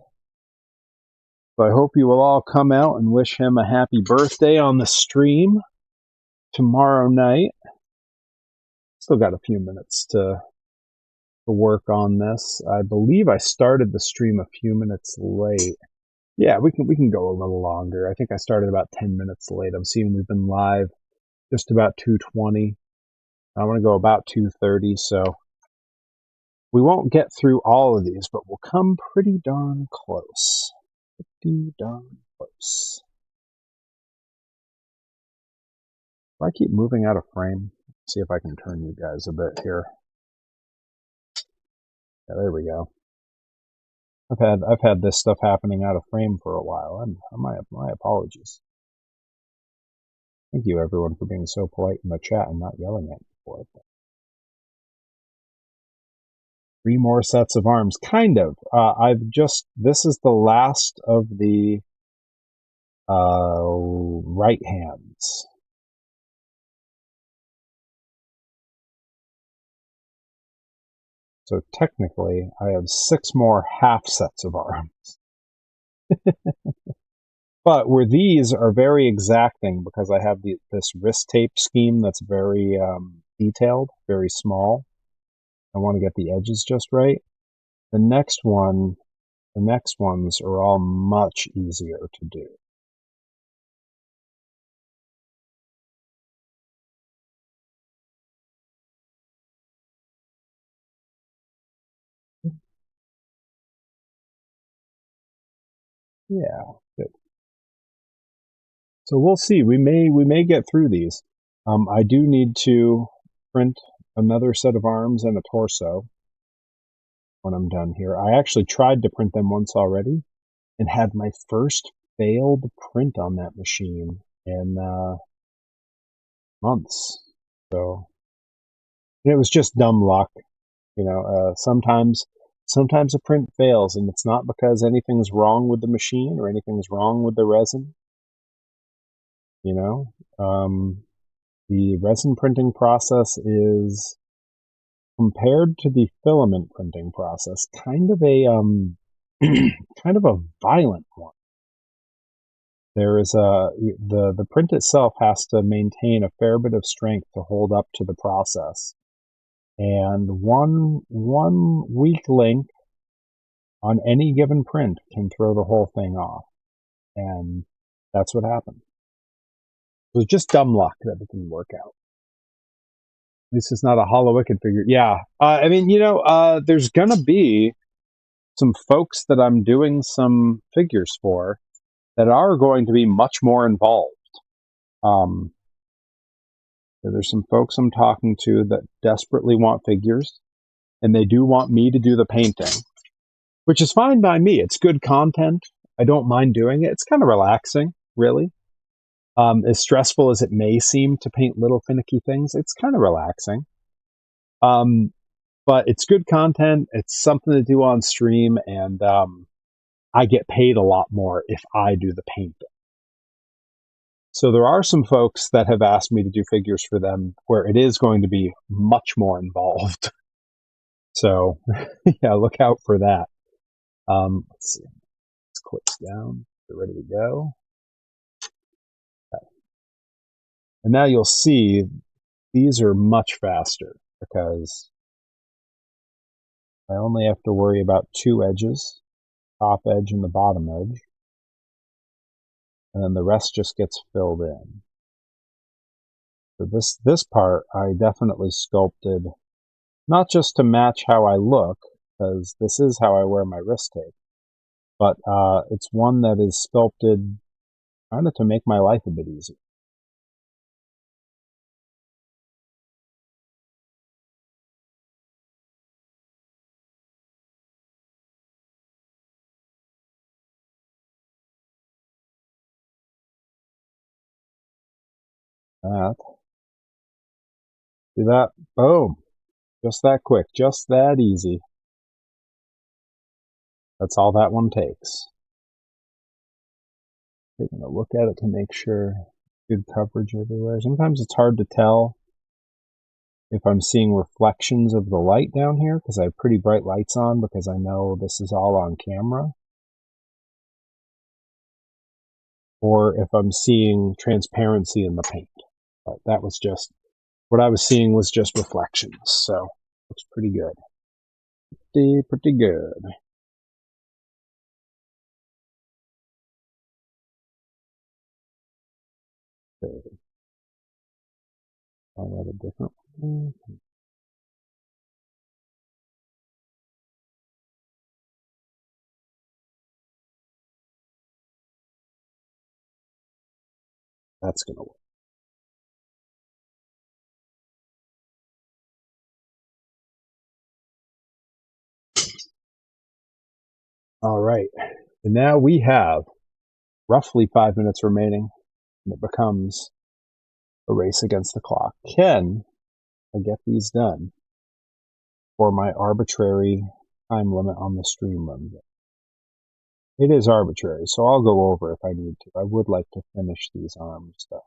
So I hope you will all come out and wish him a happy birthday on the stream tomorrow night. Still got a few minutes to to work on this. I believe I started the stream a few minutes late. Yeah, we can go a little longer. I think I started about 10 minutes late. I'm seeing we've been live just about 2:20. I want to go about 2:30, so we won't get through all of these, but we'll come pretty darn close. Pretty darn close. If I keep moving out of frame, see if I can turn you guys a bit here. Yeah, there we go. I've had this stuff happening out of frame for a while, and my apologies. Thank you everyone for being so polite in the chat and not yelling at me for it. 3 more sets of arms, kind of. This is the last of the right hands. So technically, I have 6 more half sets of arms. But where these are very exacting because I have this wrist tape scheme that's very detailed, very small. I want to get the edges just right. The next ones are all much easier to do. Yeah, good. So we'll see. We may get through these. I do need to print another set of arms and a torso when I'm done here. I actually tried to print them once already and had my first failed print on that machine in months. So and it was just dumb luck. You know, sometimes a print fails, and it's not because anything's wrong with the machine or anything's wrong with the resin. You know, the resin printing process is, compared to the filament printing process, kind of a kind of a violent one. There is the print itself has to maintain a fair bit of strength to hold up to the process, and one weak link on any given print can throw the whole thing off, and that's what happened. It was just dumb luck that it didn't work out. This is not a Hollow Wicked figure. Yeah, I mean, you know, there's gonna be some folks that I'm doing some figures for that are going to be much more involved. There's some folks I'm talking to that desperately want figures, and they do want me to do the painting, which is fine by me. It's good content. I don't mind doing it. It's kind of relaxing, really. As stressful as it may seem to paint little finicky things, it's kind of relaxing. But it's good content. It's something to do on stream, and I get paid a lot more if I do the painting. So there are some folks that have asked me to do figures for them where it is going to be much more involved. So yeah, look out for that. Let's see. Let's click down. We're ready to go. Okay. And now you'll see these are much faster because I only have to worry about 2 edges, top edge and the bottom edge. And then the rest just gets filled in. So this part I definitely sculpted, not just to match how I look, because this is how I wear my wrist tape, but it's one that is sculpted kind of to make my life a bit easier. See that? Boom. Just that quick, just that easy. That's all that one takes. Taking a look at it to make sure good coverage everywhere. Sometimes it's hard to tell if I'm seeing reflections of the light down here because I have pretty bright lights on because I know this is all on camera. Or if I'm seeing transparency in the paint. But that was just, what I was seeing was just reflections, so looks pretty good. Pretty good. Okay. I'll add a different one. That's gonna work. All right. And now we have roughly 5 minutes remaining, and it becomes a race against the clock. Can I get these done for my arbitrary time limit on the stream run? It is arbitrary, so I'll go over if I need to. I would like to finish these arms, though.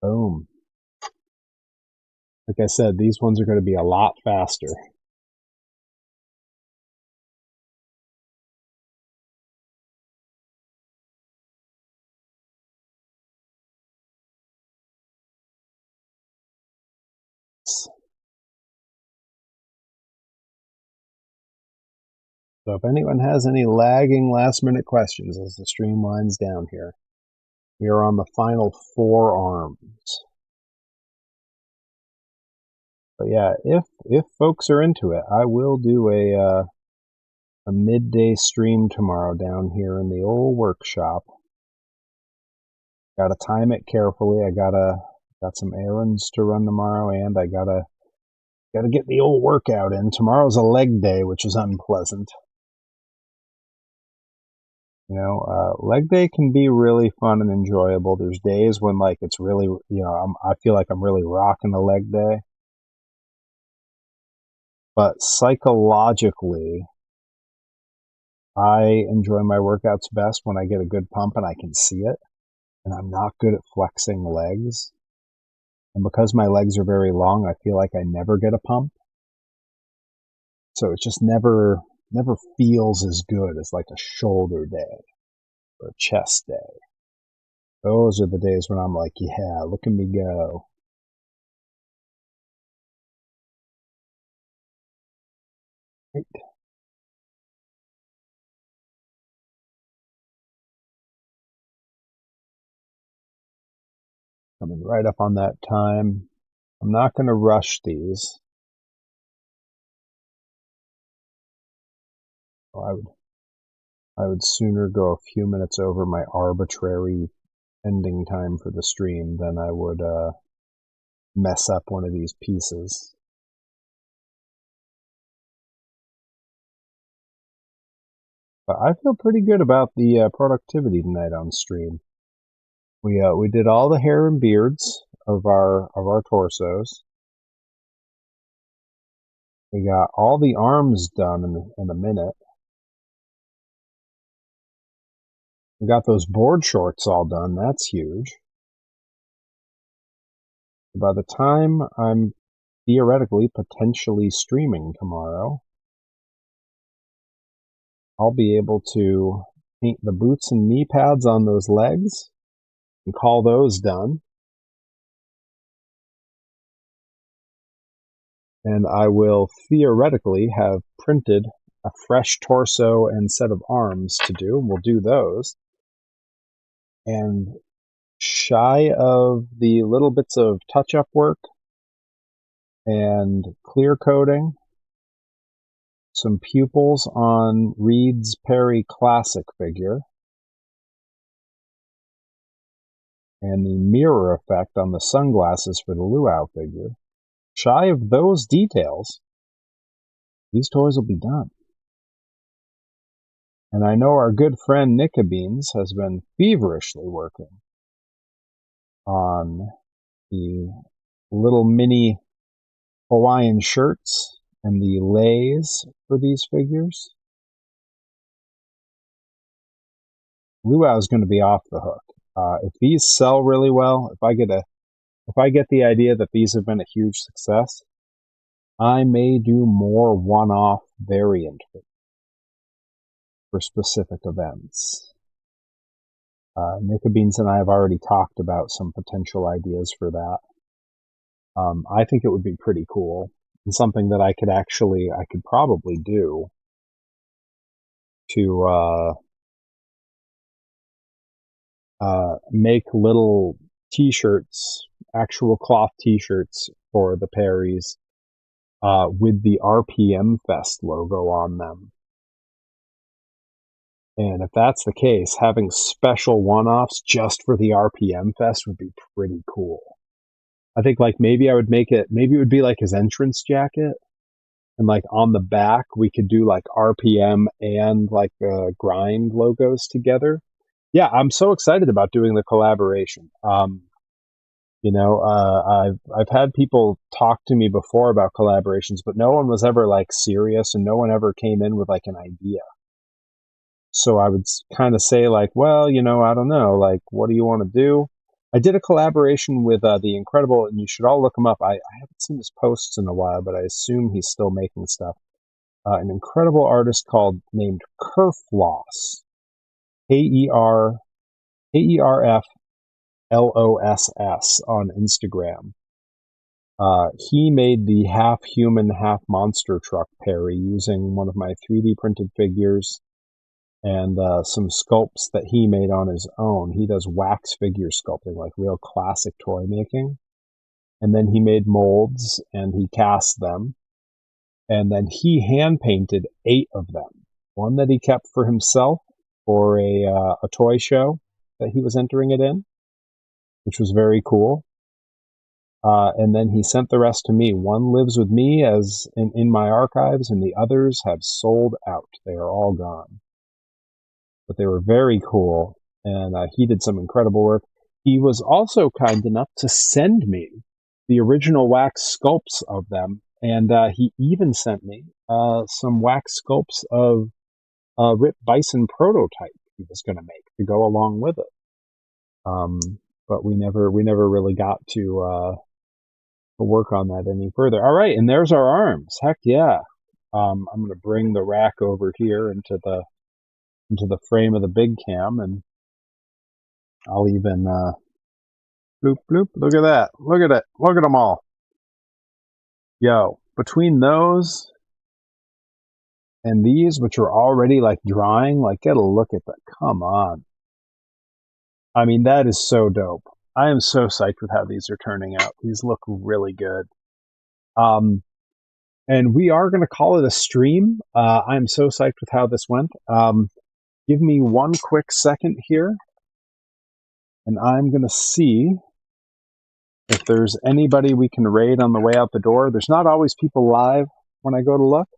Boom. Like I said, these ones are going to be a lot faster. So if anyone has any lagging last-minute questions as the stream winds down here, we are on the final 4 arms. But yeah, if folks are into it, I will do a midday stream tomorrow down here in the old workshop. Got to time it carefully. Got some errands to run tomorrow, and I gotta get the old workout in. Tomorrow's a leg day, which is unpleasant. You know, leg day can be really fun and enjoyable. There's days when like it's really, I feel like I'm really rocking a leg day. But psychologically, I enjoy my workouts best when I get a good pump and I can see it. And I'm not good at flexing legs. And because my legs are very long, I feel like I never get a pump. So it just never feels as good as like a shoulder day or a chest day. Those are the days when I'm like, yeah, look at me go. Right. Coming right up on that time. I'm not going to rush these. I would sooner go a few minutes over my arbitrary ending time for the stream than I would mess up one of these pieces. But I feel pretty good about the productivity tonight on stream. We did all the hair and beards of our torsos. We got all the arms done in a minute. We got those board shorts all done. That's huge. By the time I'm theoretically potentially streaming tomorrow, I'll be able to paint the boots and knee pads on those legs and call those done. And I will theoretically have printed a fresh torso and set of arms to do, and we'll do those. And shy of the little bits of touch-up work and clear coating, some pupils on Reed's Perry Classic figure, and the mirror effect on the sunglasses for the Luau figure. shy of those details, these toys will be done. And I know our good friend Beans has been feverishly working on the little mini Hawaiian shirts and the lays for these figures. Luau is going to be off the hook. If these sell really well, if I get the idea that these have been a huge success, I may do more one-off variant for specific events. Beans and I have already talked about some potential ideas for that. I think it would be pretty cool and something that I could probably do to make little t-shirts, actual cloth t-shirts for the Perrys with the RPM Fest logo on them. And if that's the case, having special one-offs just for the RPM Fest would be pretty cool. I think like maybe it would be like his entrance jacket. And like on the back, we could do like RPM and like grind logos together. Yeah, I'm so excited about doing the collaboration. I've had people talk to me before about collaborations, but no one was ever like serious, and no one ever came in with like an idea. So I would kind of say like, well, I don't know, like, what do you want to do? I did a collaboration with the Incredible, and you should all look him up. I haven't seen his posts in a while, but I assume he's still making stuff. An incredible artist named Kerfloss, KERFLOSS on Instagram. He made the half human, half monster truck Perry using one of my 3D printed figures and some sculpts that he made on his own. He does wax figure sculpting, like real classic toy making. And then he made molds and he cast them. And then he hand painted 8 of them. One that he kept for himself for a toy show that he was entering it in, which was very cool. And then he sent the rest to me. One lives with me as in my archives, and the others have sold out. They are all gone. But they were very cool, and he did some incredible work. He was also kind enough to send me the original wax sculpts of them, and he even sent me some wax sculpts of Rip Bison prototype he was going to make to go along with it. But we never really got to work on that any further. All right, and there's our arms. Heck yeah! I'm going to bring the rack over here into the frame of the big cam, and I'll even bloop bloop. Look at that! Look at it! Look at them all! Yo, between those and these, which are already like drying, like get a look at that. Come on! I mean, that is so dope. I am so psyched with how these are turning out. These look really good. And we are going to call it a stream. I'm so psyched with how this went. Give me one quick second here, and I'm going to see if there's anybody we can raid on the way out the door. There's not always people live when I go to look,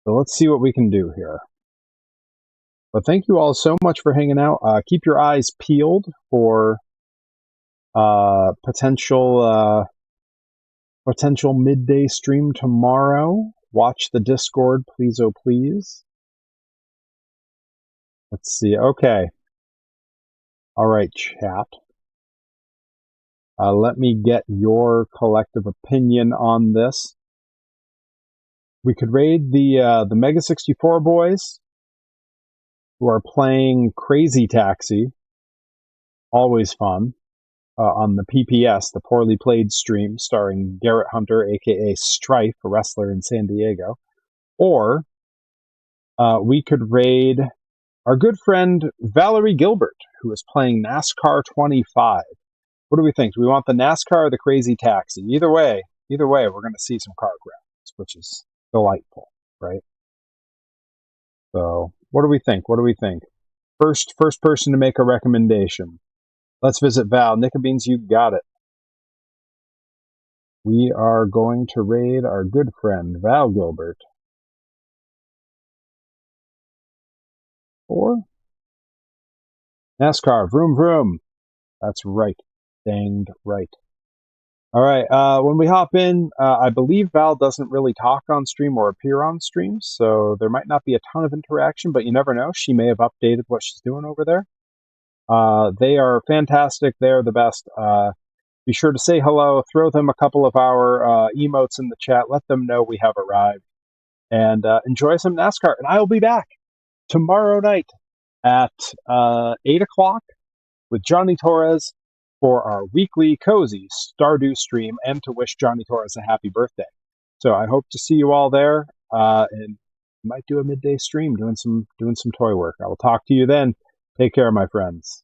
so let's see what we can do here. But thank you all so much for hanging out. Keep your eyes peeled for potential midday stream tomorrow. Watch the Discord, please, oh please. Let's see. Okay. All right, chat. Let me get your collective opinion on this. We could raid the Mega 64 boys who are playing Crazy Taxi. Always fun. On the PPS, the Poorly Played stream, starring Garrett Hunter, aka Strife, a wrestler in San Diego. Or we could raid our good friend Valerie Gilbert, who is playing NASCAR 25. What do we think? Do we want the NASCAR or the Crazy Taxi? Either way, we're going to see some car graphics, which is delightful, right? So, what do we think? First person to make a recommendation. Let's visit Val. Beans, you got it. We are going to raid our good friend, Val Gilbert. 4. NASCAR, vroom vroom. That's right. Danged right. All right, when we hop in, I believe Val doesn't really talk on stream or appear on stream, so there might not be a ton of interaction, but you never know. She may have updated what she's doing over there. They are fantastic. They're the best. Be sure to say hello, throw them a couple of our emotes in the chat, let them know we have arrived, and enjoy some NASCAR. And I'll be back tomorrow night at 8 o'clock with Johnny Torres for our weekly cozy Stardew stream and to wish Johnny Torres a happy birthday. So I hope to see you all there, and might do a midday stream doing some toy work. I will talk to you then. Take care, my friends.